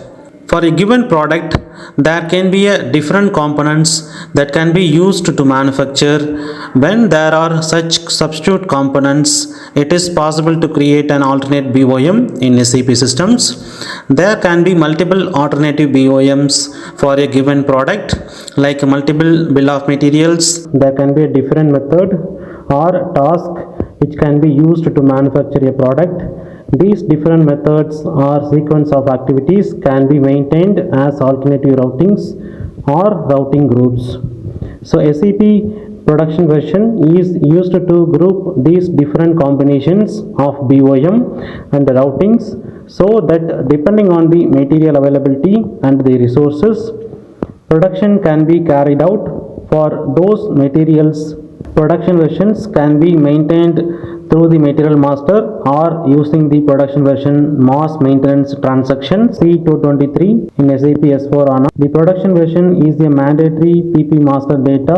For a given product, there can be different components that can be used to manufacture. When there are such substitute components, it is possible to create an alternate BOM in SAP systems. There can be multiple alternative BOMs for a given product, like multiple bill of materials. There can be a different method or task which can be used to manufacture a product. These different methods or sequence of activities can be maintained as alternative routings or routing groups. So SAP production version is used to group these different combinations of BOM and the routings, so that depending on the material availability and the resources, production can be carried out for those materials. Production versions can be maintained through the material master or using the production version mass maintenance transaction C223 in SAP S4 HANA. The production version is a mandatory PP master data.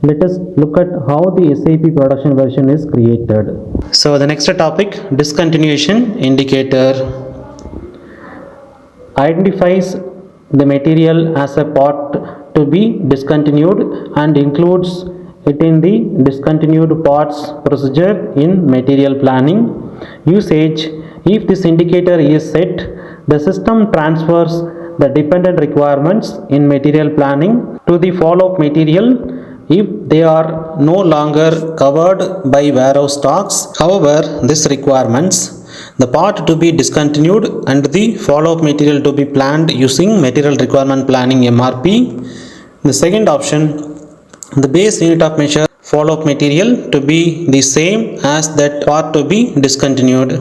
Let us look at how the SAP production version is created. So the next topic, discontinuation indicator, identifies the material as a part to be discontinued and includes it in the discontinued parts procedure in material planning. Usage: if this indicator is set, the system transfers the dependent requirements in material planning to the follow-up material if they are no longer covered by warehouse stocks. However, this requirements the part to be discontinued and the follow-up material to be planned using material requirement planning MRP. The second option, the base unit of measure follow-up material to be the same as that part to be discontinued.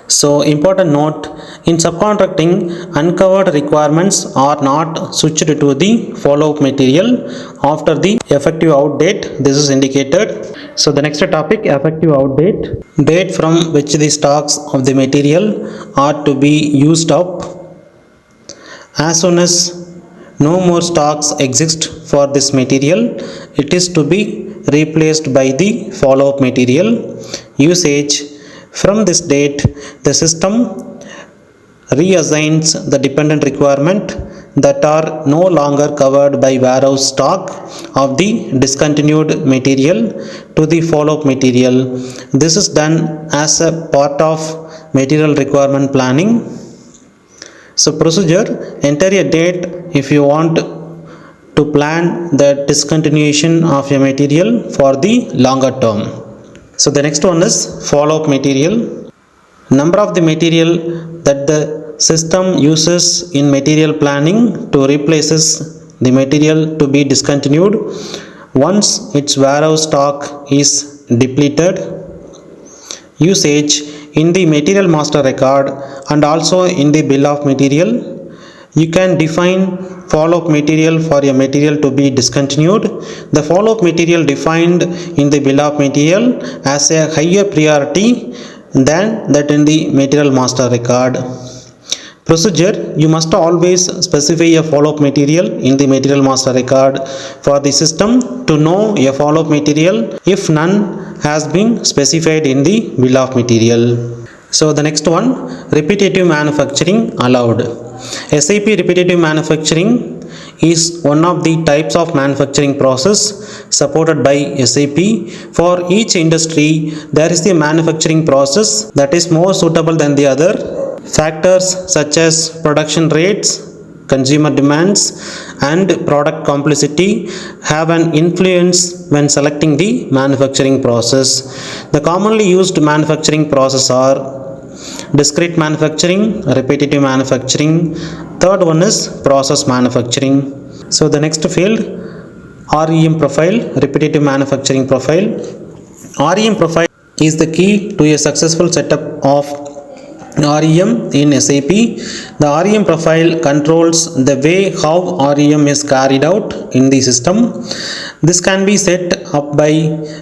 So important note, in subcontracting, uncovered requirements are not switched to the follow-up material after the effective out date. This is indicated. So the next topic, effective out date, date from which the stocks of the material are to be used up. As soon as no more stocks exist for this material, it is to be replaced by the follow-up material. Usage: from this date, the system reassigns the dependent requirement that are no longer covered by warehouse stock of the discontinued material to the follow-up material. This is done as a part of material requirement planning. So procedure, enter a date if you want to plan the discontinuation of a material for the longer term. So the next one is follow-up material. Number of the material that the system uses in material planning to replaces the material to be discontinued once its warehouse stock is depleted. Usage in the material master record and also in the bill of material. You can define follow-up material for a material to be discontinued. The follow-up material defined in the bill of material as a higher priority than that in the material master record. Procedure, you must always specify a follow-up material in the material master record for the system to know a follow-up material if none has been specified in the bill of material. So the next one, repetitive manufacturing allowed. SAP repetitive manufacturing is one of the types of manufacturing process supported by SAP. For each industry, there is a manufacturing process that is more suitable than the other. Factors such as production rates, consumer demands, and product complexity have an influence when selecting the manufacturing process. The commonly used manufacturing process are discrete manufacturing, repetitive manufacturing. Third one is process manufacturing. So the next field, REM profile, repetitive manufacturing profile. REM profile is the key to a successful setup of REM in SAP. The REM profile controls the way how REM is carried out in the system. This can be set up by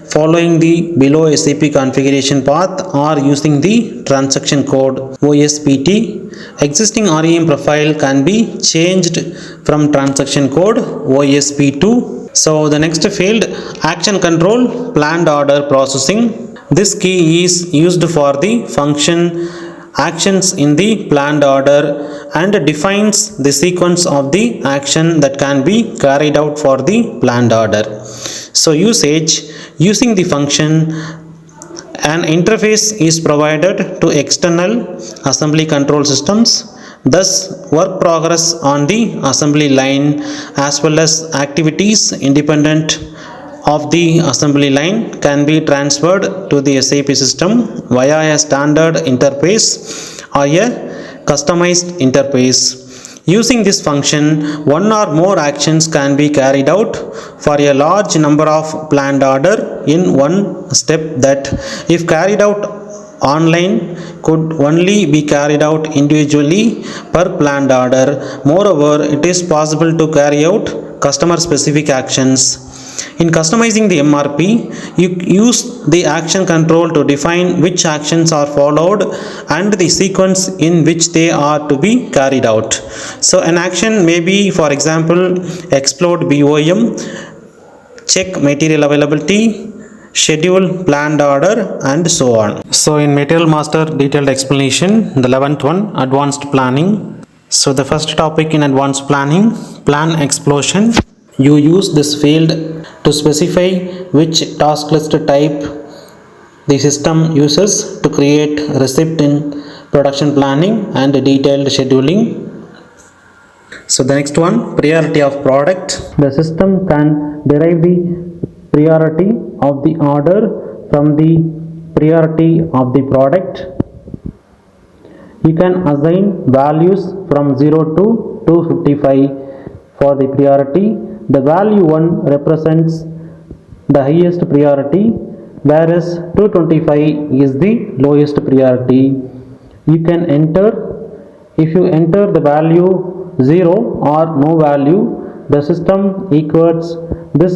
following the below SAP configuration path or using the transaction code OSPT. Existing REM profile can be changed from transaction code OSP2. So the next field, action control, planned order processing. This key is used for the function actions in the planned order and defines the sequence of the action that can be carried out for the planned order. So usage, using the function, an interface is provided to external assembly control systems. Thus, work progress on the assembly line as well as activities independent of the assembly line can be transferred to the SAP system via a standard interface or a customized interface. Using this function, one or more actions can be carried out for a large number of planned order in one step that, if carried out online, could only be carried out individually per planned order. Moreover, it is possible to carry out customer specific actions. In customizing the MRP, you use the action control to define which actions are followed and the sequence in which they are to be carried out. So an action may be, for example, explode BOM, check material availability, schedule planned order, and so on. So in Material Master detailed explanation, the 11th one, advanced planning. So the first topic in advanced planning, plan explosion. You use this field to specify which task list type the system uses to create receipt in production planning and detailed scheduling. So the next one, priority of product. The system can derive the priority of the order from the priority of the product. You can assign values from 0 to 255 for the priority. The value 1 represents the highest priority, whereas 225 is the lowest priority. You can if you enter the value 0 or no value, the system equates this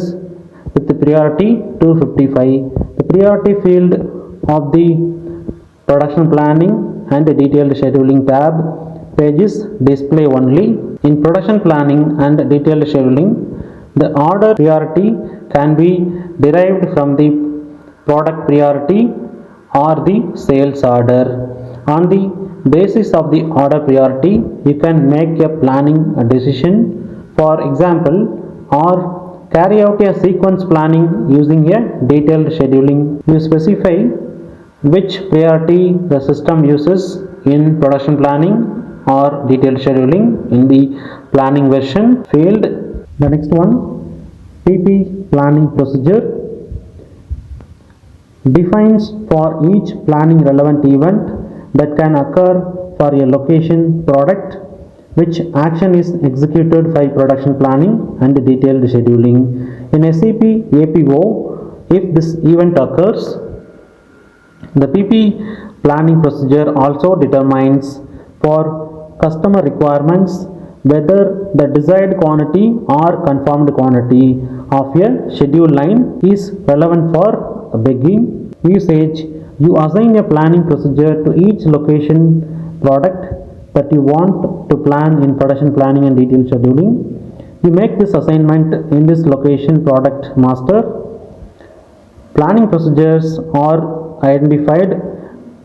with the priority 255. The priority field of the production planning and the detailed scheduling tab pages display only. In production planning and detailed scheduling, the order priority can be derived from the product priority or the sales order. On the basis of the order priority, you can make a planning decision, for example, or carry out a sequence planning using a detailed scheduling. You specify which priority the system uses in production planning or detailed scheduling in the planning version field. The next one, PP planning procedure, defines for each planning relevant event that can occur for a location product which action is executed by production planning and detailed scheduling. In SAP APO, if this event occurs, the PP planning procedure also determines for customer requirements whether the desired quantity or confirmed quantity of a schedule line is relevant for begging usage. You assign a planning procedure to each location product that you want to plan in production planning and detailed scheduling. You make this assignment in this location product master. Planning procedures are identified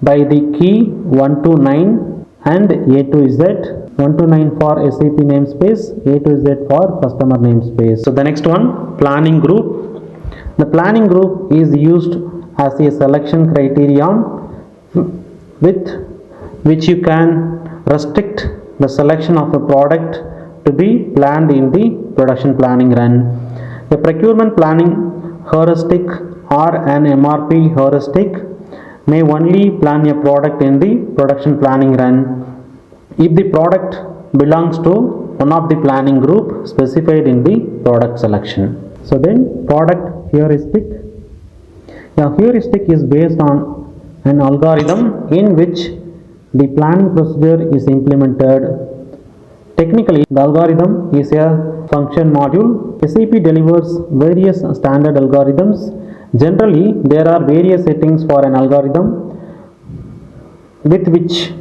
by the key 1 to 9 and A to Z. 1 to 9 for SAP namespace, A to Z for customer namespace. So the next one, planning group. The planning group is used as a selection criterion with which you can restrict the selection of a product to be planned in the production planning run. The procurement planning heuristic or an MRP heuristic may only plan a product in the production planning run if the product belongs to one of the planning group specified in the product selection. So then product heuristic. A heuristic is based on an algorithm in which the planning procedure is implemented. Technically, the algorithm is a function module. SAP delivers various standard algorithms. Generally, there are various settings for an algorithm with which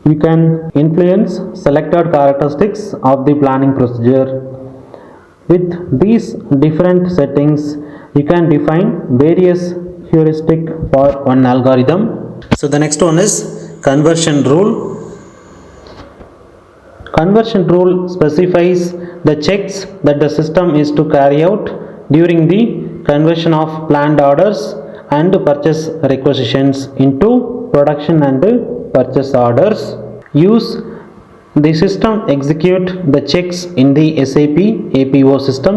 you can influence selected characteristics of the planning procedure. With these different settings, you can define various heuristic for one algorithm. So the next one is conversion rule. Conversion rule specifies the checks that the system is to carry out during the conversion of planned orders and purchase requisitions into production and purchase orders. Use the system execute the checks in the SAP APO system.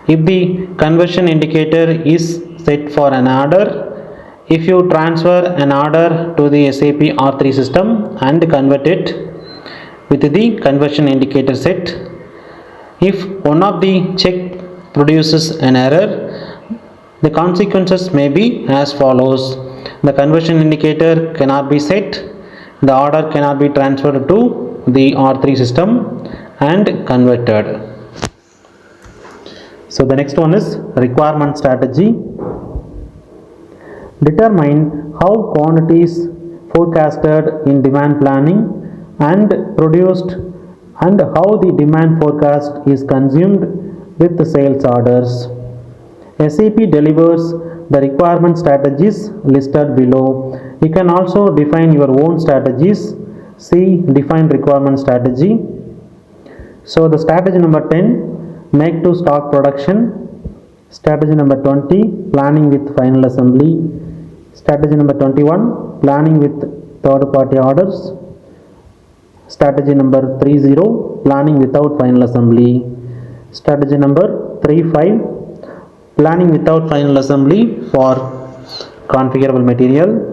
If the conversion indicator is set for an order, if you transfer an order to the SAP R3 system and convert it with the conversion indicator set, if one of the check produces an error, the consequences may be as follows. The conversion indicator cannot be set, the order cannot be transferred to the R3 system and converted. So the next one is requirement strategy. Determine how quantities forecasted in demand planning and produced and how the demand forecast is consumed with the sales orders. SAP delivers the requirement strategies listed below. You can also define your own strategies. See define requirement strategy. So the strategy number 10, make to stock production. Strategy number 20, planning with final assembly. Strategy number 21, planning with third party orders. Strategy number 30, planning without final assembly. Strategy number 35, planning without final assembly for configurable material.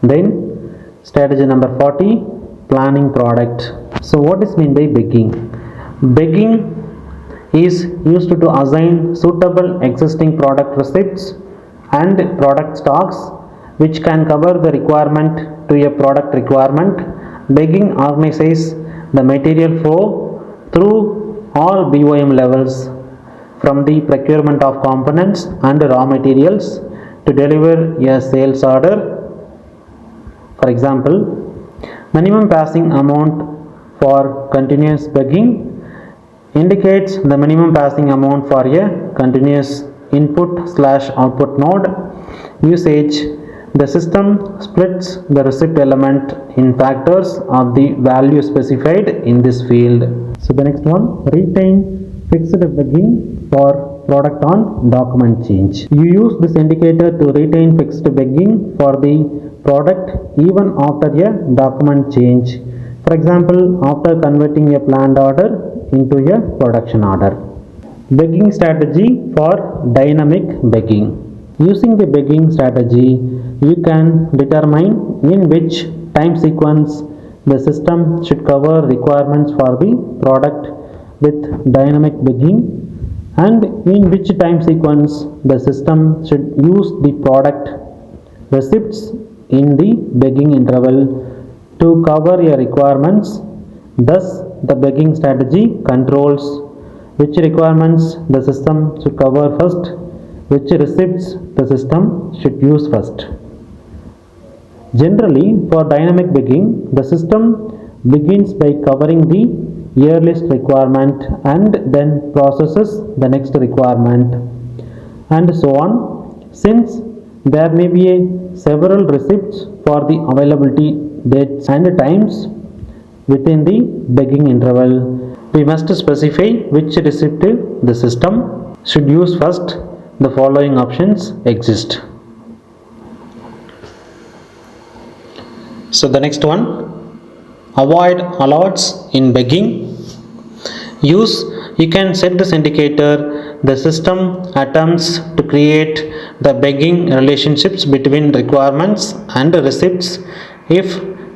Then strategy number 40, planning product. So what is meant by begging? Begging is used to assign suitable existing product receipts and product stocks which can cover the requirement to a product requirement. Begging organizes the material flow through all BOM levels from the procurement of components and raw materials to deliver a sales order. For example, minimum passing amount for continuous begging indicates the minimum passing amount for a continuous input/output node. Usage: the system splits the receipt element in factors of the value specified in this field. So the next one, retain fixed begging for product on document change. You use this indicator to retain fixed begging for the product even after a document change. For example, after converting a planned order into a production order. Begging strategy for dynamic begging. Using the begging strategy, you can determine in which time sequence the system should cover requirements for the product with dynamic begging, and in which time sequence the system should use the product receipts in the begging interval to cover your requirements. Thus, the begging strategy controls which requirements the system should cover first, which receipts the system should use first. Generally, for dynamic begging, the system begins by covering the earliest requirement and then processes the next requirement, and so on. Since there may be several receipts for the availability dates and times within the begging interval, we must specify which receipt the system should use first. The following options exist. So the next one, avoid alerts in begging. You can set this indicator. The system attempts to create the begging relationships between requirements and receipts if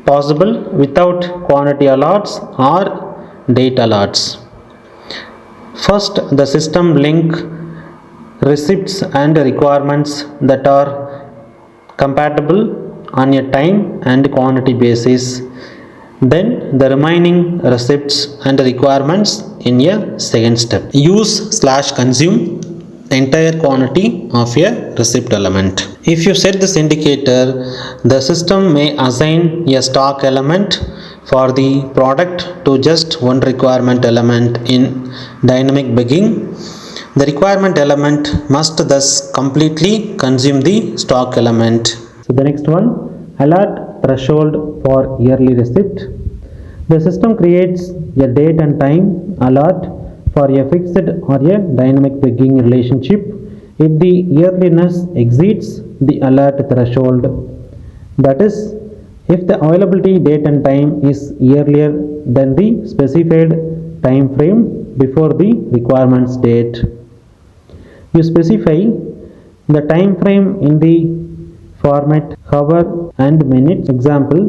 possible without quantity alerts or date alerts. First, the system link receipts and requirements that are compatible on a time and quantity basis. Then the remaining receipts and requirements in a second step. Use /consume the entire quantity of a receipt element. If you set this indicator, the system may assign a stock element for the product to just one requirement element in dynamic begging. The requirement element must thus completely consume the stock element. So the next one, alert threshold for yearly receipt. The system creates a date and time alert for a fixed or a dynamic begging relationship if the yearliness exceeds the alert threshold. That is, if the availability date and time is earlier than the specified time frame before the requirements date. You specify the time frame in the format hour and minutes. Example,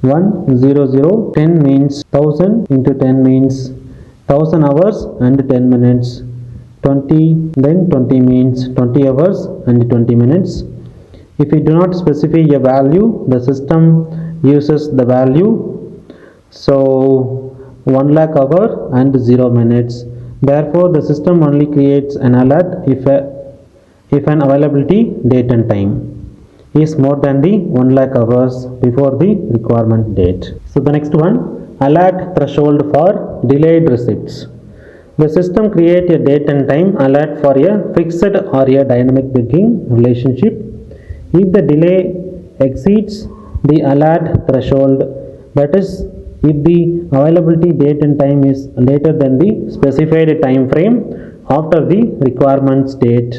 100 10 means 1000 into 10 means 1000 hours and 10 minutes. 20 then 20 means 20 hours and 20 minutes. If you do not specify a value, the system uses the value. So 1 lakh hour and 0 minutes. Therefore, the system only creates an alert if an availability date and time is more than the 1 lakh hours before the requirement date. So the next one, alert threshold for delayed receipts. The system creates a date and time alert for a fixed or a dynamic begging relationship. If the delay exceeds the alert threshold, that is, if the availability date and time is later than the specified time frame after the requirements date,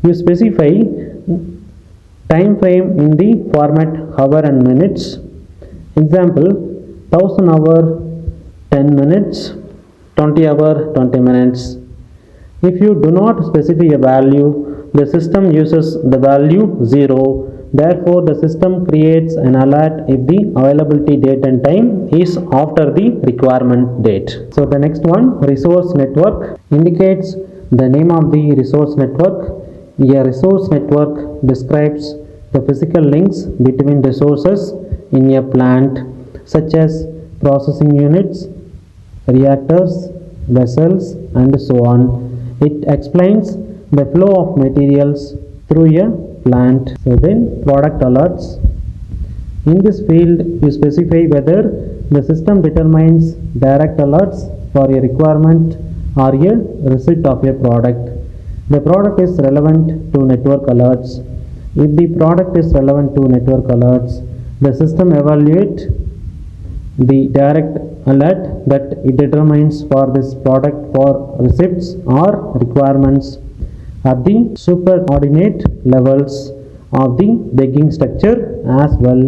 you specify time frame in the format hour and minutes. Example, 1000 hour 10 minutes, 20 hour 20 minutes. If you do not specify a value, the system uses the value 0. Therefore, the system creates an alert if the availability date and time is after the requirement date. So the next one, resource network, indicates the name of the resource network. A resource network describes the physical links between resources in a plant, such as processing units, reactors, vessels, and so on. It explains the flow of materials through a plant. So then, product alerts. In this field, you specify whether the system determines direct alerts for a requirement or a receipt of a product. The product is relevant to network alerts. If the product is relevant to network alerts, the system evaluates the direct alert that it determines for this product for receipts or requirements at the superordinate levels of the begging structure as well.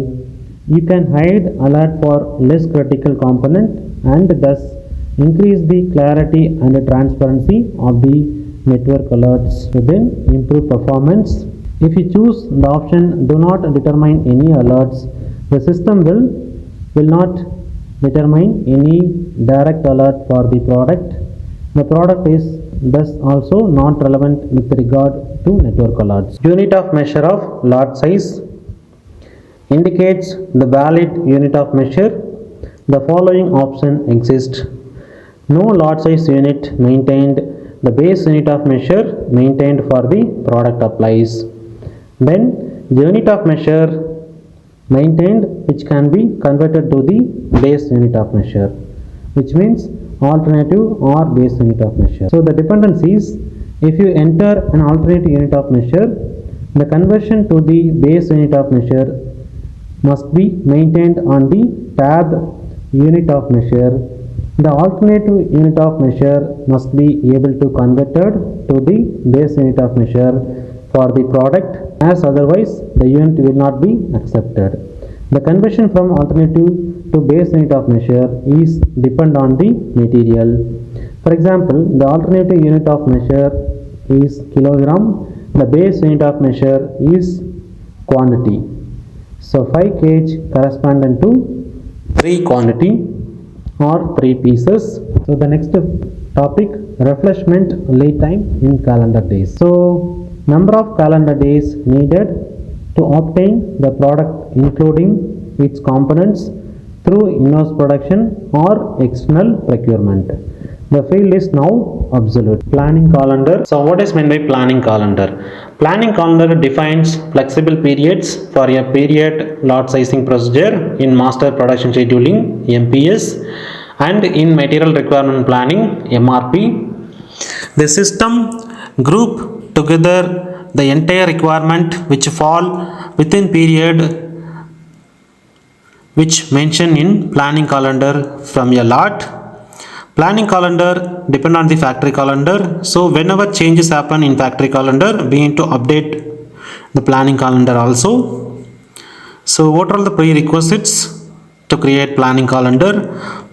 You can hide alert for less critical component and thus increase the clarity and transparency of the network alerts to then improve performance. If you choose the option do not determine any alerts, the system will not determine any direct alert for the product. The product is thus also not relevant with regard to network alerts. Unit of measure of lot size indicates the valid unit of measure. The following option exists. No lot size unit maintained. The base unit of measure maintained for the product applies. Then unit of measure maintained which can be converted to the base unit of measure, which means alternative or base unit of measure. So the dependencies, if you enter an alternative unit of measure, the conversion to the base unit of measure must be maintained on the tab unit of measure. The alternative unit of measure must be able to converted to the base unit of measure for the product, as otherwise the unit will not be accepted. The conversion from alternative to base unit of measure is depend on the material. For example, the alternative unit of measure is kilogram, the base unit of measure is quantity. So 5 kg corresponding to 3 quantity or 3 pieces. So the next topic, refreshment lead time in calendar days. So number of calendar days needed to obtain the product including its components through in-house production or external procurement. The field is now absolute. Planning calendar. So what is meant by planning calendar? Planning calendar defines flexible periods for a period lot sizing procedure in master production scheduling (MPS) and in material requirement planning (MRP). The system group together the entire requirement which fall within period which mentioned in planning calendar from a lot. Planning calendar depend on the factory calendar. So whenever changes happen in factory calendar, we need to update the planning calendar also. So what are the prerequisites to create planning calendar?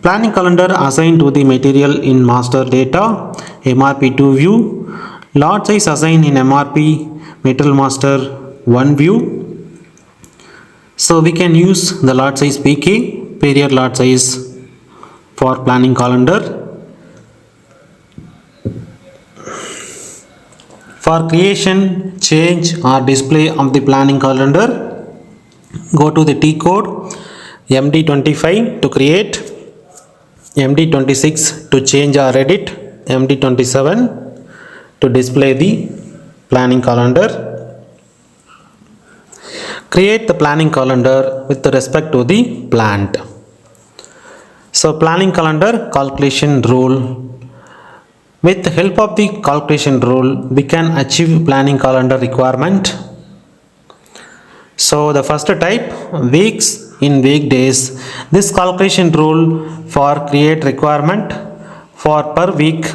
Planning calendar assigned to the material in master data MRP2 view. Lot size assigned in MRP material master 1 view. So we can use the lot size PK, period lot size, for planning calendar. For creation, change or display of the planning calendar, go to the T code MD25 to create, MD26 to change or edit, MD27 to display the planning calendar. Create the planning calendar with respect to the plant. So planning calendar calculation rule. With the help of the calculation rule, we can achieve planning calendar requirement. So the first type, weeks in weekdays. This calculation rule for create requirement for per week.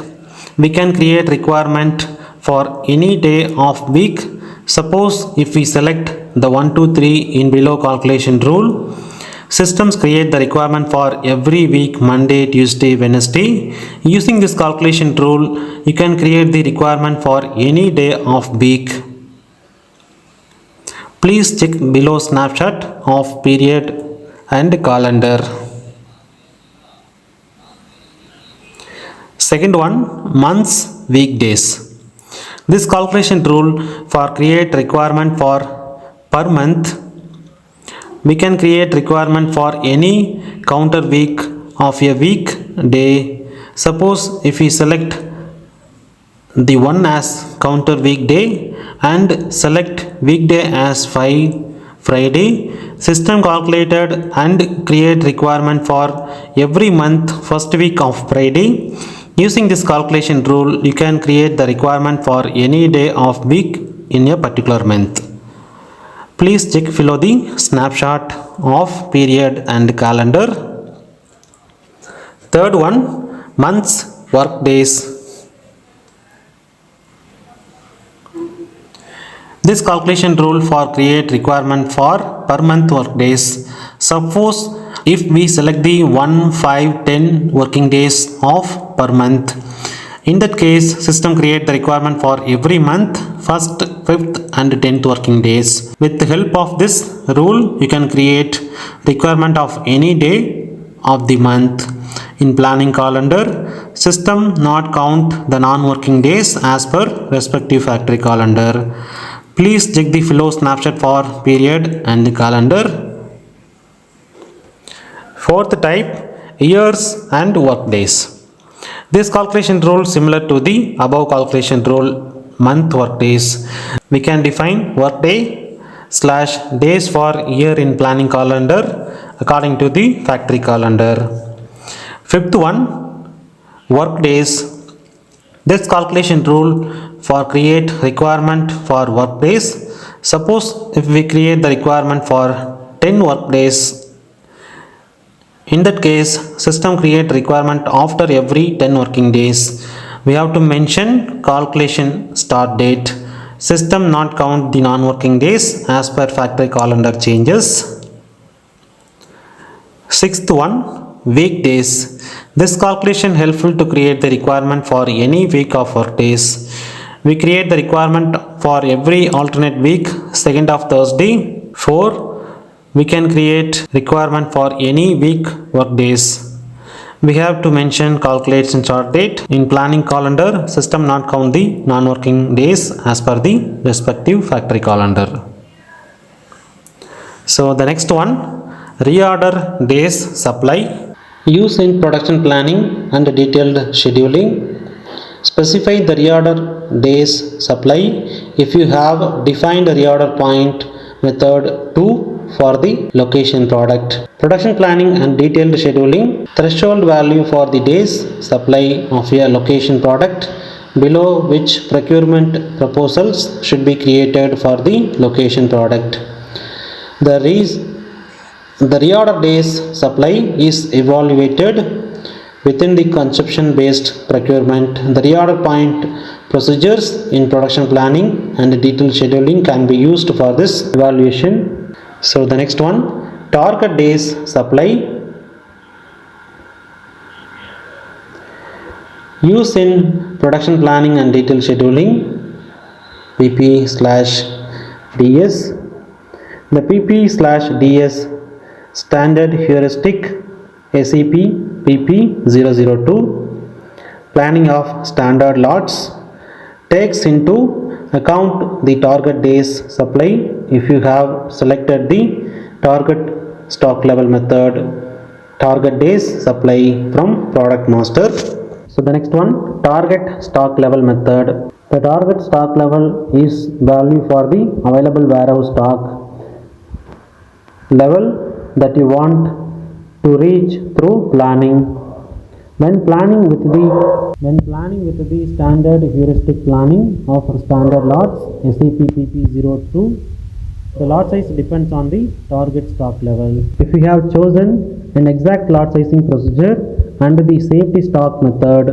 We can create requirement for any day of week. Suppose if we select the 1, 2, 3 in below calculation rule, systems create the requirement for every week, Monday, Tuesday, Wednesday. Using this calculation rule, you can create the requirement for any day of week. Please check below snapshot of period and calendar. Second one, months, weekdays. This calculation rule for create requirement for per month. We can create requirement for any counter week of a week day. Suppose if we select the one as counter weekday and select weekday as Friday, system calculated and create requirement for every month first week of Friday. Using this calculation rule, you can create the requirement for any day of week in a particular month. Please check below the snapshot of period and calendar. Third one, months, work days. This calculation rule for create requirement for per month work days. Suppose if we select the 1, 5, 10 working days of per month. In that case, system create the requirement for every month, 1st, 5th and 10th working days. With the help of this rule, you can create requirement of any day of the month. In planning calendar, system not count the non-working days as per respective factory calendar. Please check the flow snapshot for period and the calendar. Fourth type, years and work days. This calculation rule similar to the above calculation rule, month work days. We can define work day / days for year in planning calendar according to the factory calendar. Fifth one, work days. This calculation rule for create requirement for work days. Suppose if we create the requirement for 10 work days, in that case system create requirement after every 10 working days. We have to mention calculation start date. System not count the non-working days as per factory calendar changes. Sixth one, weekdays. This calculation helpful to create the requirement for any week of work days. We create the requirement for every alternate week, second of Thursday. 4. We can create requirement for any week work days. We have to mention calculation start date. In planning calendar, system not count the non-working days as per the respective factory calendar. So the next one, reorder days supply. Use in production planning and detailed scheduling. Specify the reorder days supply if you have defined a reorder point method 2 for the location product. Production planning and detailed scheduling. Threshold value for the days supply of a location product below which procurement proposals should be created for the location product. The reorder days supply is evaluated within the consumption based procurement. The reorder point procedures in production planning and detailed scheduling can be used for this evaluation. So the next one, target days supply. Use in production planning and detailed scheduling, PP/DS. The PP/DS standard heuristic SAP PP002 planning of standard lots takes into account the target days supply if you have selected the target stock level method target days supply from product master. So the next one, target stock level method. The target stock level is value for the available warehouse stock level that you want to reach through planning. When planning with the standard heuristic planning of standard lots SAP PP02, the lot size depends on the target stock level. If you have chosen an exact lot sizing procedure under the safety stock method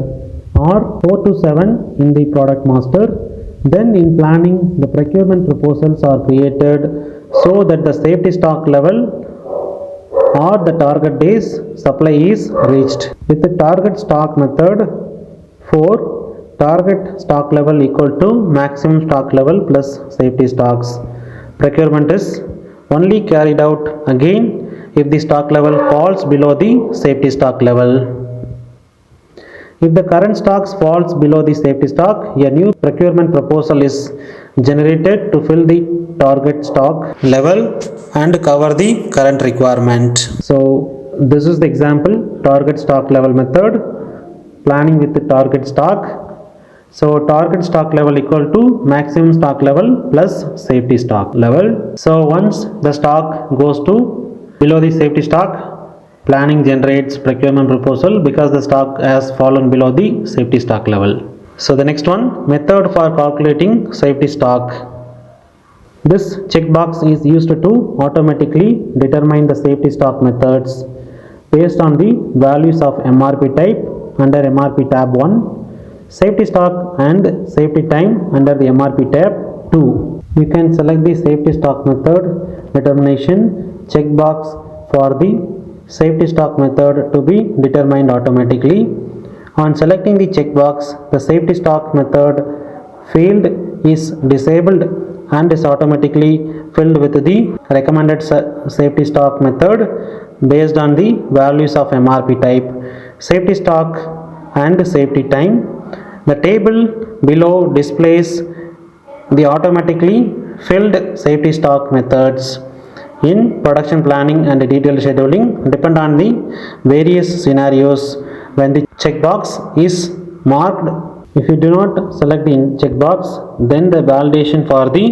or 4 to 7 in the product master, then in planning the procurement proposals are created so that the safety stock level or the target days supply is reached. With the target stock method, 4 target stock level equal to maximum stock level plus safety stocks. Procurement is only carried out again if the stock level falls below the safety stock level. If the current stocks falls below the safety stock, a new procurement proposal is generated to fill the target stock level and cover the current requirement. So this is the example, target stock level method, planning with the target stock. So target stock level equal to maximum stock level plus safety stock level. So once the stock goes to below the safety stock, planning generates procurement proposal because the stock has fallen below the safety stock level. So the next one, method for calculating safety stock. This checkbox is used to automatically determine the safety stock methods based on the values of MRP type under MRP tab 1, safety stock and safety time under the MRP tab 2. You can select the safety stock method determination checkbox for the safety stock method to be determined automatically. On selecting the checkbox, the safety stock method field is disabled and is automatically filled with the recommended safety stock method based on the values of MRP type, safety stock and safety time. The table below displays the automatically filled safety stock methods in production planning and detailed scheduling depend on the various scenarios when the checkbox is marked. If you do not select the checkbox, then the validation for the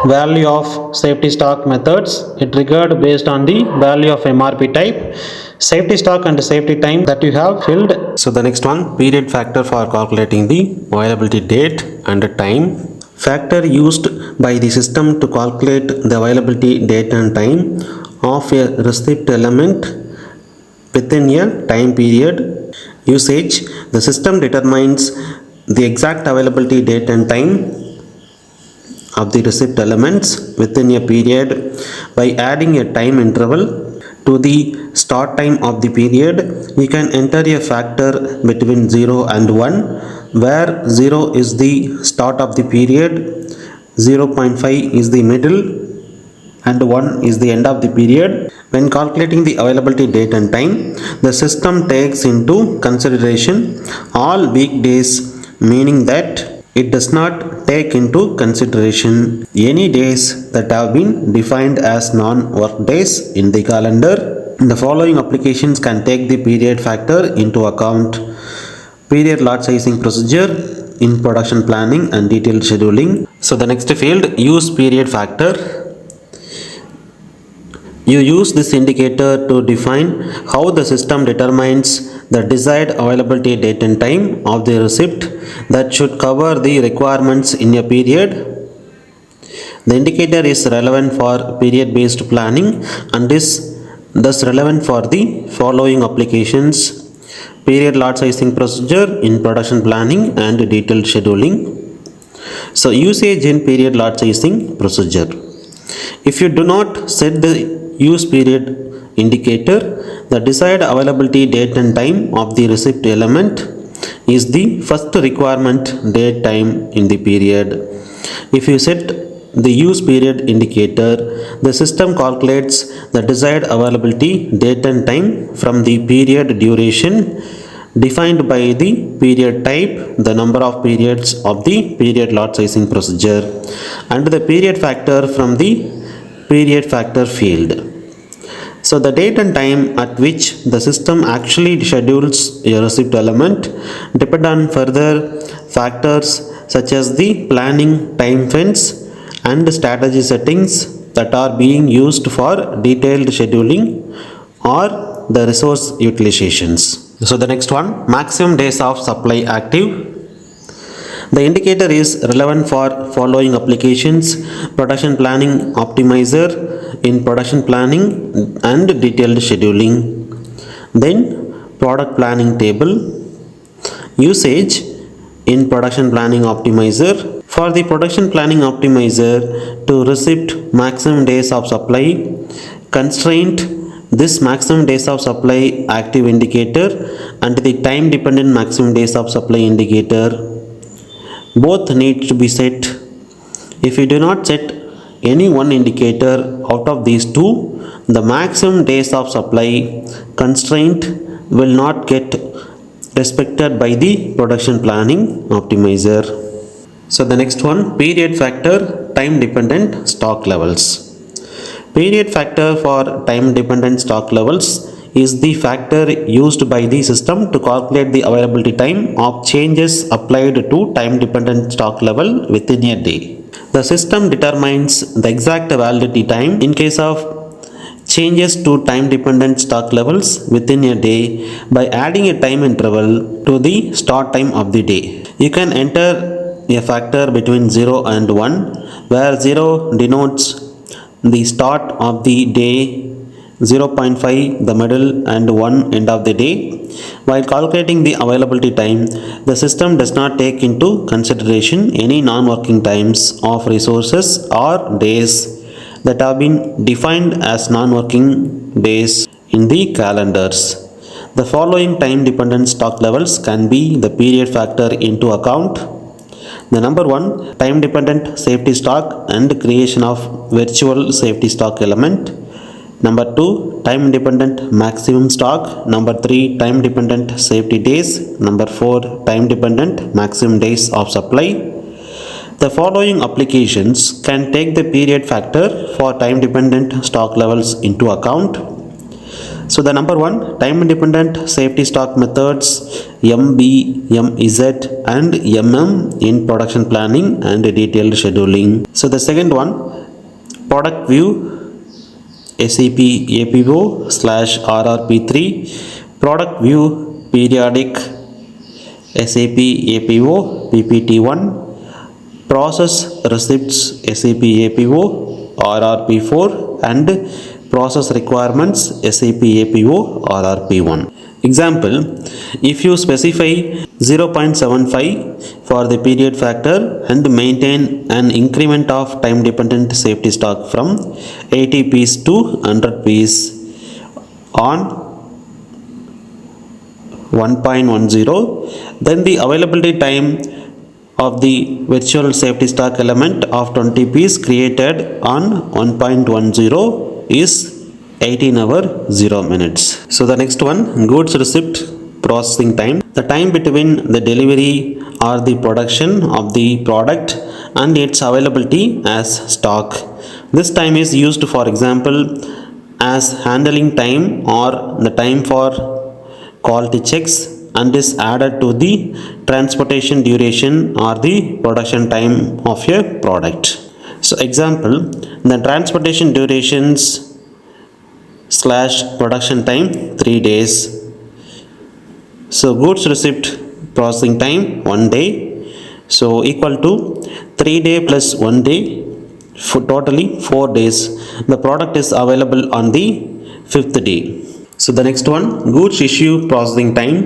value of safety stock methods is triggered based on the value of MRP type, safety stock and safety time that you have filled. So the next one, period factor for calculating the availability date and time. Factor used by the system to calculate the availability date and time of a receipt element within a time period. Usage, the system determines the exact availability date and time of the receipt elements within a period by adding a time interval to the start time of the period. You can enter a factor between 0 and 1, where 0 is the start of the period, 0.5 is the middle, and 1 is the end of the period. When calculating the availability date and time, the system takes into consideration all weekdays, meaning that it does not take into consideration any days that have been defined as non-work days in the calendar. The following applications can take the period factor into account: period lot sizing procedure in production planning and detailed scheduling. So the next field, use period factor. You use this indicator to define how the system determines the desired availability date and time of the receipt that should cover the requirements in a period. The indicator is relevant for period-based planning and is thus relevant for the following applications: period lot sizing procedure in production planning and detailed scheduling. So usage in period lot sizing procedure. If you do not set the use period indicator, the desired availability date and time of the receipt element is the first requirement date time in the period. If you set the use period indicator, the system calculates the desired availability date and time from the period duration defined by the period type, the number of periods of the period lot sizing procedure, and the period factor from the period factor field. So the date and time at which the system actually schedules a receipt element depend on further factors such as the planning time fence and strategy settings that are being used for detailed scheduling or the resource utilizations. So the next one, maximum days of supply active. The indicator is relevant for following applications: production planning optimizer in production planning and detailed scheduling. Then product planning table. Usage in production planning optimizer. For the production planning optimizer to receipt maximum days of supply constraint, this maximum days of supply active indicator and the time dependent maximum days of supply indicator both need to be set. If you do not set any one indicator out of these two, the maximum days of supply constraint will not get respected by the production planning optimizer. So the next one, period factor time dependent stock levels. Period factor for time dependent stock levels is the factor used by the system to calculate the availability time of changes applied to time dependent stock level within a day. The system determines the exact validity time in case of changes to time dependent stock levels within a day by adding a time interval to the start time of the day. You can enter a factor between 0 and 1, where 0 denotes the start of the day 0.5 the middle and 1 end of the day. While calculating the availability time, the system does not take into consideration any non-working times of resources or days that have been defined as non-working days in the calendars. The following time-dependent stock levels can be the period factor into account. The number one, time-dependent safety stock and creation of virtual safety stock element. Number two, time-dependent maximum stock. Number three, time-dependent safety days. Number four, time-dependent maximum days of supply. The following applications can take the period factor for time-dependent stock levels into account. So the number one, time-dependent safety stock methods MB, MZ and MM in production planning and detailed scheduling. So the second one, product view SAP APO / RRP3, product view periodic SAP APO PPT1, process receipts SAP APO RRP4 and process requirements SAP APO RRP1. Example, if you specify 0.75 for the period factor and maintain an increment of time dependent safety stock from 80 piece to 100 piece on 1.10, then the availability time of the virtual safety stock element of 20 piece created on 1.10 is 18 hours 0 minutes. So the next one, goods receipt processing time. The time between the delivery or the production of the product and its availability as stock. This time is used, for example, as handling time or the time for quality checks and is added to the transportation duration or the production time of a product. So example, the transportation durations / production time 3 days. So goods receipt processing time 1 day, so equal to 3 day plus 1 day, for totally 4 days. The product is available on the 5th day. So the next one, goods issue processing time.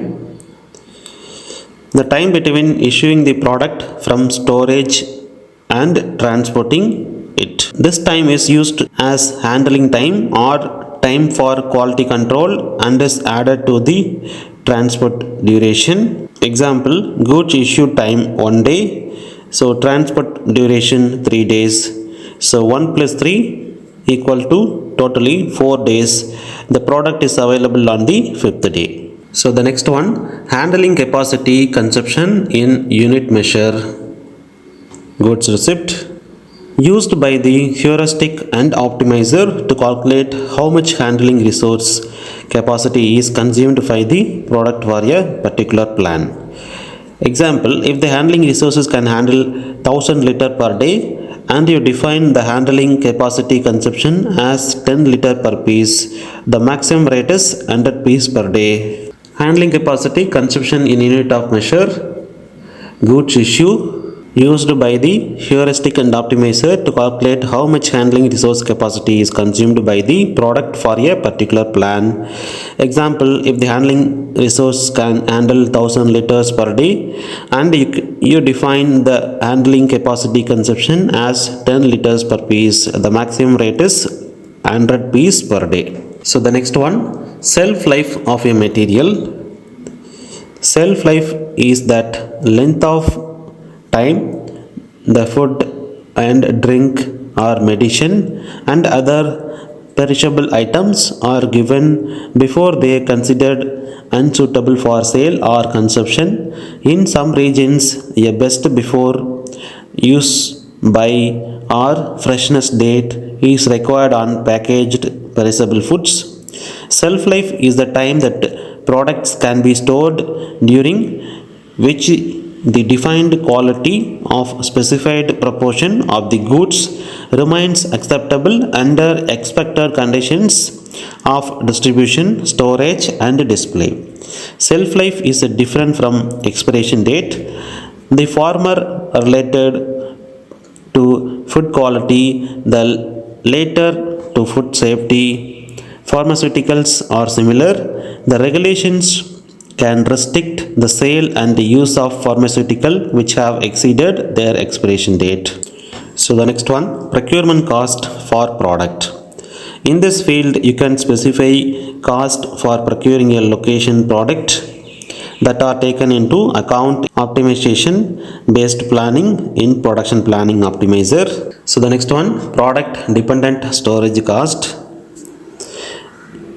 The time between issuing the product from storage and transporting it. This time is used as handling time or time for quality control and is added to the transport duration. Example, goods issue time 1 day, so transport duration 3 days. So 1 plus 3 equal to totally 4 days. The product is available on the 5th day. So the next one, handling capacity consumption in unit measure. Goods receipt used by the heuristic and optimizer to calculate how much handling resource capacity is consumed by the product for a particular plan. Example, if the handling resources can handle 1000 liter per day and you define the handling capacity consumption as 10 liter per piece, the maximum rate is 100 piece per day. Handling capacity consumption in unit of measure. Goods issue used by the heuristic and optimizer to calculate how much handling resource capacity is consumed by the product for a particular plan. Example, if the handling resource can handle 1000 liters per day and you define the handling capacity consumption as 10 liters per piece, the maximum rate is 100 piece per day. So the next one, shelf life of a material. Shelf life is that length of time the food and drink or medicine and other perishable items are given before they are considered unsuitable for sale or consumption. In some regions, a best before use by or freshness date is required on packaged perishable foods. Shelf life is the time that products can be stored during which the defined quality of specified proportion of the goods remains acceptable under expected conditions of distribution, storage and display. Shelf life is different from expiration date. The former related to food quality, the later to food safety. pharmaceuticals are similar. The regulations can restrict the sale and the use of pharmaceutical which have exceeded their expiration date. So the next one, procurement cost for product. In this field, you can specify cost for procuring a location product that are taken into account optimization based planning in production planning optimizer. So the next one, product dependent storage cost.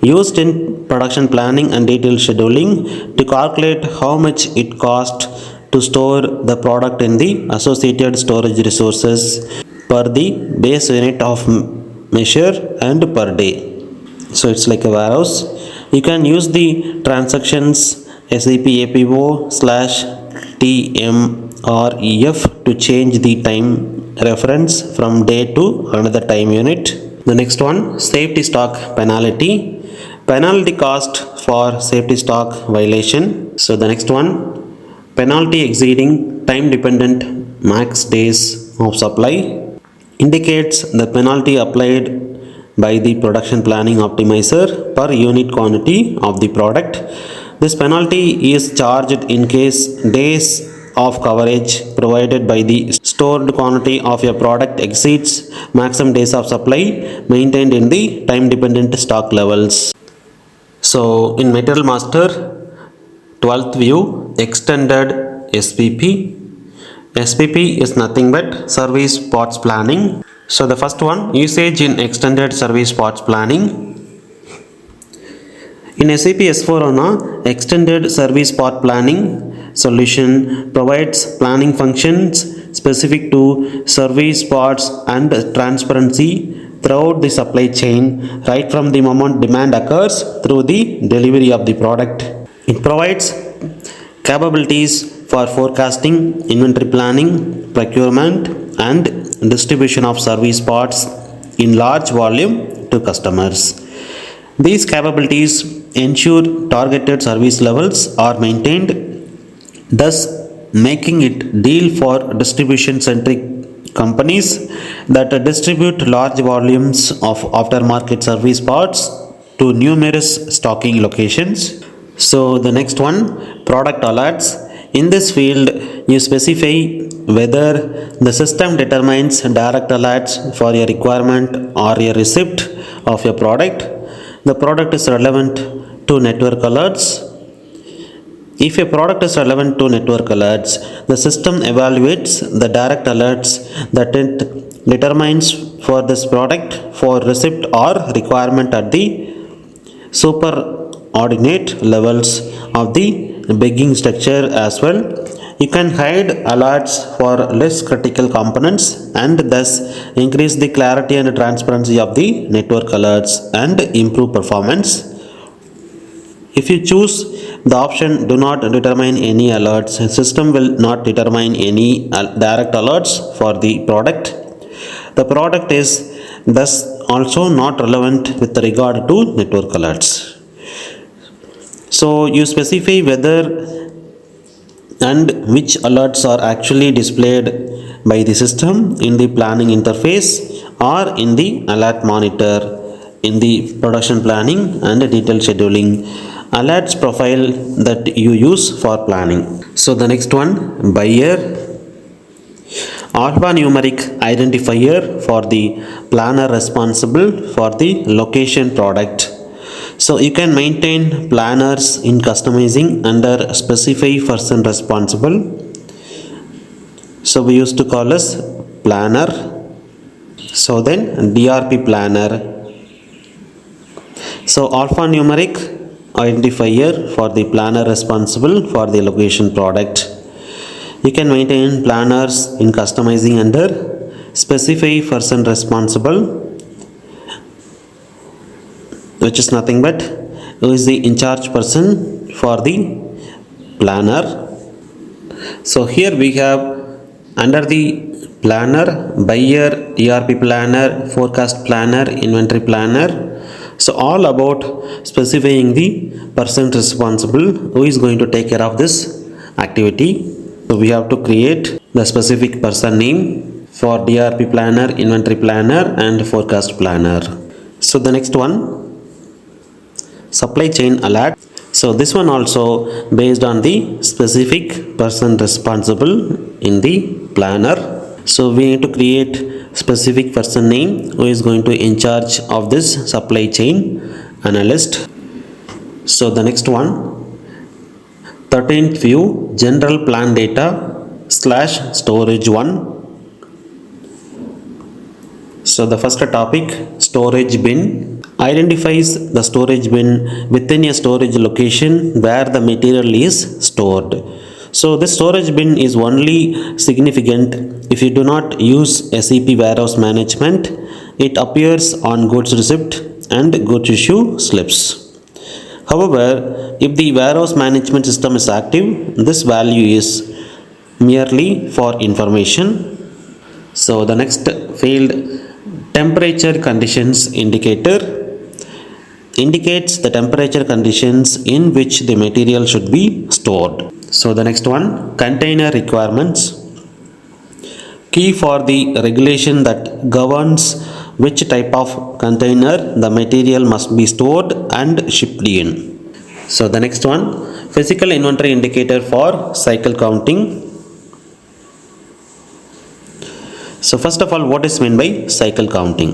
Used in production planning and detailed scheduling to calculate how much it costs to store the product in the associated storage resources per the base unit of measure and per day. So it's like a warehouse. You can use the transactions SAP APO slash TMREF to change the time reference from day to another time unit. The next one, safety stock penalty. Penalty cost for safety stock violation. So the next one, penalty exceeding time dependent max days of supply, indicates the penalty applied by the production planning optimizer per unit quantity of the product. This penalty is charged in case days of coverage provided by the stored quantity of a product exceeds maximum days of supply maintained in the time dependent stock levels. So in Material Master 12th view, extended SPP. SPP is nothing but service parts planning. So the first one, usage in extended service parts planning. In SAP S/4HANA, extended service part planning solution provides planning functions specific to service parts and transparency throughout the supply chain, right from the moment demand occurs through the delivery of the product. It provides capabilities for forecasting, inventory planning, procurement, and distribution of service parts in large volume to customers. These capabilities ensure targeted service levels are maintained, thus making it deal for distribution-centric companies that distribute large volumes of aftermarket service parts to numerous stocking locations. So the next one, product alerts. In this field, you specify whether the system determines direct alerts for a requirement or a receipt of a product. The product is relevant to network alerts. If a product is relevant to network alerts, the system evaluates the direct alerts that it determines for this product for receipt or requirement at the superordinate levels of the bidding structure as well. You can hide alerts for less critical components and thus increase the clarity and transparency of the network alerts and improve performance. If you choose the option do not determine any alerts, the system will not determine any direct alerts for the product. The product is thus also not relevant with regard to network alerts. So you specify whether and which alerts are actually displayed by the system in the planning interface or in the alert monitor in the production planning and detailed scheduling alerts profile that you use for planning. So the next one, buyer. Alphanumeric identifier for the planner responsible for the location product. So you can maintain planners in customizing under specify person responsible. So we used to call as planner. So then DRP planner. So alphanumeric identifier for the planner responsible for the location product. You can maintain planners in customizing under specify person responsible, which is nothing but who is the in charge person for the planner. So here we have under the planner, buyer, ERP planner, forecast planner, inventory planner. So all about specifying the person responsible who is going to take care of this activity. So we have to create the specific person name for DRP planner, inventory planner and forecast planner. So the next one, supply chain alert. So this one also based on the specific person responsible in the planner. So we need to create specific person name who is going to in charge of this supply chain analyst. So the next one, 13th view, general plan data slash storage 1. So the first topic, storage bin, identifies the storage bin within a storage location where the material is stored. So this storage bin is only significant if you do not use SAP warehouse management. It appears on goods receipt and goods issue slips. However, if the warehouse management system is active, this value is merely for information. So the next field, temperature conditions indicator, indicates the temperature conditions in which the material should be stored. So the next one, container requirements, key for the regulation that governs which type of container the material must be stored and shipped in. So the next one, physical inventory indicator for cycle counting. So first of all, what is meant by cycle counting?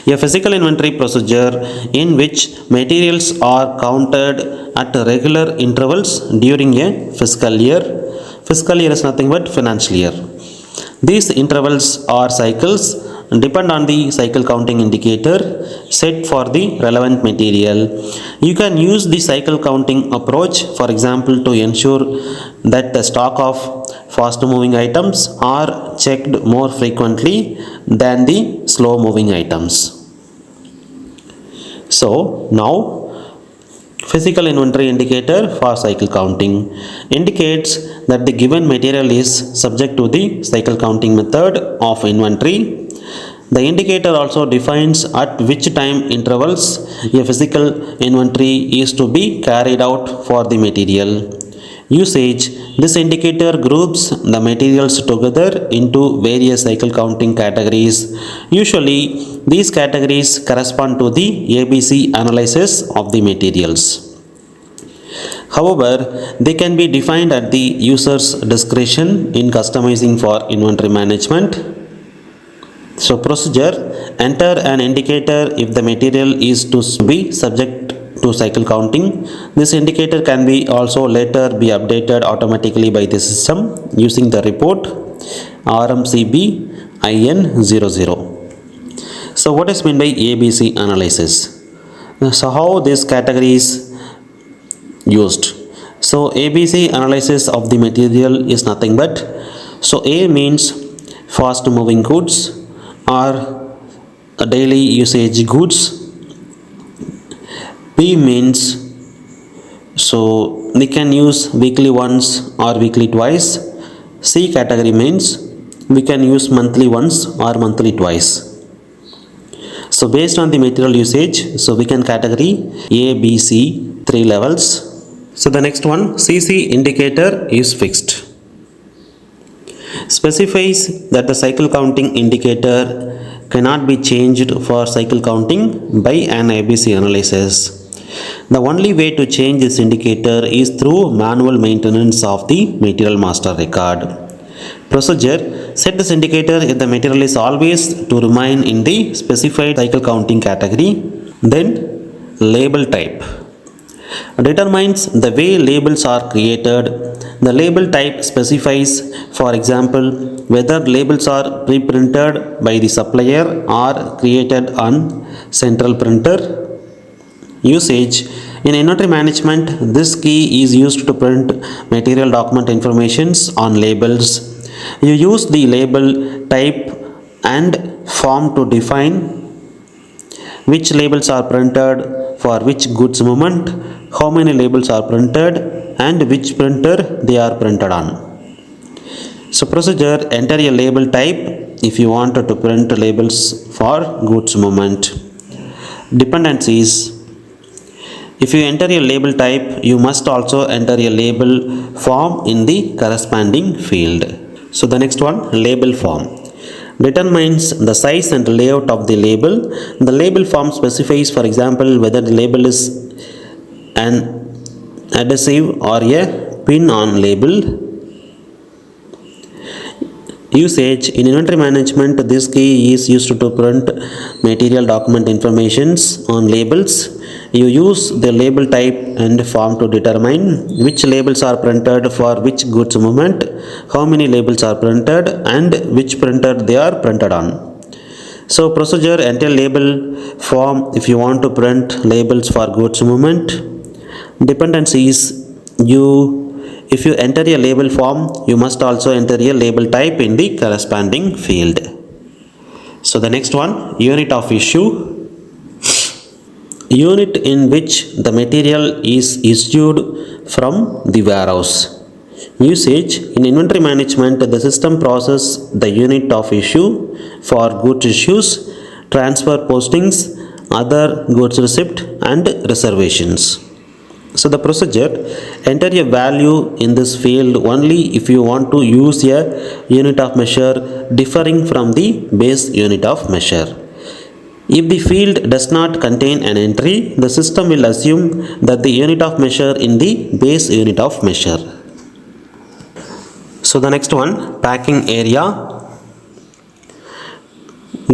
A physical inventory procedure in which materials are counted at regular intervals during a fiscal year. Fiscal year is nothing but financial year. These intervals or cycles depend on the cycle counting indicator set for the relevant material. You can use the cycle counting approach, for example, to ensure that the stock of fast moving items are checked more frequently than the slow moving items. So now, physical inventory indicator for cycle counting indicates that the given material is subject to the cycle counting method of inventory. The indicator also defines at which time intervals a physical inventory is to be carried out for the material. Usage, this indicator groups the materials together into various cycle counting categories. Usually, these categories correspond to the ABC analysis of the materials. However, they can be defined at the user's discretion in customizing for inventory management. So procedure, enter an indicator if the material is to be subject to cycle counting. This indicator can be also later be updated automatically by the system using the report RMCB IN00. So what is meant by ABC analysis? So how this category is used? So ABC analysis of the material is nothing but, so A means fast moving goods or daily usage goods. B means, so we can use weekly once or weekly twice. C category means we can use monthly once or monthly twice. So based on the material usage, so we can category A, B, C, 3 levels. So the next one, CC indicator is fixed. Specifies that the cycle counting indicator cannot be changed for cycle counting by an ABC analysis. The only way to change this indicator is through manual maintenance of the material master record. Procedure, set this indicator if the material is always to remain in the specified cycle counting category. Then label type determines the way labels are created. The label type specifies, for example, whether labels are pre-printed by the supplier or created on central printer. Usage, in inventory management, this key is used to print material document informations on labels. You use the label type and form to define which labels are printed for which goods movement, how many labels are printed, and which printer they are printed on. So procedure, enter a label type if you want to print labels for goods movement. Dependencies, if you enter a label type, you must also enter a label form in the corresponding field. So the next one, label form determines the size and layout of the label. The label form specifies, for example, whether the label is an adhesive or a pin on label. Usage in inventory management, this key is used to print material document informations on labels. You use the label type and form to determine which labels are printed for which goods movement, how many labels are printed, and which printer they are printed on. So procedure: enter label form if you want to print labels for goods movement. Dependencies: if you enter a label form, you must also enter a label type in the corresponding field. So the next one, unit of issue. Unit in which the material is issued from the warehouse. Usage in inventory management, the system processes the unit of issue for goods issues, transfer postings, other goods receipt, and reservations. So the procedure: enter a value in this field only if you want to use a unit of measure differing from the base unit of measure. If the field does not contain an entry, the system will assume that the unit of measure in the base unit of measure. So the next one, packing area.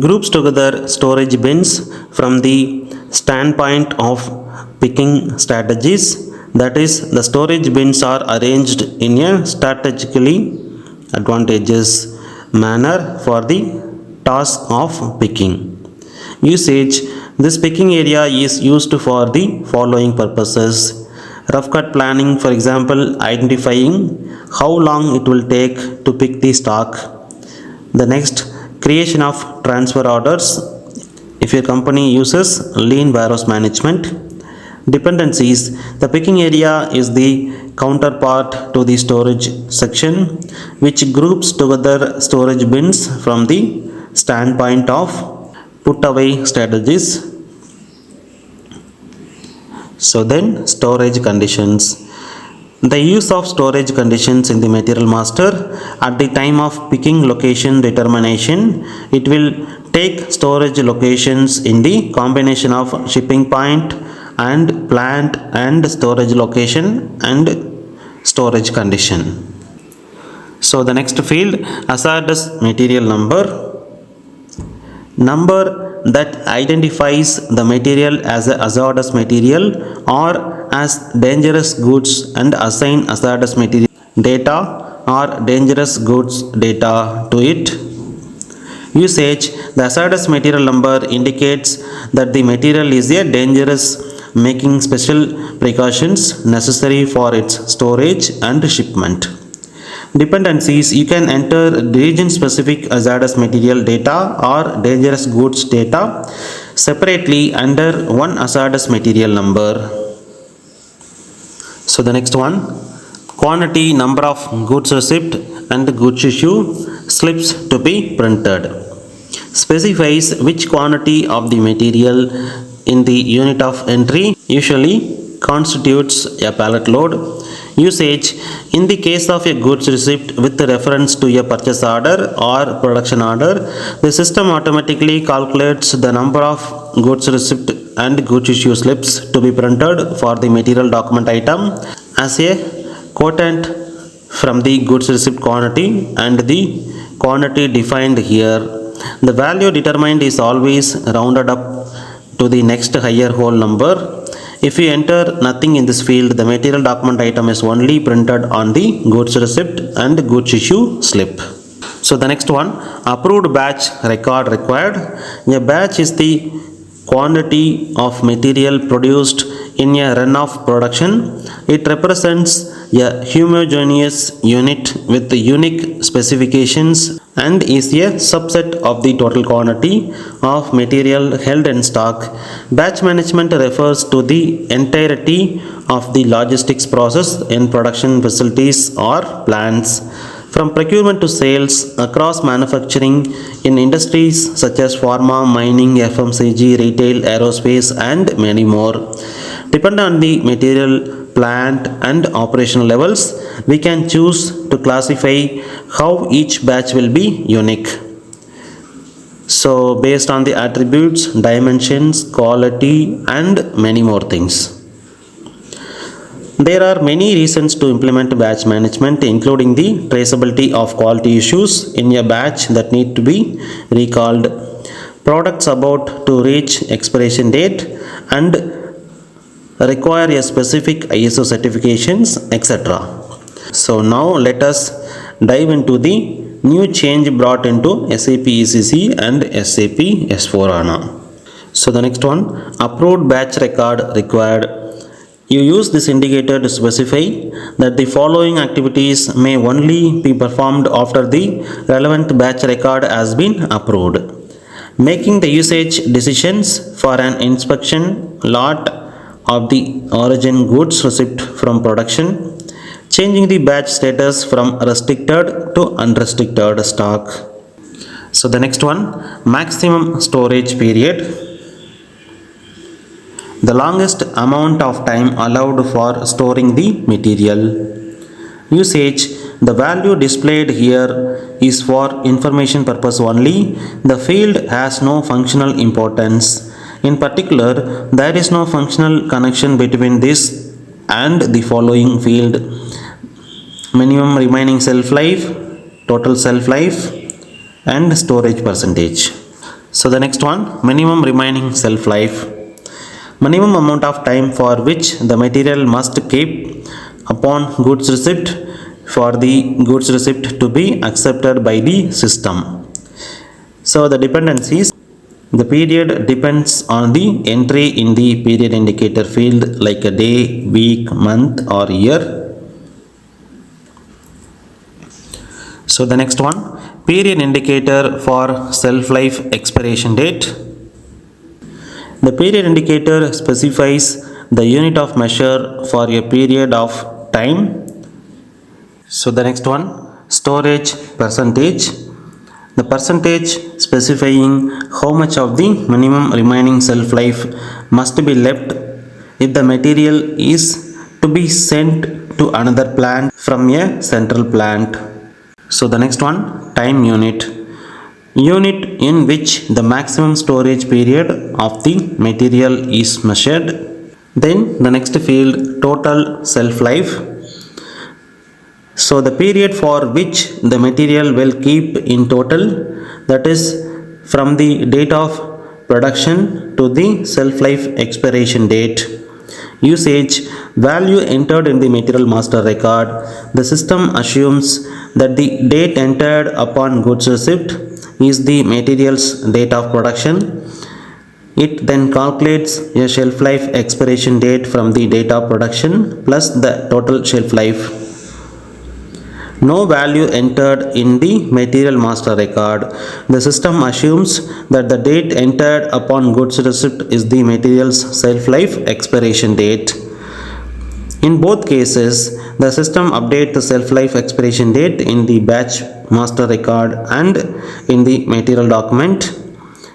Groups together storage bins from the standpoint of picking strategies. That is, the storage bins are arranged in a strategically advantageous manner for the task of picking. Usage: this picking area is used for the following purposes: rough cut planning, for example, identifying how long it will take to pick the stock. The next, creation of transfer orders if your company uses lean warehouse management. Dependencies: the picking area is the counterpart to the storage section, which groups together storage bins from the standpoint of put away strategies. So then, storage conditions. The use of storage conditions in the material master at the time of picking location determination. It will take storage locations in the combination of shipping point and plant and storage location and storage condition. So the next field, hazardous material number. Number that identifies the material as a hazardous material or as dangerous goods and assign hazardous material data or dangerous goods data to it. Usage: the hazardous material number indicates that the material is a dangerous, making special precautions necessary for its storage and shipment. Dependencies: you can enter region specific hazardous material data or dangerous goods data separately under one hazardous material number. So the next one, quantity, number of goods receipt and goods issue slips to be printed. Specifies which quantity of the material in the unit of entry usually constitutes a pallet load. Usage: in the case of a goods receipt with reference to a purchase order or production order, the system automatically calculates the number of goods receipt and goods issue slips to be printed for the material document item as a quotient from the goods receipt quantity and the quantity defined here. The value determined is always rounded up to the next higher whole number. If you enter nothing in this field, the material document item is only printed on the goods receipt and goods issue slip. So the next one, approved batch record required. A batch is the quantity of material produced in a run of production. It represents a homogeneous unit with unique specifications and is a subset of the total quantity of material held in stock. Batch management refers to the entirety of the logistics process in production facilities or plants, from procurement to sales across manufacturing in industries such as pharma, mining, FMCG, retail, aerospace, and many more. Depending on the material, plant, and operational levels, we can choose to classify how each batch will be unique. So based on the attributes, dimensions, quality, and many more things. There are many reasons to implement batch management, including the traceability of quality issues in a batch that need to be recalled, products about to reach expiration date and require a specific ISO certifications, etc. So now let us dive into the new change brought into SAP ECC and SAP S4 HANA. So the next one, approved batch record required. You use this indicator to specify that the following activities may only be performed after the relevant batch record has been approved. Making the usage decisions for an inspection lot of the origin goods receipt from production, changing the batch status from restricted to unrestricted stock. So the next one, maximum storage period. The longest amount of time allowed for storing the material. Usage, the value displayed here is for information purpose only. The field has no functional importance. In particular, there is no functional connection between this and the following field: minimum remaining shelf life, total shelf life, and storage percentage. So the next one, minimum remaining shelf life. Minimum amount of time for which the material must keep upon goods receipt for the goods receipt to be accepted by the system. So the dependencies, the period depends on the entry in the period indicator field like a day, week, month or year. So the next one, period indicator for shelf life expiration date. The period indicator specifies the unit of measure for a period of time. So the next one, storage percentage. The percentage specifying how much of the minimum remaining shelf life must be left if the material is to be sent to another plant from a central plant. So the next one, time unit. Unit in which the maximum storage period of the material is measured. Then the next field, total shelf life. So the period for which the material will keep in total, that is from the date of production to the shelf life expiration date. Usage, value entered in the material master record. The system assumes that the date entered upon goods receipt is the material's date of production. It then calculates a shelf life expiration date from the date of production plus the total shelf life. No value entered in the material master record. The system assumes that the date entered upon goods receipt is the material's shelf life expiration date. In both cases, the system updates the shelf life expiration date in the batch master record and in the material document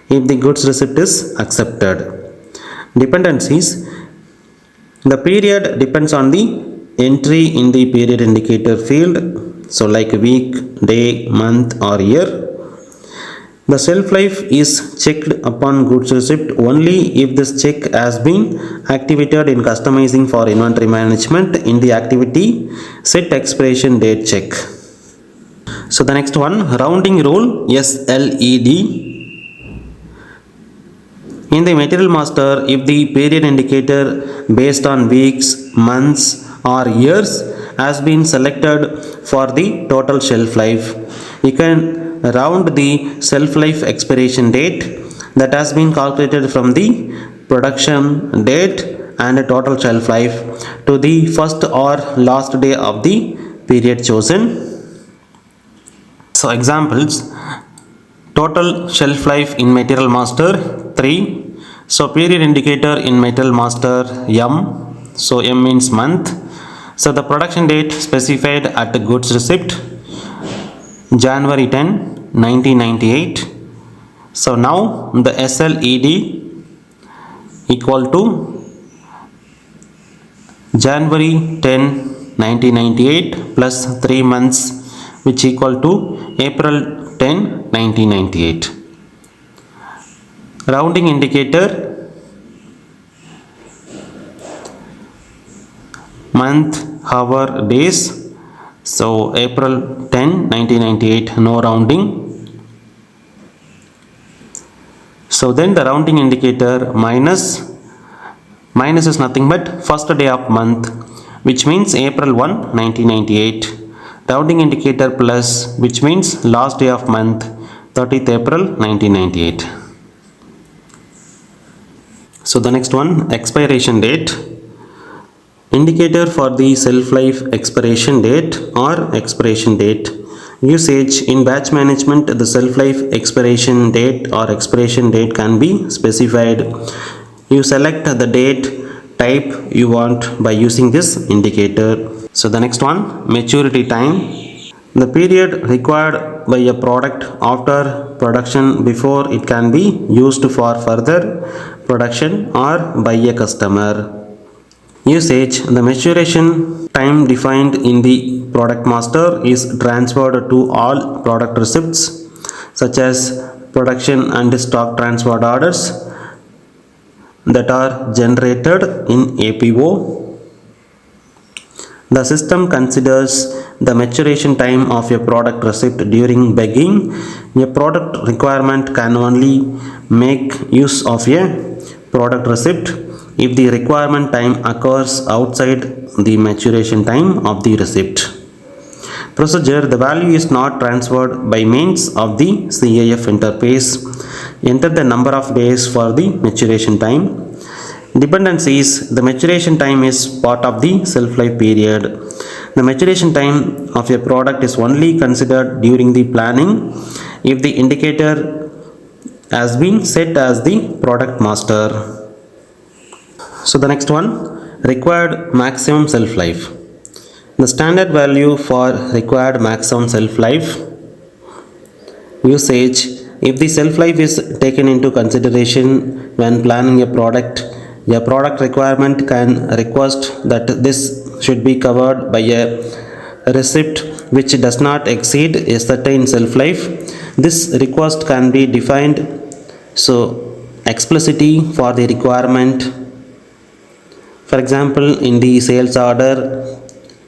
if the goods receipt is accepted. Dependencies, the period depends on the entry in the period indicator field, so like week, day, month or year. The shelf life is checked upon goods receipt only if this check has been activated in customizing for inventory management in the activity set expiration date check. So the next one, rounding rule, SLED. In the material master, if the period indicator based on weeks, months or years has been selected for the total shelf life, you can round the shelf life expiration date that has been calculated from the production date and total shelf life to the first or last day of the period chosen. So examples, total shelf life in material master 3. So period indicator in material master M, so M means month. So the production date specified at the goods receipt January 10, 1998. So now the SLED equal to January 10, 1998 plus 3 months, which equal to April 10, 1998. Rounding indicator month, hour, days. So April 10, 1998, no rounding. So then the rounding indicator minus is nothing but first day of month, which means April 1, 1998. Rounding indicator plus, which means last day of month, 30th April 1998. So the next one, expiration date. Indicator for the shelf life expiration date or expiration date. Usage in batch management, the shelf life expiration date or expiration date can be specified. You select the date type you want by using this indicator. So the next one, maturity time. The period required by a product after production before it can be used for further production or by a customer. Usage, the maturation time defined in the product master is transferred to all product receipts such as production and stock transfer orders that are generated in APO. The system considers the maturation time of a product receipt during begging. A product requirement can only make use of a product receipt if the requirement time occurs outside the maturation time of the receipt. Procedure, the value is not transferred by means of the CAF interface. Enter the number of days for the maturation time. Dependencies, the maturation time is part of the shelf life period. The maturation time of a product is only considered during the planning if the indicator has been set as the product master. So the next one, required maximum shelf life. The standard value for required maximum shelf life. Usage, if the shelf life is taken into consideration when planning a product requirement can request that this should be covered by a receipt which does not exceed a certain shelf life. This request can be defined so explicitly for the requirement. For example, in the sales order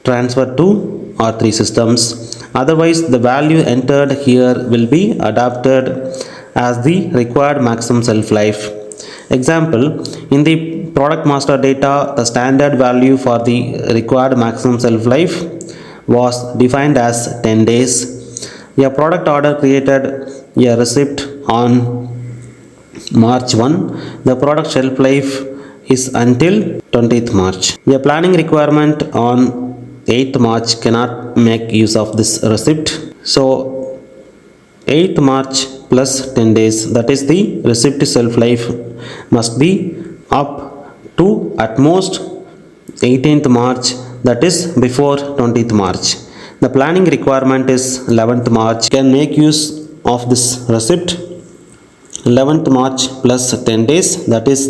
transfer 2 or 3 systems. Otherwise, the value entered here will be adapted as the required maximum shelf life. Example, in the product master data, the standard value for the required maximum shelf life was defined as 10 days. A product order created a receipt on March 1. The product shelf life is until 20th March. A planning requirement on 8th March cannot make use of this receipt. So 8th March plus 10 days, that is the receipt shelf life must be up to at most 18th March, that is before 20th March. The planning requirement is 11th March, can make use of this receipt. 11th March plus 10 days, that is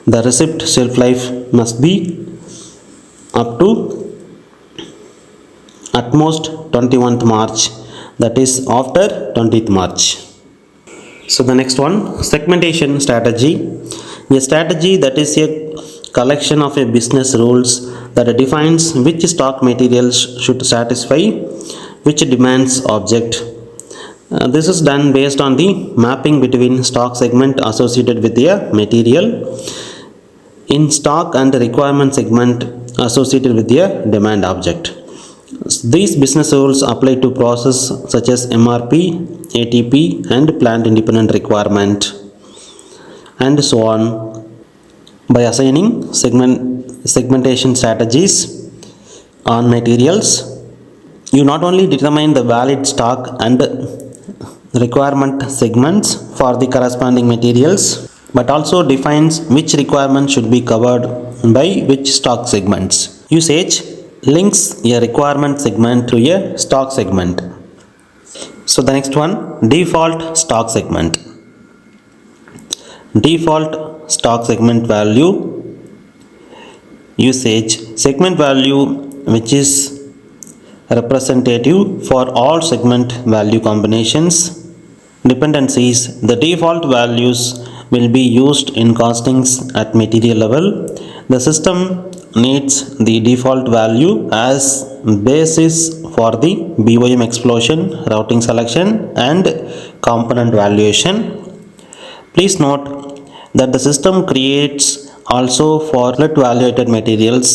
the receipt shelf life must be up to at most 21th March, that is after 20th March. So the next one, segmentation strategy. A strategy that is a collection of a business rules that defines which stock materials should satisfy which demands object. This is done based on the mapping between stock segment associated with a material in stock and requirement segment associated with a demand object. These business rules apply to process such as MRP, ATP and plant independent requirement and so on. By assigning segmentation strategies on materials, you not only determine the valid stock and requirement segments for the corresponding materials, but also defines which requirement should be covered by which stock segments. Usage, links a requirement segment to a stock segment. So the next one, default stock segment. Default stock segment value. Usage, segment value which is representative for all segment value combinations. Dependencies, the default values will be used in costings at material level. The system needs the default value as basis for the BOM explosion, routing selection and component valuation. Please note that the system creates also for let valuated materials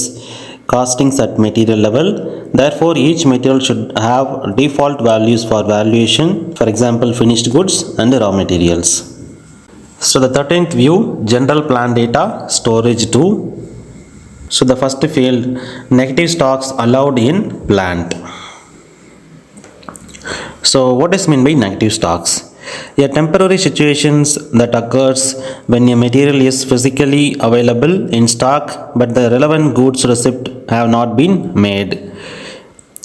costings at material level. Therefore, each material should have default values for valuation, for example, finished goods and raw materials. So the 13th view, general plan data storage 2. So the first field, negative stocks allowed in plant. So what is meant by negative stocks? A temporary situations that occurs when a material is physically available in stock but the relevant goods receipt have not been made.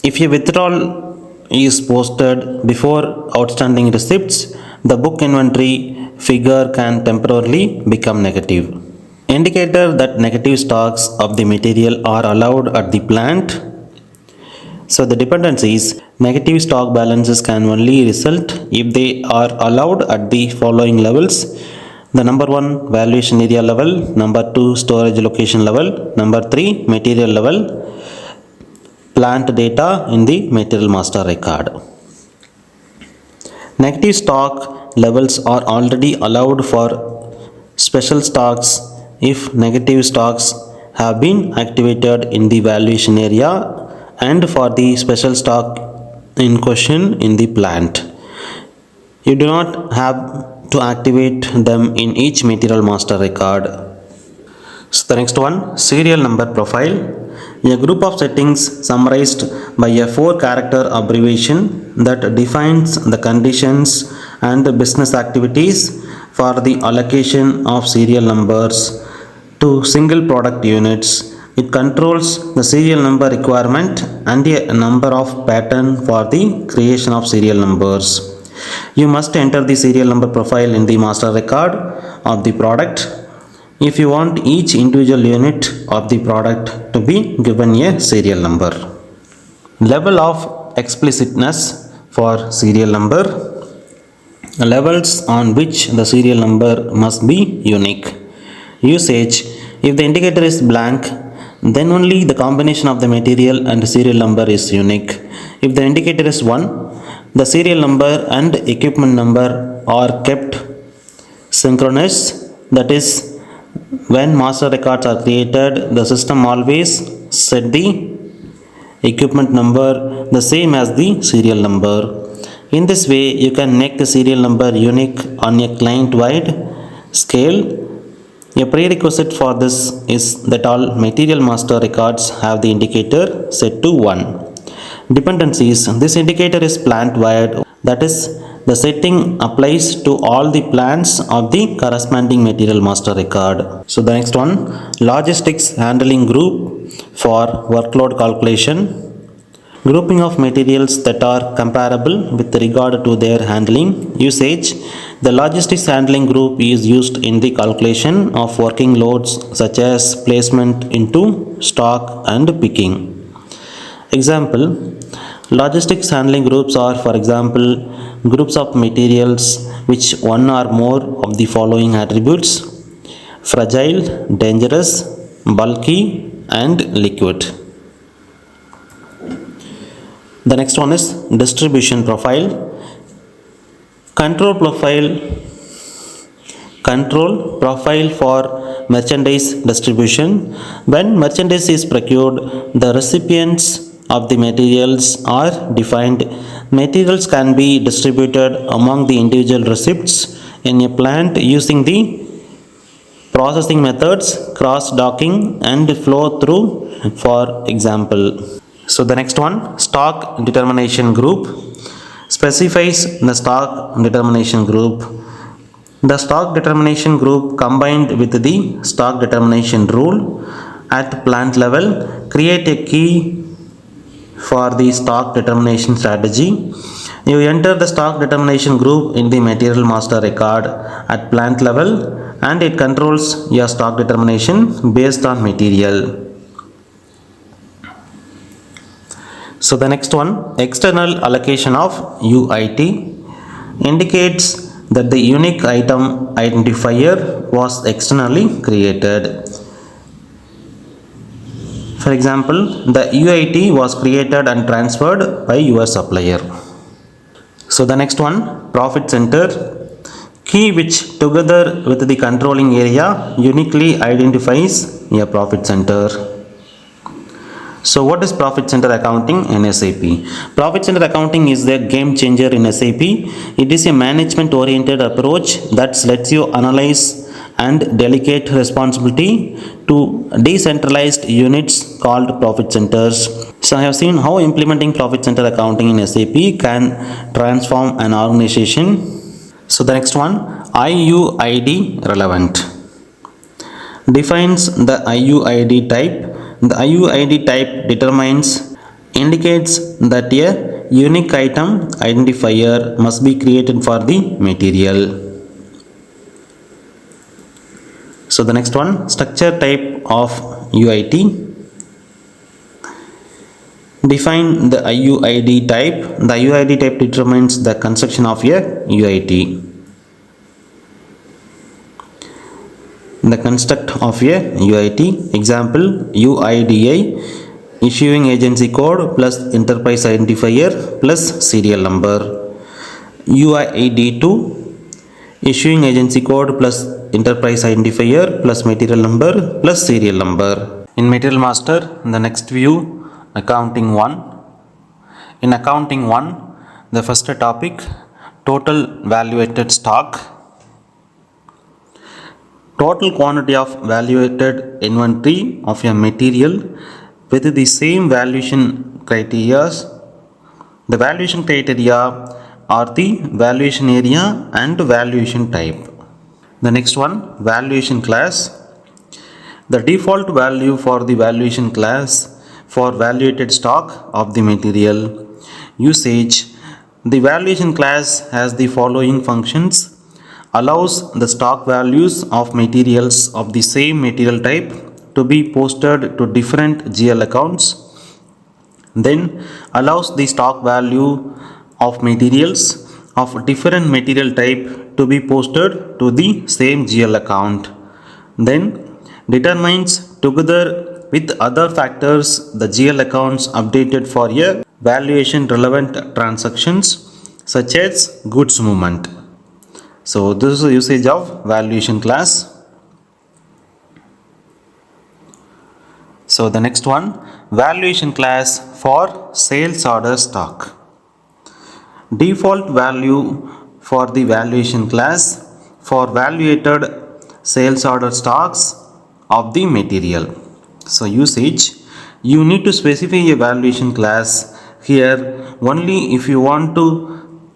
If a withdrawal is posted before outstanding receipts, the book inventory figure can temporarily become negative. Indicator that negative stocks of the material are allowed at the plant. So the dependencies, negative stock balances can only result if they are allowed at the following levels. The number 1, valuation area level, number 2, storage location level, number 3, material level, plant data in the material master record. Negative stock levels are already allowed for special stocks if negative stocks have been activated in the valuation area and for the special stock in question in the plant. You do not have to activate them in each material master record. So the next one, serial number profile. A group of settings summarized by a 4-character abbreviation that defines the conditions and the business activities for the allocation of serial numbers to single product units. It controls the serial number requirement and a number of pattern for the creation of serial numbers. You must enter the serial number profile in the master record of the product if you want each individual unit of the product to be given a serial number. Level of explicitness for serial number. Levels on which the serial number must be unique. Usage, if the indicator is blank, then only the combination of the material and serial number is unique. If the indicator is 1, the serial number and equipment number are kept synchronous. That is, when master records are created, the system always set the equipment number the same as the serial number. In this way, you can make the serial number unique on a client-wide scale. A prerequisite for this is that all material master records have the indicator set to 1. Dependencies, this indicator is plant-wide, that is, the setting applies to all the plants of the corresponding material master record. So the next one, logistics handling group for workload calculation. Grouping of materials that are comparable with regard to their handling. Usage, the logistics handling group is used in the calculation of working loads such as placement into stock and picking. Example, logistics handling groups are, for example, groups of materials which one or more of the following attributes: fragile, dangerous, bulky and liquid. The next one is distribution profile. Control profile for merchandise distribution. When merchandise is procured, the recipients of the materials are defined. Materials can be distributed among the individual recipients in a plant using the processing methods, cross-docking and flow through, for example. So the next one, stock determination group, specifies the stock determination group. The stock determination group combined with the stock determination rule at plant level create a key for the stock determination strategy. You enter the stock determination group in the material master record at plant level and it controls your stock determination based on material. So the next one, external allocation of UIT, indicates that the unique item identifier was externally created. For example, the UIT was created and transferred by your supplier. So the next one, profit center, key which together with the controlling area uniquely identifies a profit center. So what is profit center accounting in SAP? Profit center accounting is the game changer in SAP. It is a management oriented approach that lets you analyze and delegate responsibility to decentralized units called profit centers. So I have seen how implementing profit center accounting in SAP can transform an organization. So the next one, IUID relevant, defines the IUID type. The IUID type indicates that a unique item identifier must be created for the material. So the next one, structure type of UIT. Define the IUID type. The IUID type determines the construction of a UIT. The construct of a UIT, example UIDI, issuing agency code plus enterprise identifier plus serial number. UID2, issuing agency code plus enterprise identifier plus material number plus serial number. In Material Master, the next view, accounting 1. In accounting 1, the first topic, total valuated stock. Total quantity of valuated inventory of a material with the same valuation criteria. The valuation criteria are the valuation area and valuation type. The next one, valuation class. The default value for the valuation class for valuated stock of the material. Usage. The valuation class has the following functions: allows the stock values of materials of the same material type to be posted to different GL accounts. Then allows the stock value of materials of different material type to be posted to the same GL account. Then determines together with other factors the GL accounts updated for a valuation relevant transactions such as goods movement. So this is the usage of valuation class. So the next one, valuation class for sales order stock. Default value for the valuation class for valuated sales order stocks of the material. So usage, you need to specify a valuation class here only if you want to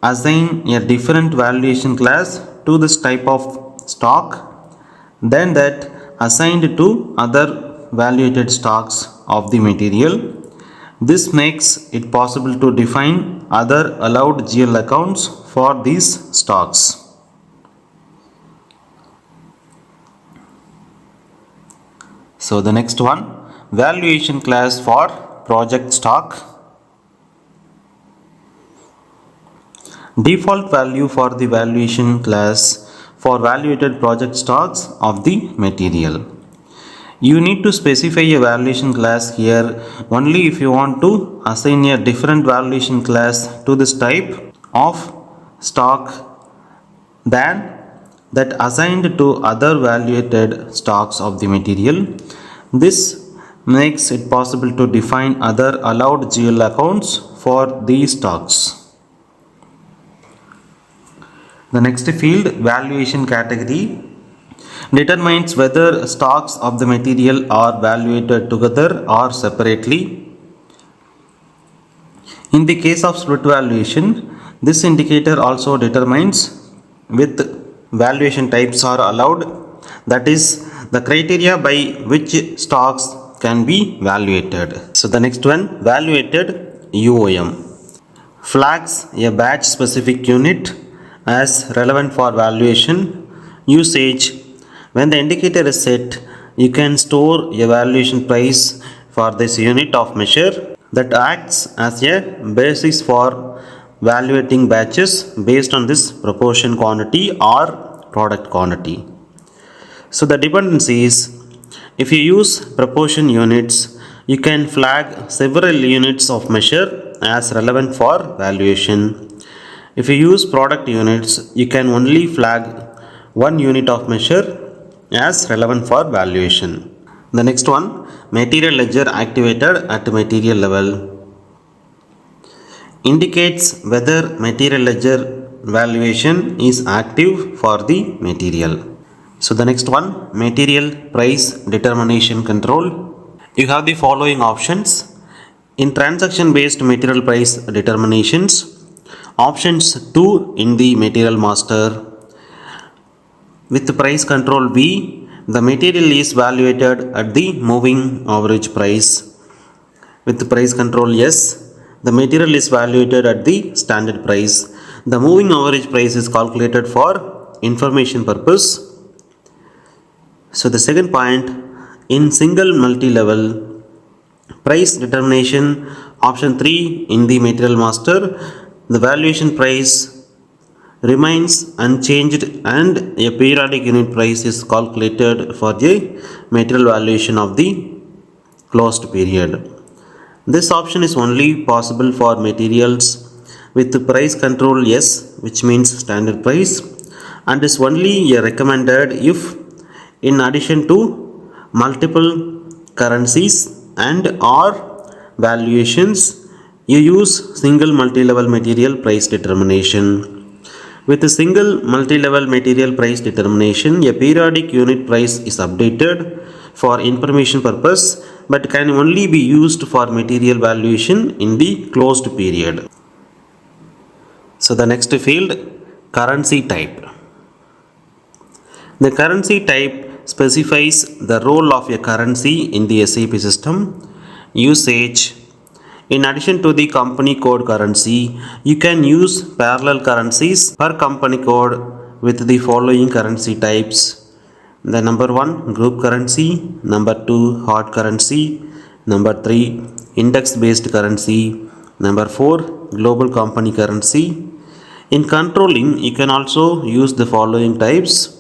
assign a different valuation class to this type of stock than that assigned to other valuated stocks of the material. This makes it possible to define other allowed GL accounts for these stocks. So the next one, valuation class for project stock. Default value for the valuation class for valuated project stocks of the material. You need to specify a valuation class here only if you want to assign a different valuation class to this type of stock than that assigned to other valuated stocks of the material. This makes it possible to define other allowed GL accounts for these stocks. The next field, valuation category, determines whether stocks of the material are valuated together or separately. In the case of split valuation, this indicator also determines with valuation types are allowed, that is the criteria by which stocks can be valuated. So the next one, valuated UOM, flags a batch specific unit as relevant for valuation. Usage, when the indicator is set, you can store a valuation price for this unit of measure that acts as a basis for valuating batches based on this proportion quantity or product quantity. So the dependencies, if you use proportion units, You can flag several units of measure as relevant for valuation. If you use product units, you can only flag one unit of measure as relevant for valuation. The next one, material ledger activated at material level, indicates whether material ledger valuation is active for the material. So the next one, material price determination control. You have the following options. In transaction based material price determinations, options 2 in the material master. With price control V, the material is valuated at the moving average price. With price control S, the material is valuated at the standard price. The moving average price is calculated for information purpose. So the second point, in single multi-level price determination, option 3 in the material master, the valuation price remains unchanged and a periodic unit price is calculated for the material valuation of the closed period. This option is only possible for materials with price control S, which means standard price, and is only recommended if, in addition to multiple currencies and or valuations, you use single multi-level material price determination. With a single multi-level material price determination, a periodic unit price is updated for information purpose but can only be used for material valuation in the closed period. So the next field, currency type. The currency type specifies the role of a currency in the SAP system. Usage. In addition to the company code currency, you can use parallel currencies per company code with the following currency types. The number 1, group currency. Number 2, hard currency. Number 3, index based currency. Number 4, global company currency. In controlling, you can also use the following types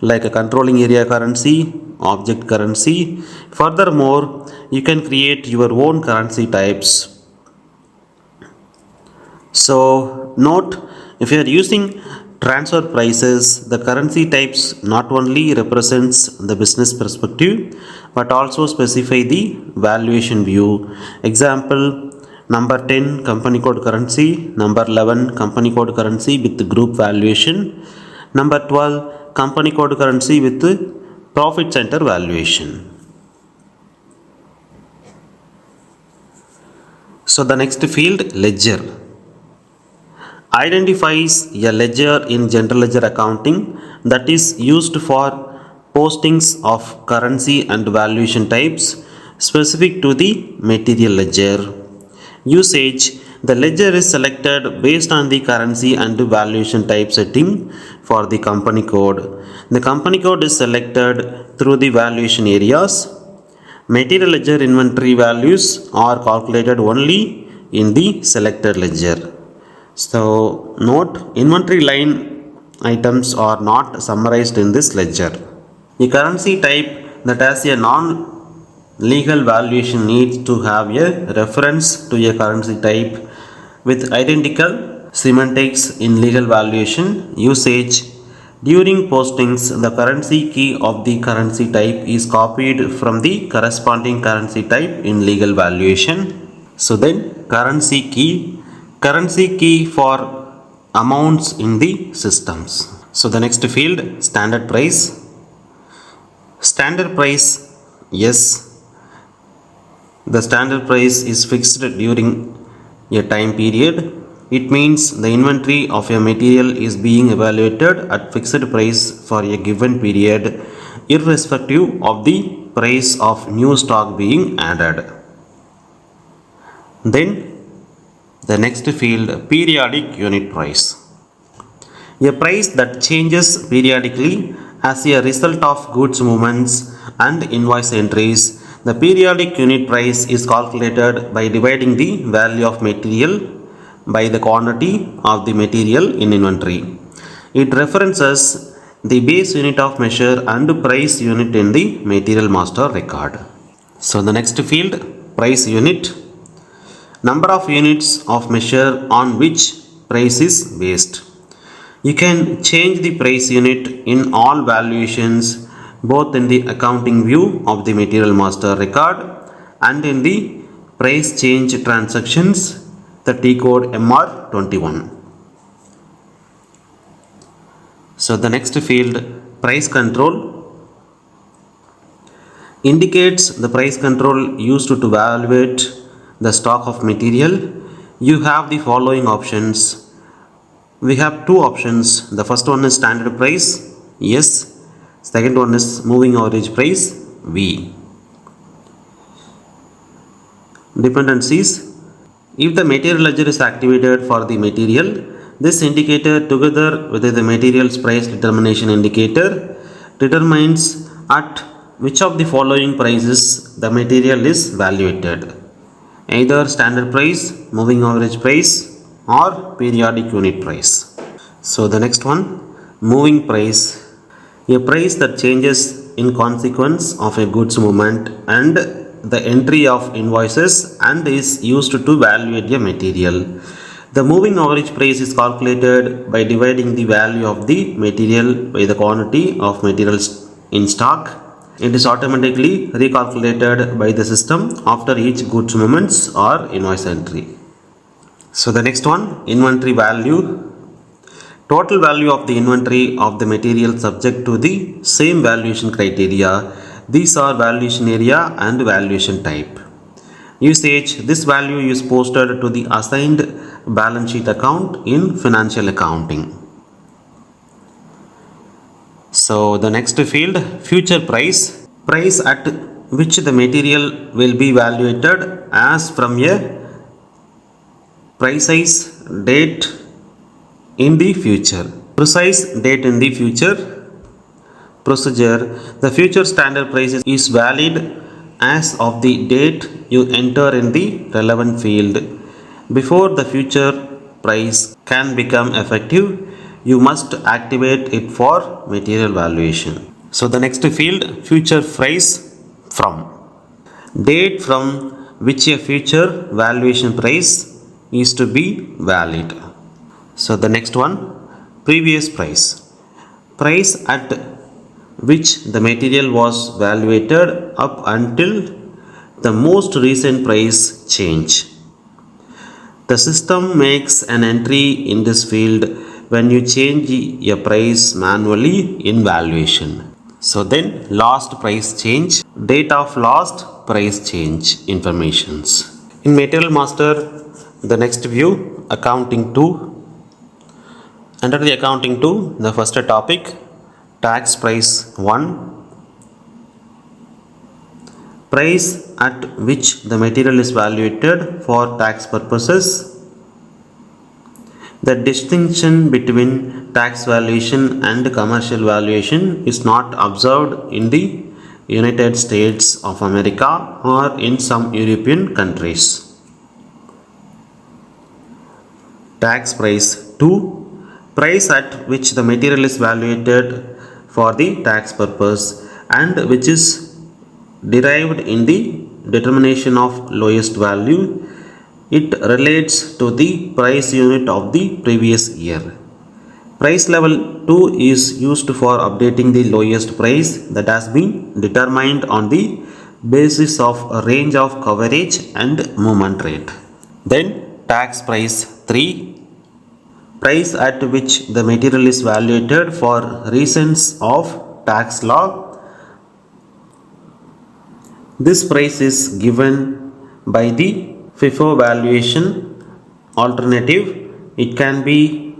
like a controlling area currency, object currency. Furthermore, you can create your own currency types. So note, if you are using transfer prices, the currency types not only represents the business perspective but also specify the valuation view. Example, number 10 company code currency, number 11 company code currency with group valuation, number 12 company code currency with profit center valuation. So the next field, ledger, identifies a ledger in general ledger accounting that is used for postings of currency and valuation types specific to the material ledger. Usage, the ledger is selected based on the currency and valuation type setting for the company code. The company code is selected through the valuation areas. Material ledger inventory values are calculated only in the selected ledger. So note, inventory line items are not summarized in this ledger. A currency type that has a non-legal valuation needs to have a reference to a currency type with identical semantics in legal valuation. Usage, during postings, the currency key of the currency type is copied from the corresponding currency type in legal valuation. So then, currency key for amounts in the systems. So the next field, standard price. Standard price, yes, the standard price is fixed during a time period. It means the inventory of a material is being evaluated at fixed price for a given period, irrespective of the price of new stock being added. Then the next field, periodic unit price. A price that changes periodically as a result of goods movements and invoice entries. The periodic unit price is calculated by dividing the value of material by the quantity of the material in inventory. It references the base unit of measure and price unit in the material master record. So the next field, price unit, number of units of measure on which price is based. You can change the price unit in all valuations, both in the accounting view of the material master record and in the price change transactions, the T code MR21. So the next field, price control, indicates the price control used to evaluate the stock of material. You have the following options. We have two options. The first one is standard price, yes. Second one is moving average price, V. Dependencies. If the material ledger is activated for the material, this indicator together with the material's price determination indicator determines at which of the following prices the material is valuated. Either standard price, moving average price or periodic unit price. So the next one, moving price, a price that changes in consequence of a goods movement and the entry of invoices and is used to evaluate a material. The moving average price is calculated by dividing the value of the material by the quantity of materials in stock. It is automatically recalculated by the system after each goods movements or invoice entry. So the next one, inventory value. Total value of the inventory of the material subject to the same valuation criteria. These are valuation area and valuation type. Usage, this value is posted to the assigned balance sheet account in financial accounting. So the next field, future price, price at which the material will be valuated as from a precise date in the future. Precise date in the future. Procedure, the future standard price is valid as of the date you enter in the relevant field. Before the future price can become effective, you must activate it for material valuation. So the next field, future price from. Date from which a future valuation price is to be valid. So the next one, previous price. Price at which the material was valuated up until the most recent price change. The system makes an entry in this field when you change a price manually in valuation. So then last price change, date of last price change informations. In material master, the next view, accounting 2. Under the accounting 2, the first topic, tax price 1. Price at which the material is valuated for tax purposes. The distinction between tax valuation and commercial valuation is not observed in the United States of America or in some European countries. Tax price 2. Price at which the material is valuated for the tax purpose and which is derived in the determination of lowest value. It relates to the price unit of the previous year. Price level 2 is used for updating the lowest price that has been determined on the basis of a range of coverage and movement rate. Then tax price 3. Price at which the material is valuated for reasons of tax law. This price is given by the FICO valuation alternative. It can be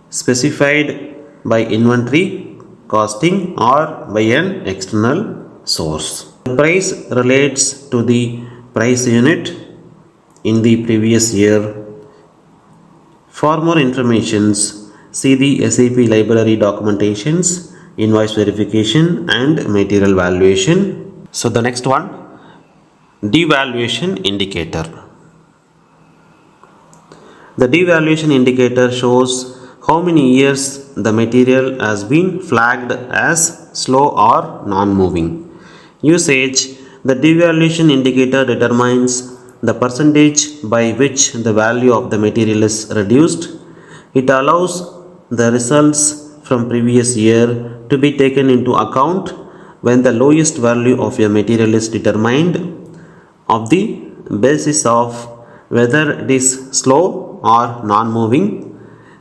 specified by inventory costing or by an external source. The price relates to the price unit in the previous year. For more information, see the SAP library documentations, invoice verification and material valuation. So the next one, devaluation indicator. The devaluation indicator shows how many years the material has been flagged as slow or non-moving. Usage, The devaluation indicator determines the percentage by which the value of the material is reduced. It allows the results from previous year to be taken into account when the lowest value of a material is determined of the basis of whether it is slow or non-moving.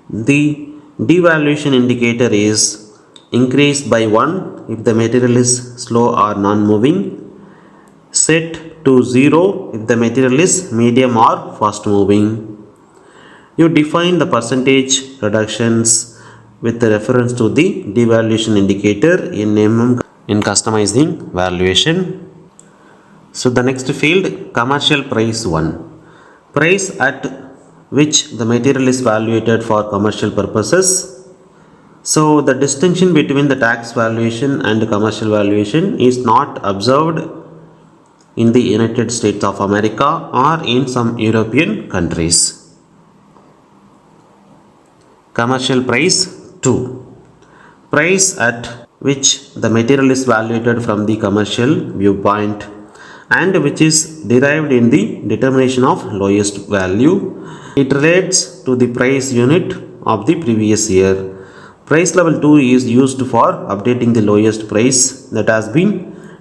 The devaluation indicator is increased by 1 if the material is slow or non-moving, set to 0 if the material is medium or fast moving. You define the percentage reductions with reference to the devaluation indicator in in customizing valuation. So the next field, commercial price 1. Price at which the material is valuated for commercial purposes. So the distinction between the tax valuation and commercial valuation is not observed in the United States of America or in some European countries. Commercial price 2. Price at which the material is valuated from the commercial viewpoint and which is derived in the determination of lowest value. It relates to the price unit of the previous year. Price level 2 is used for updating the lowest price that has been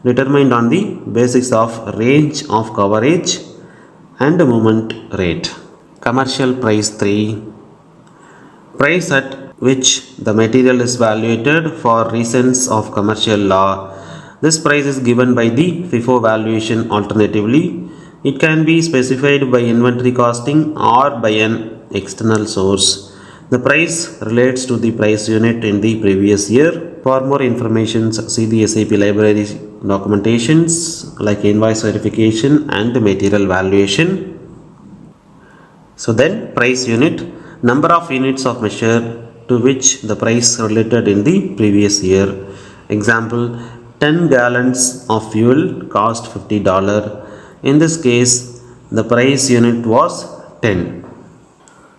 determined on the basis of range of coverage and movement rate. Commercial price 3. Price at which the material is valuated for reasons of commercial law. This price is given by the FIFO valuation. Alternatively, it can be specified by inventory costing or by an external source. The price relates to the price unit in the previous year. For more information, see the SAP library documentations like invoice verification and material valuation. So then price unit, number of units of measure to which the price related in the previous year. Example, 10 gallons of fuel cost $50. In this case, the price unit was 10.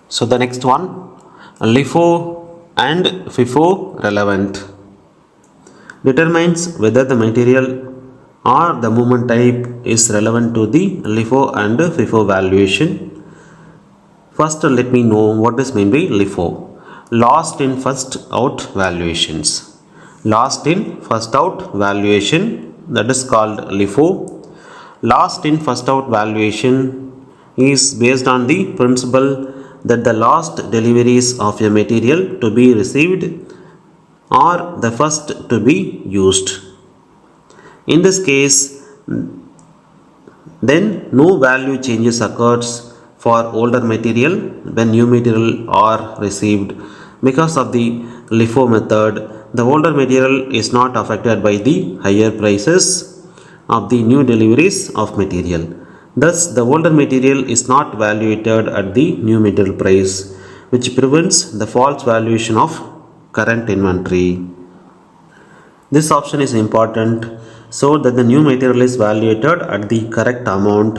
So the next one, LIFO and FIFO relevant. Determines whether the material or the movement type is relevant to the LIFO and FIFO valuation. First, let me know what is meant by LIFO. Lost in first out valuations. Lost in first out valuation, that is called LIFO. Lost in first out valuation is based on the principle that the last deliveries of a material to be received are the first to be used. In this case, then no value changes occurs for older material when new material are received. Because of the LIFO method, the older material is not affected by the higher prices of the new deliveries of material. Thus, the older material is not valuated at the new material price, which prevents the false valuation of current inventory. This option is important so that the new material is valuated at the correct amount,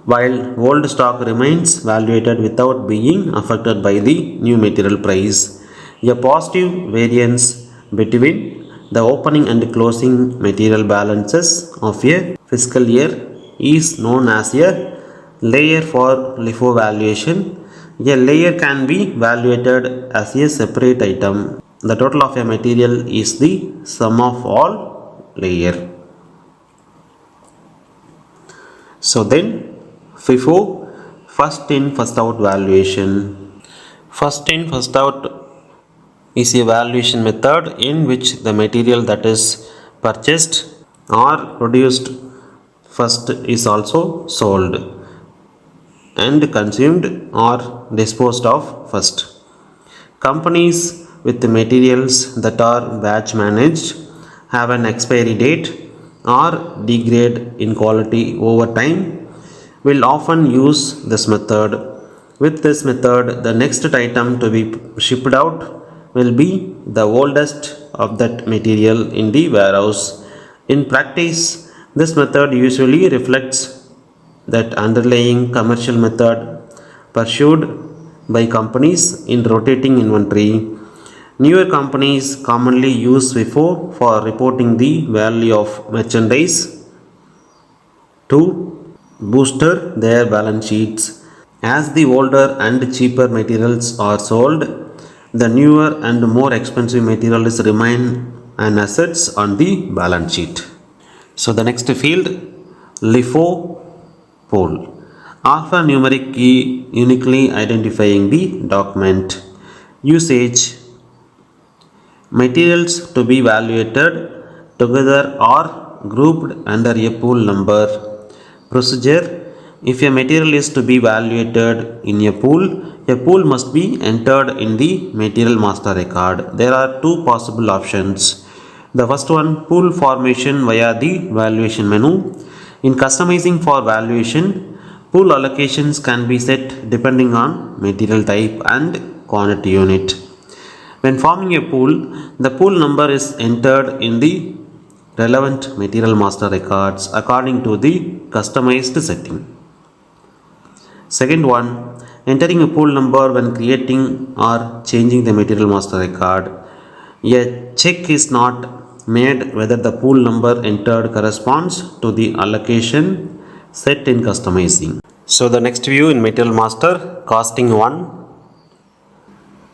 while old stock remains valuated without being affected by the new material price. A positive variance between the opening and closing material balances of a fiscal year is known as a layer for LIFO valuation. A layer can be valuated as a separate item. The total of a material is the sum of all layer. So then FIFO, first in first out valuation. First in first out is a valuation method in which the material that is purchased or produced first is also sold and consumed or disposed of first. Companies with the materials that are batch managed have an expiry date or degrade in quality over time will often use this method. With this method, the next item to be shipped out will be the oldest of that material in the warehouse. In practice, this method usually reflects that underlying commercial method pursued by companies in rotating inventory. Newer companies commonly use FIFO for reporting the value of merchandise to booster their balance sheets. As the older and cheaper materials are sold, the newer and more expensive materials remain an assets on the balance sheet. So the next field, LIFO pool, alphanumeric key uniquely identifying the document. Usage, materials to be evaluated together or grouped under a pool number. Procedure, if a material is to be evaluated in a pool must be entered in the material master record. There are two possible options. The first one, pool formation via the valuation menu. In customizing for valuation, pool allocations can be set depending on material type and quantity unit. When forming a pool, the pool number is entered in the relevant material master records according to the customized setting. Second one, entering a pool number when creating or changing the material master record. A check is not made whether the pool number entered corresponds to the allocation set in customizing. So the next view in material master, costing 1.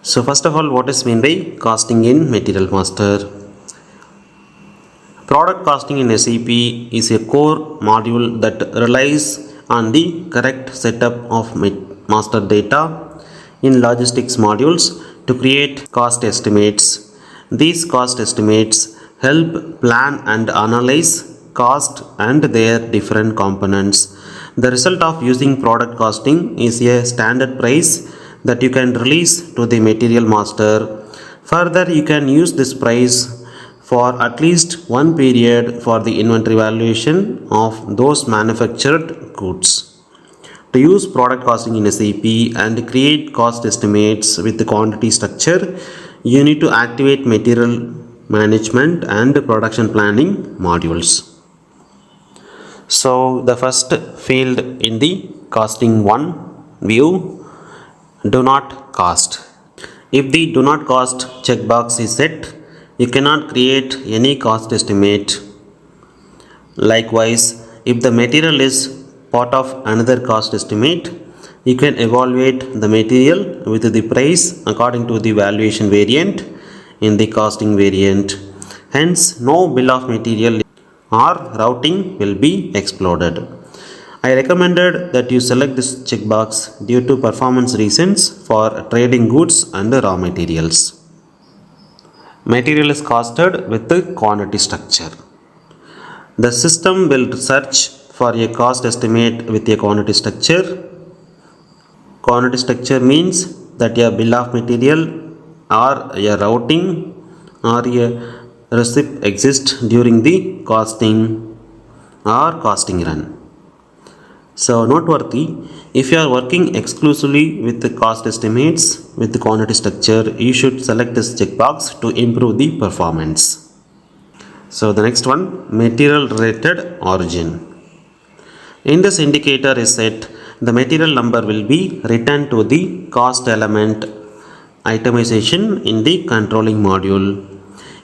So first of all, what is meant by costing in material master? Product costing in SAP is a core module that relies on the correct setup of master data in logistics modules to create cost estimates. These cost estimates help plan and analyze cost and their different components. The result of using product costing is a standard price that you can release to the material master. Further, you can use this price for at least one period for the inventory valuation of those manufactured goods. To use product costing in SAP and create cost estimates with the quantity structure, you need to activate material management and production planning modules. So the first field in the costing 1 view, do not cost. If the do not cost checkbox is set, you cannot create any cost estimate. Likewise, if the material is part of another cost estimate, you can evaluate the material with the price according to the valuation variant in the costing variant. Hence, no bill of material or routing will be exploded. I recommended that you select this checkbox due to performance reasons for trading goods and raw materials. Material is costed with the quantity structure. The system will search for a cost estimate with a quantity structure. Quantity structure means that a bill of material or a routing or a receipt exists during the costing or costing run. So noteworthy, if you are working exclusively with the cost estimates with the quantity structure, you should select this checkbox to improve the performance. So the next one, material related origin. In this indicator is set, the material number will be returned to the cost element itemization in the controlling module.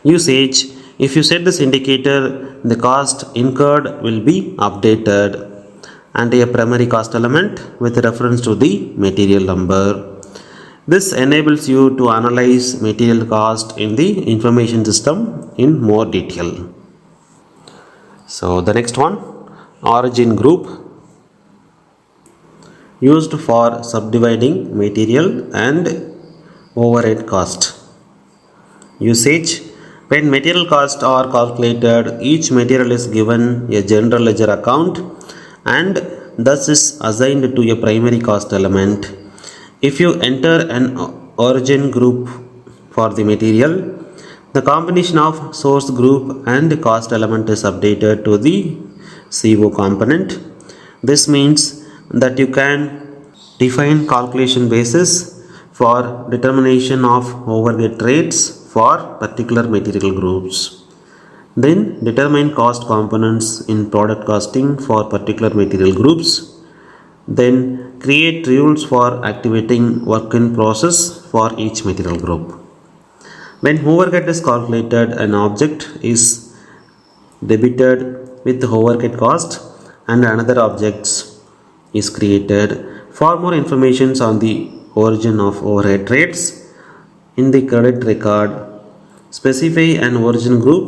Usage, if you set this indicator, the cost incurred will be updated and a primary cost element with reference to the material number. This enables you to analyze material cost in the information system in more detail. So the next one, origin group, used for subdividing material and overhead cost. Usage, when material costs are calculated, each material is given a general ledger account and thus is assigned to a primary cost element. If you enter an origin group for the material, the combination of source group and cost element is updated to the CO component. This means that you can define calculation basis for determination of overhead rates for particular material groups. Then determine cost components in product costing for particular material groups. Then create rules for activating work in process for each material group. When overhead is calculated, an object is debited with overhead cost and another objects is created. For more information on the origin of overhead rates in the credit record, specify an origin group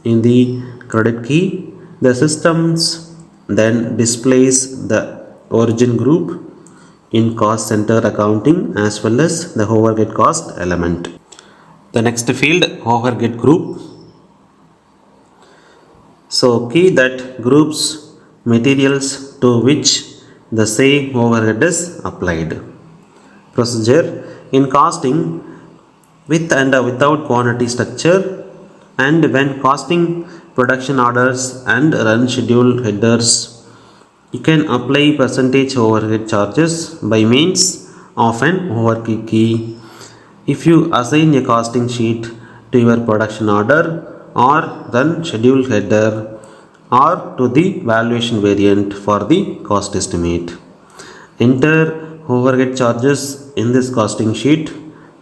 in the credit key. The systems then displays the origin group in cost center accounting as well as the overhead cost element. The next field, overhead group. So key that groups materials to which the same overhead is applied. Procedure in costing, with and without quantity structure, and when costing production orders and run schedule headers, you can apply percentage overhead charges by means of an overhead key. If you assign a costing sheet to your production order or run schedule header or to the valuation variant for the cost estimate, enter overhead charges in this costing sheet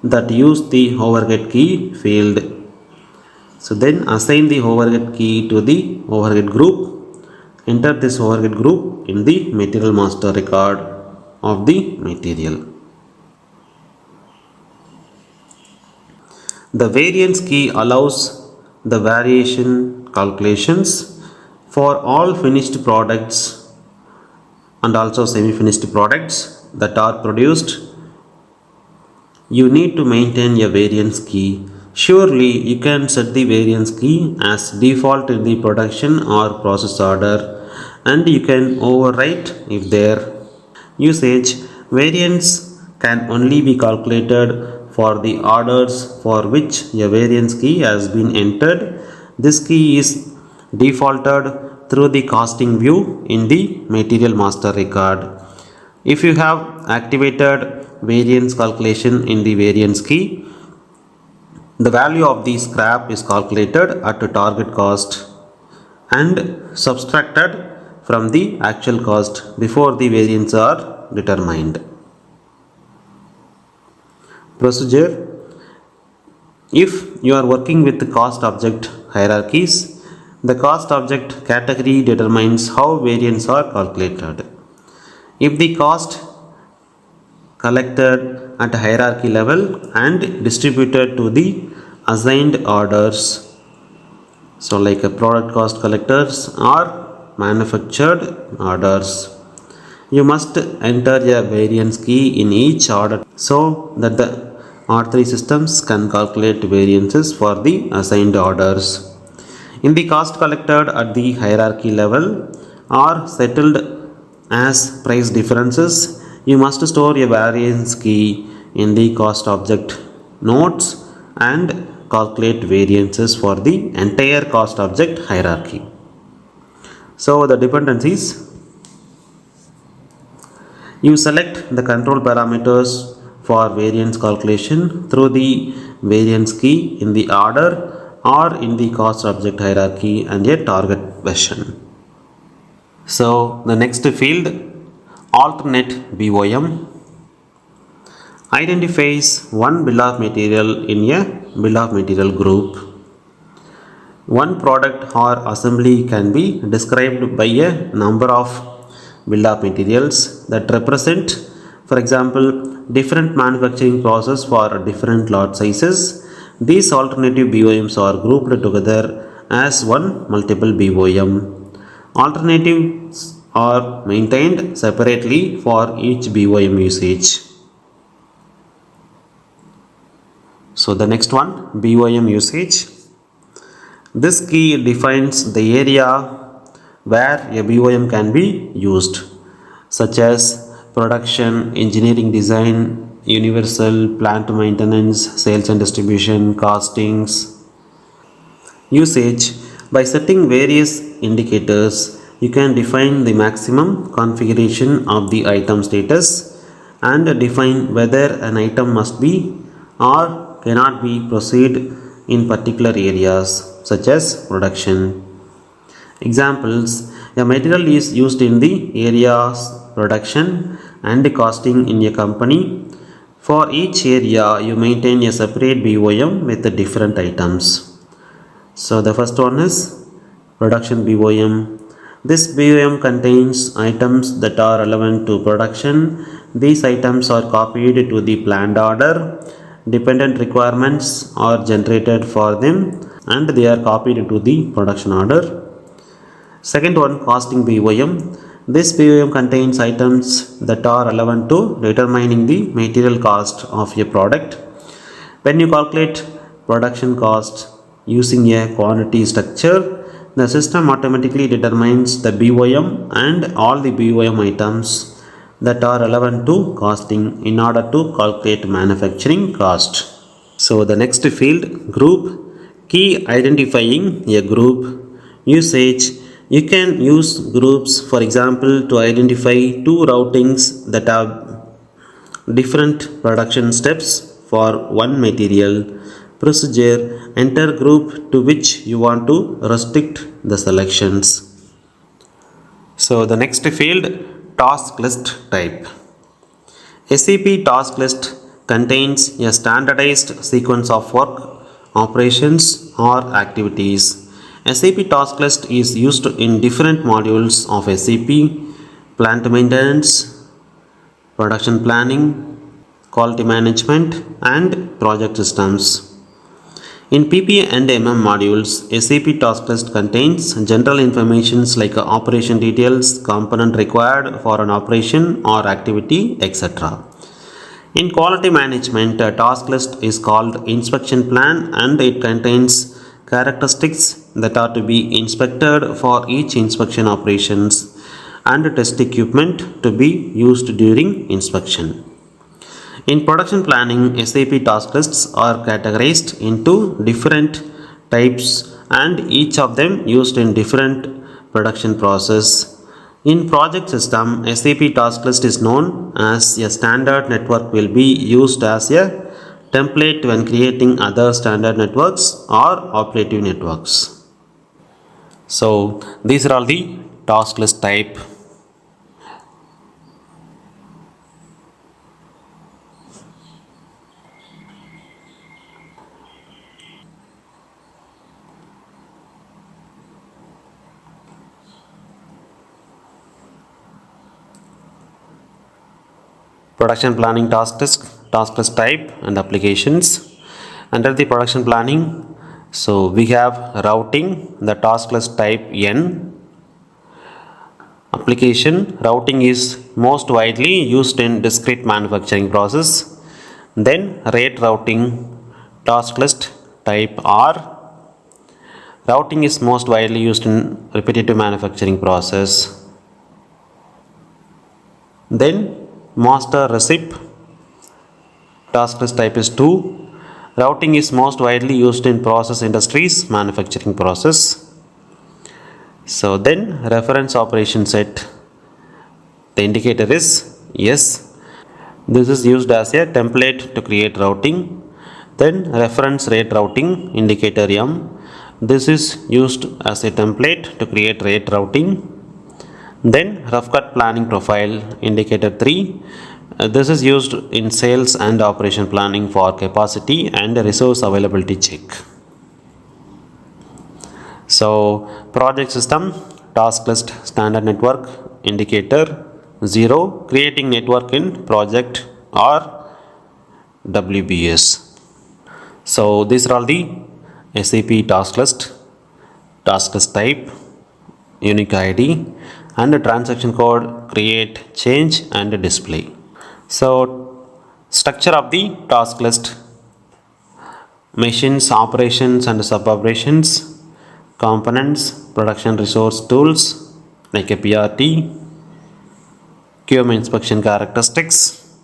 that use the overhead key field. So then assign the overhead key to the overhead group. Enter this overhead group in the material master record of the material. The variance key allows the variation calculations for all finished products and also semi-finished products that are produced. You need to maintain a variance key. Surely you can set the variance key as default in the production or process order, and you can overwrite if there. Usage, variance can only be calculated for the orders for which a variance key has been entered. This key is defaulted through the costing view in the material master record. If you have activated variance calculation in the variance key, the value of the scrap is calculated at a target cost and subtracted from the actual cost before the variance are determined. Procedure, if you are working with the cost object hierarchies, the cost object category determines how variance are calculated. If the cost collected at hierarchy level and distributed to the assigned orders, so like a product cost collectors or manufactured orders, you must enter a variance key in each order so that the R3 systems can calculate variances for the assigned orders. In the cost collected at the hierarchy level or settled as price differences, you must store a variance key in the cost object notes and calculate variances for the entire cost object hierarchy. So the dependencies, you select the control parameters for variance calculation through the variance key in the order or in the cost object hierarchy and a target version. So the next field, alternate BOM, identifies one bill of material in a bill of material group. One product or assembly can be described by a number of bill of materials that represent, for example, different manufacturing process for different lot sizes. These alternative BOMs are grouped together as one multiple BOM. Alternatives are maintained separately for each BOM usage. So the next one, BOM usage. This key defines the area where a BOM can be used, such as production, engineering design, universal, plant maintenance, sales and distribution, costings. Usage, by setting various indicators, you can define the maximum configuration of the item status and define whether an item must be or cannot be proceed in particular areas such as production. Examples, a material is used in the areas production and costing in a company. For each area, you maintain a separate BOM with the different items. So the first one is production BOM. This BOM contains items that are relevant to production. These items are copied to the planned order. Dependent requirements are generated for them and they are copied to the production order. Second one, costing BOM. This BOM contains items that are relevant to determining the material cost of a product. When you calculate production cost using a quantity structure, the system automatically determines the BOM and all the BOM items that are relevant to costing in order to calculate manufacturing cost. So the next field, group, key identifying a group. Usage, you can use groups, for example, to identify two routings that have different production steps for one material. Procedure, enter group to which you want to restrict the selections. So the next field, task list type. SAP task list contains a standardized sequence of work, operations or activities. SAP task list is used in different modules of SAP: plant maintenance, production planning, quality management and project systems. In PP and MM modules, SAP task list contains general information like operation details, component required for an operation or activity, etc. In quality management, a task list is called inspection plan and it contains characteristics that are to be inspected for each inspection operations and test equipment to be used during inspection. In production planning, SAP task lists are categorized into different types and each of them used in different production process. In project system, SAP task list is known as a standard network will be used as a template when creating other standard networks or operative networks. So these are all the task list type. Production planning task list type and applications. Under the production planning, so we have routing, the task list type N. Application, routing is most widely used in discrete manufacturing process. Then rate routing, task list type R. Routing is most widely used in repetitive manufacturing process. Then master receipt, task list type is 2. Routing is most widely used in process industries manufacturing process. So then reference operation set, the indicator is yes. This is used as a template to create routing. Then reference rate routing, indicator M. This is used as a template to create rate routing. Then rough cut planning profile, indicator 3. This is used in sales and operation planning for capacity and resource availability check. So project system, task list standard network, indicator 0, creating network in project or WBS. So these are all the SAP task list type, unique ID and the transaction code, create, change and display. So structure of the task list: machines, operations and sub-operations, components, production resource tools like a PRT, QM inspection characteristics.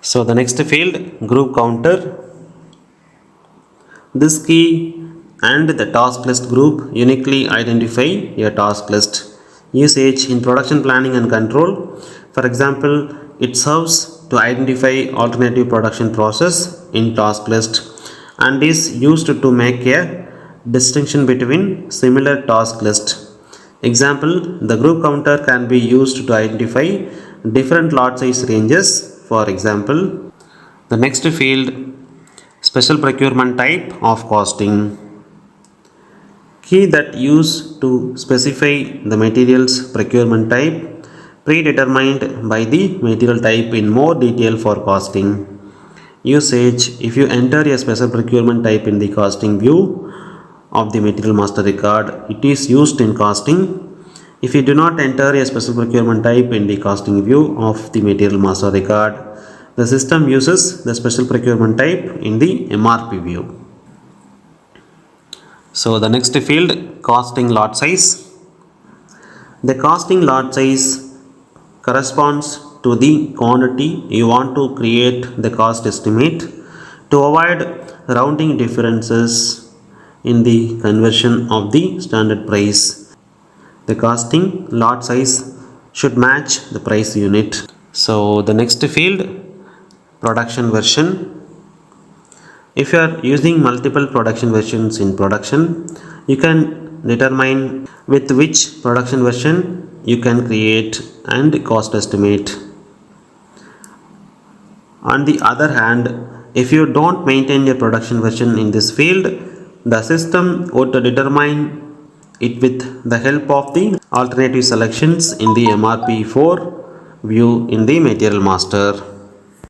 So the next field, group counter. This key and the task list group uniquely identify a task list. Usage in production planning and control. For example, it serves to identify alternative production process in task list and is used to make a distinction between similar task list. Example, the group counter can be used to identify different lot size ranges. For example, the next field, special procurement type of costing. Key that used to specify the materials procurement type predetermined by the material type in more detail for costing. Usage: if you enter a special procurement type in the costing view of the material master record, it is used in costing. If you do not enter a special procurement type in the costing view of the material master record, the system uses the special procurement type in the MRP view. So the next field, costing lot size. The costing lot size corresponds to the quantity you want to create the cost estimate. To avoid rounding differences in the conversion of the standard price, the costing lot size should match the price unit. So the next field, production version. If you are using multiple production versions in production, you can determine with which production version you can create and cost estimate. On the other hand, if you don't maintain a production version in this field, the system would determine it with the help of the alternative selections in the MRP4 view in the material master.